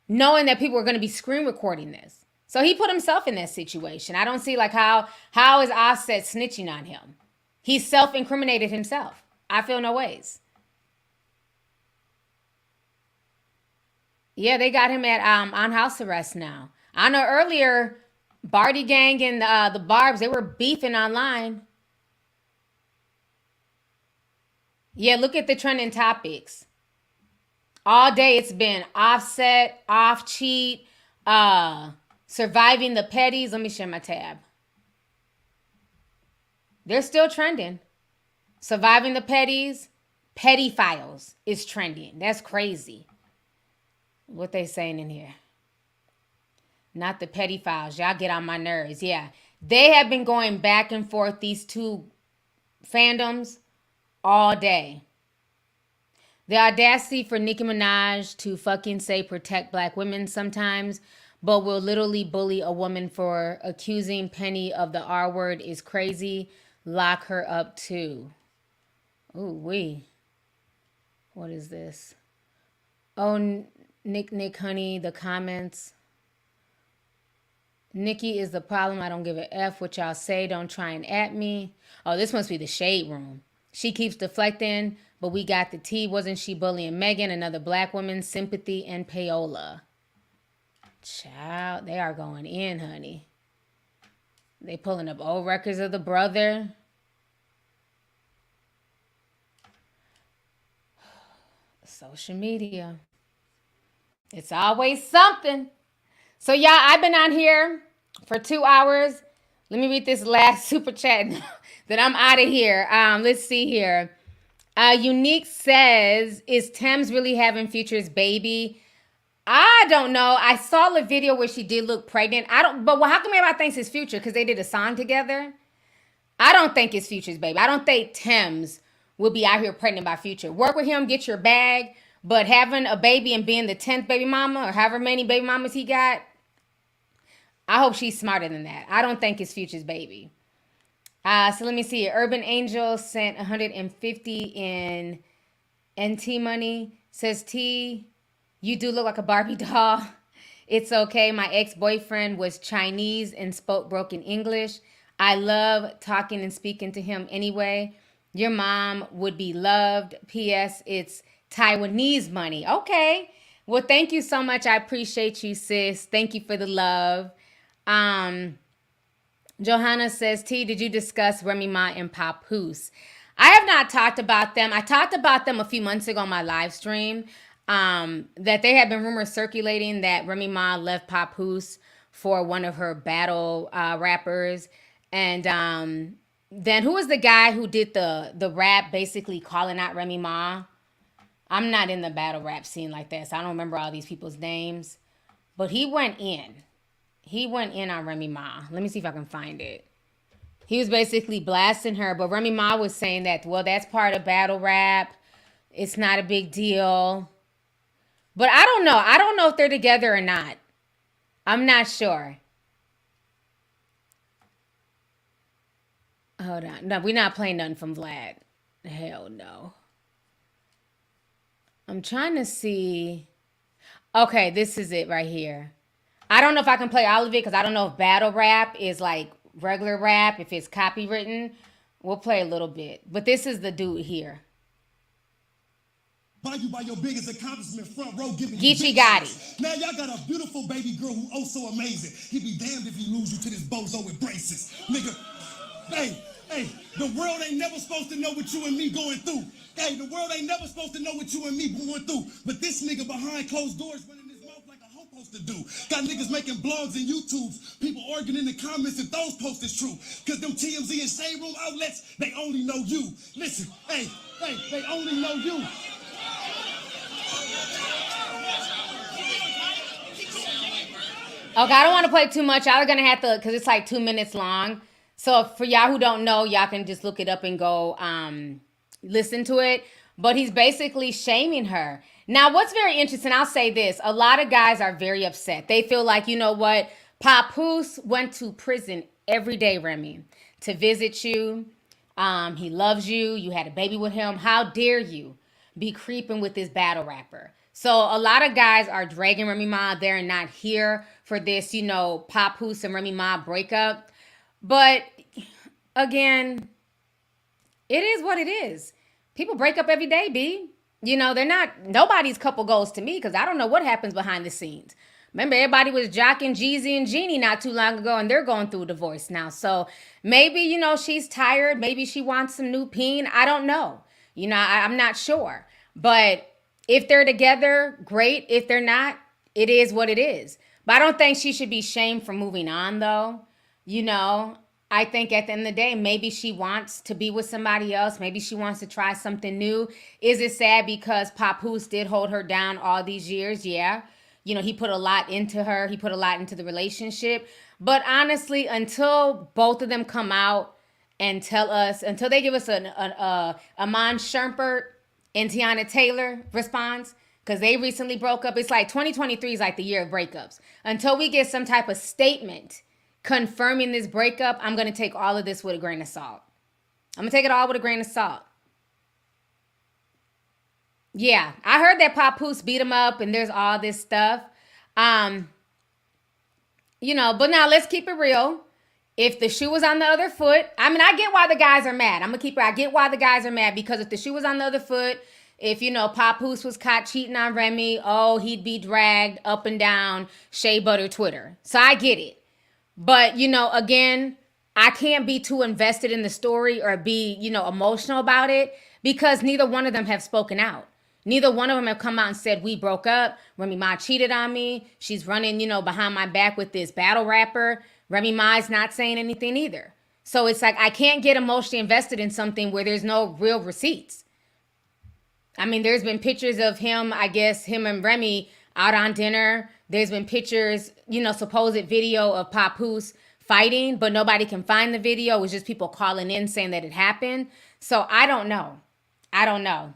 knowing that people were going to be screen recording this. So he put himself in that situation. I don't see how is Offset snitching on him? He self-incriminated himself. I feel no ways. Yeah, they got him at on house arrest now. I know earlier, Barty Gang and the Barbs, they were beefing online. Yeah, look at the trending topics. All day it's been Offset, off cheat, surviving the petties. Let me share my tab. They're still trending. Surviving the petties, petty files is trending. That's crazy. What they saying in here? Not the petty files. Y'all get on my nerves. Yeah. They have been going back and forth, these two fandoms, all day. The audacity for Nicki Minaj to fucking say protect black women sometimes, but will literally bully a woman for accusing Penny of the R word is crazy. Lock her up too. Ooh, wee. What is this? Oh, Nick, honey, the comments. Nikki is the problem. I don't give a F what y'all say. Don't try and at me. Oh, this must be the shade room. She keeps deflecting, but we got the tea. Wasn't she bullying Megan, another black woman? Sympathy and payola. Child, they are going in, honey. They pulling up old records of the brother. Social media. It's always something. So, y'all, I've been on here for 2 hours. Let me read this last super chat that I'm out of here. Let's see here. Unique says, is Thames really having Future's baby? I don't know. I saw the video where she did look pregnant. But how come everybody thinks it's Future? Because they did a song together? I don't think it's Future's baby. I don't think Thames will be out here pregnant by Future. Work with him, get your bag. But having a baby and being the 10th baby mama or however many baby mamas he got, I hope she's smarter than that. I don't think it's Future's baby. So let me see. Urban Angel sent 150 in NT money. Says, T, you do look like a Barbie doll. It's okay. My ex-boyfriend was Chinese and spoke broken English. I love talking and speaking to him anyway. Your mom would be loved. P.S. It's Taiwanese money. Okay. Well, thank you so much. I appreciate you, sis. Thank you for the love. Johanna says, T, did you discuss Remy Ma and Papoose? I have not talked about them. I talked about them a few months ago on my live stream. that there had been rumors circulating that Remy Ma left Papoose for one of her battle rappers. And then who was the guy who did the rap basically calling out Remy Ma? I'm not in the battle rap scene like that, so I don't remember all these people's names. But he went in. He went in on Remy Ma. Let me see if I can find it. He was basically blasting her, but Remy Ma was saying that, well, that's part of battle rap. It's not a big deal. But I don't know. I don't know if they're together or not. I'm not sure. Hold on. No, we're not playing nothing from Vlad. Hell no. I'm trying to see. Okay, this is it right here. I don't know if I can play all of it because I don't know if battle rap is like regular rap, if it's copywritten. We'll play a little bit. But this is the dude here. By you by your biggest accomplishment, front row giving Geechee Gotti. Now y'all got a beautiful baby girl who oh so amazing. He be damned if he lose you to this bozo with braces. Nigga, hey, the world ain't never supposed to know what you and me going through. Hey, the world ain't never supposed to know what you and me going through. But this nigga behind closed doors running his mouth like a hoe supposed to do. Got niggas making blogs and YouTubes. People arguing in the comments if those posts is true. Cause them TMZ and Shade Room outlets, they only know you. Listen, hey, they only know you. Okay, I don't want to play too much. Y'all are going to have to, because it's like 2 minutes long. So for y'all who don't know, y'all can just look it up and go listen to it. But he's basically shaming her. Now, what's very interesting, I'll say this. A lot of guys are very upset. They feel like, you know what? Papoose went to prison every day, Remy, to visit you. He loves you. You had a baby with him. How dare you be creeping with this battle rapper? So a lot of guys are dragging Remy Ma. They're not here for this, you know, Papoose and Remy Ma breakup. But again, it is what it is. People break up every day, B. You know, they're not, nobody's couple goes to me because I don't know what happens behind the scenes. Remember, everybody was jocking Jeezy and Jeannie not too long ago, and they're going through a divorce now. So maybe, you know, she's tired. Maybe she wants some new peen. I don't know. You know, I'm not sure. But if they're together, great. If they're not, it is what it is. But I don't think she should be shamed for moving on, though. You know, I think at the end of the day, maybe she wants to be with somebody else. Maybe she wants to try something new. Is it sad because Papoose did hold her down all these years? Yeah. You know, he put a lot into her. He put a lot into the relationship. But honestly, until both of them come out and tell us, until they give us a Amon Shumpert and Tiana Taylor response, because they recently broke up. It's like 2023 is like the year of breakups. Until we get some type of statement confirming this breakup, I'm going to take all of this with a grain of salt. I'm going to take it all with a grain of salt. Yeah, I heard that Papoose beat him up and there's all this stuff. You know, but now let's keep it real. If the shoe was on the other foot, I mean, I get why the guys are mad. I get why the guys are mad because if the shoe was on the other foot, if, you know, Papoose was caught cheating on Remy, oh, he'd be dragged up and down Shea Butter Twitter. So I get it. But, you know, again, I can't be too invested in the story or be, you know, emotional about it because neither one of them have spoken out. Neither one of them have come out and said, we broke up. Remy Ma cheated on me. She's running, you know, behind my back with this battle rapper. Remy Ma is not saying anything either. So it's like I can't get emotionally invested in something where there's no real receipts. I mean, there's been pictures of him, I guess, him and Remy out on dinner. There's been pictures, you know, supposed video of Papoose fighting, but nobody can find the video. It was just people calling in saying that it happened. So I don't know.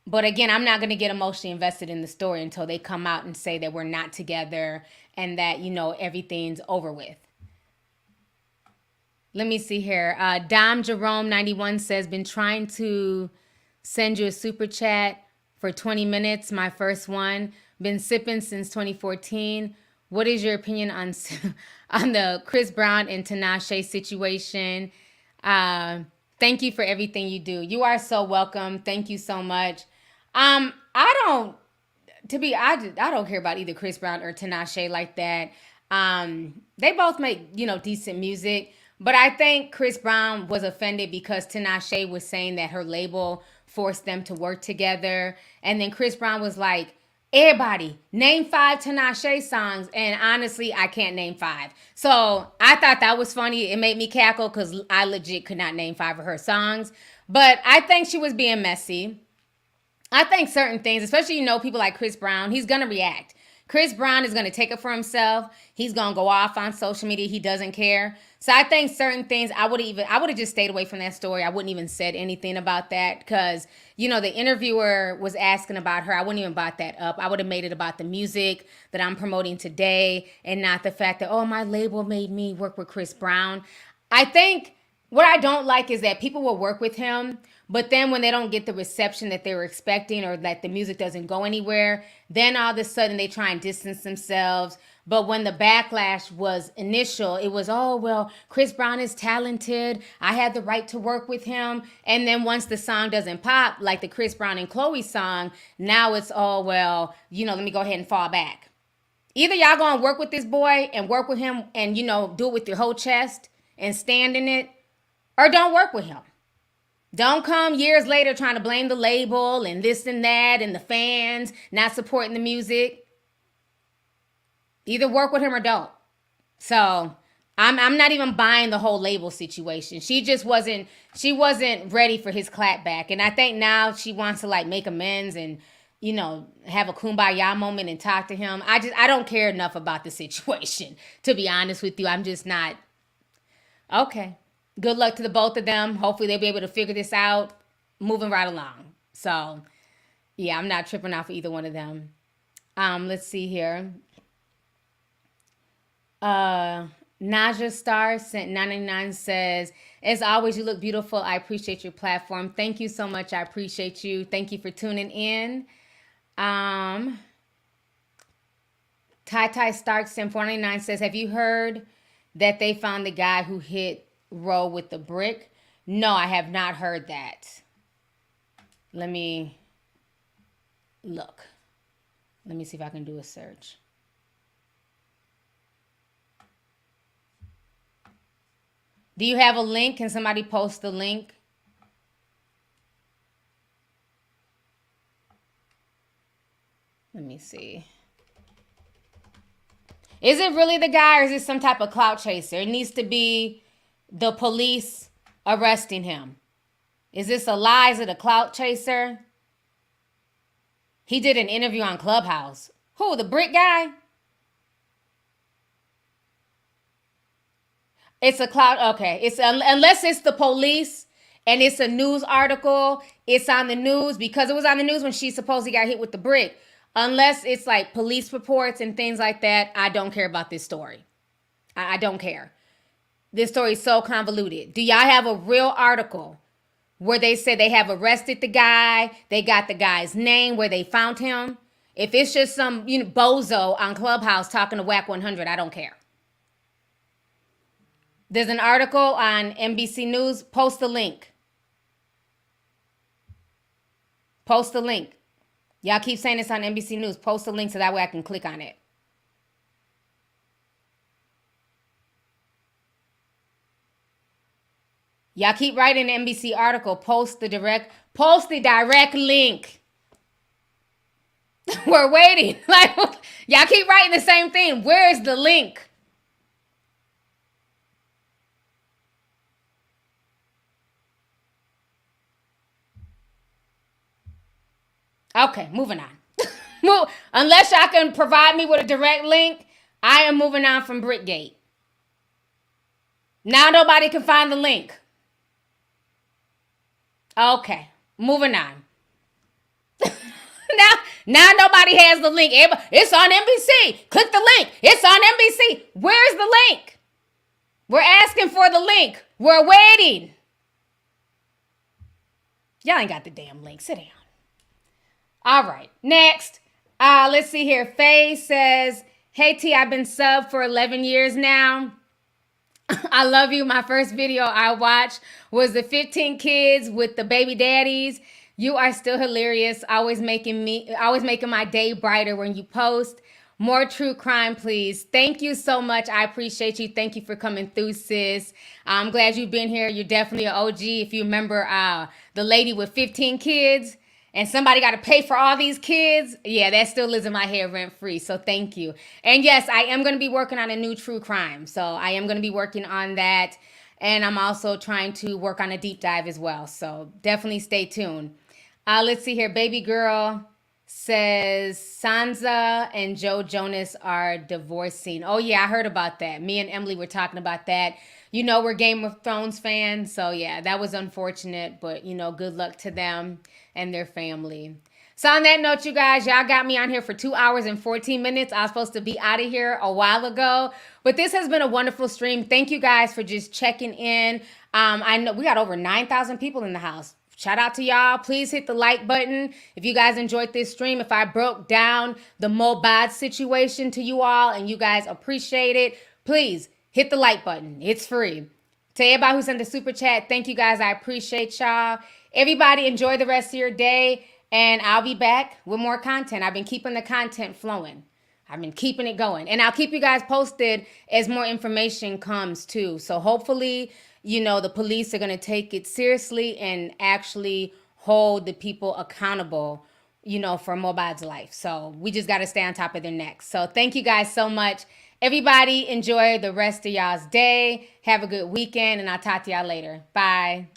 But again, I'm not going to get emotionally invested in the story until they come out and say that we're not together and that, you know, everything's over with. Let me see here. Dom Jerome 91 says, been trying to send you a super chat for 20 minutes. My first one. Been sipping since 2014. What is your opinion on the Chris Brown and Tinashe situation? Thank you for everything you do. You are so welcome. Thank you so much. I don't care about either Chris Brown or Tinashe like that. They both make, you know, decent music. But I think Chris Brown was offended because Tinashe was saying that her label forced them to work together. And then Chris Brown was like, everybody, name 5 Tinashe songs. And honestly, I can't name 5. So I thought that was funny. It made me cackle because I legit could not name 5 of her songs. But I think she was being messy. I think certain things, especially, people like Chris Brown, he's going to react. Chris Brown is going to take it for himself. He's going to go off on social media. He doesn't care. So I think certain things, I would have just stayed away from that story. I wouldn't even said anything about that because, the interviewer was asking about her. I wouldn't even brought that up. I would have made it about the music that I'm promoting today and not the fact that, oh, my label made me work with Chris Brown. I think what I don't like is that people will work with him, but then when they don't get the reception that they were expecting or that the music doesn't go anywhere, then all of a sudden they try and distance themselves. But when the backlash was initial, it was, oh, well, Chris Brown is talented. I had the right to work with him. And then once the song doesn't pop, like the Chris Brown and Chloe song, now it's, oh, well, let me go ahead and fall back. Either y'all going to work with this boy and work with him and, do it with your whole chest and stand in it, or don't work with him. Don't come years later trying to blame the label and this and that and the fans not supporting the music. Either work with him or don't. So I'm not even buying the whole label situation. She wasn't ready for his clapback. And I think now she wants to make amends and, have a kumbaya moment and talk to him. I don't care enough about the situation, to be honest with you. I'm just not. Okay. Good luck to the both of them. Hopefully they'll be able to figure this out moving right along. So, yeah, I'm not tripping off either one of them. Let's see here. Naja Star sent 99 says, as always, you look beautiful. I appreciate your platform. Thank you so much. I appreciate you. Thank you for tuning in. Tai Stark sent 499 says, have you heard that they found the guy who hit Roe with the brick? No, I have not heard that. Let me look. Let me see if I can do a search. Do you have a link? Can somebody post the link? Let me see. Is it really the guy or is it some type of clout chaser? It needs to be the police arresting him. Is this a lie? Is it a clout chaser? He did an interview on Clubhouse. Who, the brick guy? It's a clout. Okay. It's unless it's the police and it's a news article. It's on the news because it was on the news when she supposedly got hit with the brick. Unless it's like police reports and things like that, I don't care about this story. I don't care. This story is so convoluted. Do y'all have a real article where they said they have arrested the guy, they got the guy's name, where they found him? If it's just some bozo on Clubhouse talking to WAC 100, I don't care. There's an article on NBC News. Post the link. Post the link. Y'all keep saying it's on NBC News. Post the link so that way I can click on it. Y'all keep writing the NBC article. Post the direct link. We're waiting. Y'all keep writing the same thing. Where is the link? Okay, moving on. Unless y'all can provide me with a direct link, I am moving on from Brickgate. Now nobody can find the link. Okay, moving on. Now nobody has the link. It's on NBC. Click the link. It's on NBC. Where's the link? We're asking for the link. We're waiting. Y'all ain't got the damn link. Sit down. All right, next. Let's see here. Faye says, hey, T, I've been sub for 11 years now. I love you. My first video I watched was the 15 kids with the baby daddies. You are still hilarious. Always making my day brighter when you post. More true crime, please. Thank you so much. I appreciate you. Thank you for coming through, sis. I'm glad you've been here. You're definitely an OG. If you remember the lady with 15 kids and somebody got to pay for all these kids, yeah, that still lives in my head rent free. So thank you. And yes, I am going to be working on a new true crime. So I am going to be working on that. And I'm also trying to work on a deep dive as well. So definitely stay tuned. Let's see here. Baby girl says Sansa and Joe Jonas are divorcing. Oh, yeah, I heard about that. Me and Emily were talking about that. You know, we're Game of Thrones fans. So, yeah, that was unfortunate. But, you know, good luck to them and their family. So, on that note, you guys, y'all got me on here for 2 hours and 14 minutes. I was supposed to be out of here a while ago. But this has been a wonderful stream. Thank you guys for just checking in. I know we got over 9,000 people in the house. Shout out to y'all. Please hit the like button if you guys enjoyed this stream. If I broke down the Mobad situation to you all and you guys appreciate it, please hit the like button. It's free. To everybody who sent the super chat, thank you guys. I appreciate y'all. Everybody enjoy the rest of your day, and I'll be back with more content. I've been keeping the content flowing. I've been keeping it going, and I'll keep you guys posted as more information comes too. So hopefully, you know, the police are going to take it seriously and actually hold the people accountable, you know, for Mobad's life. So we just got to stay on top of their necks. So thank you guys so much. Everybody enjoy the rest of y'all's day. Have a good weekend, and I'll talk to y'all later. Bye.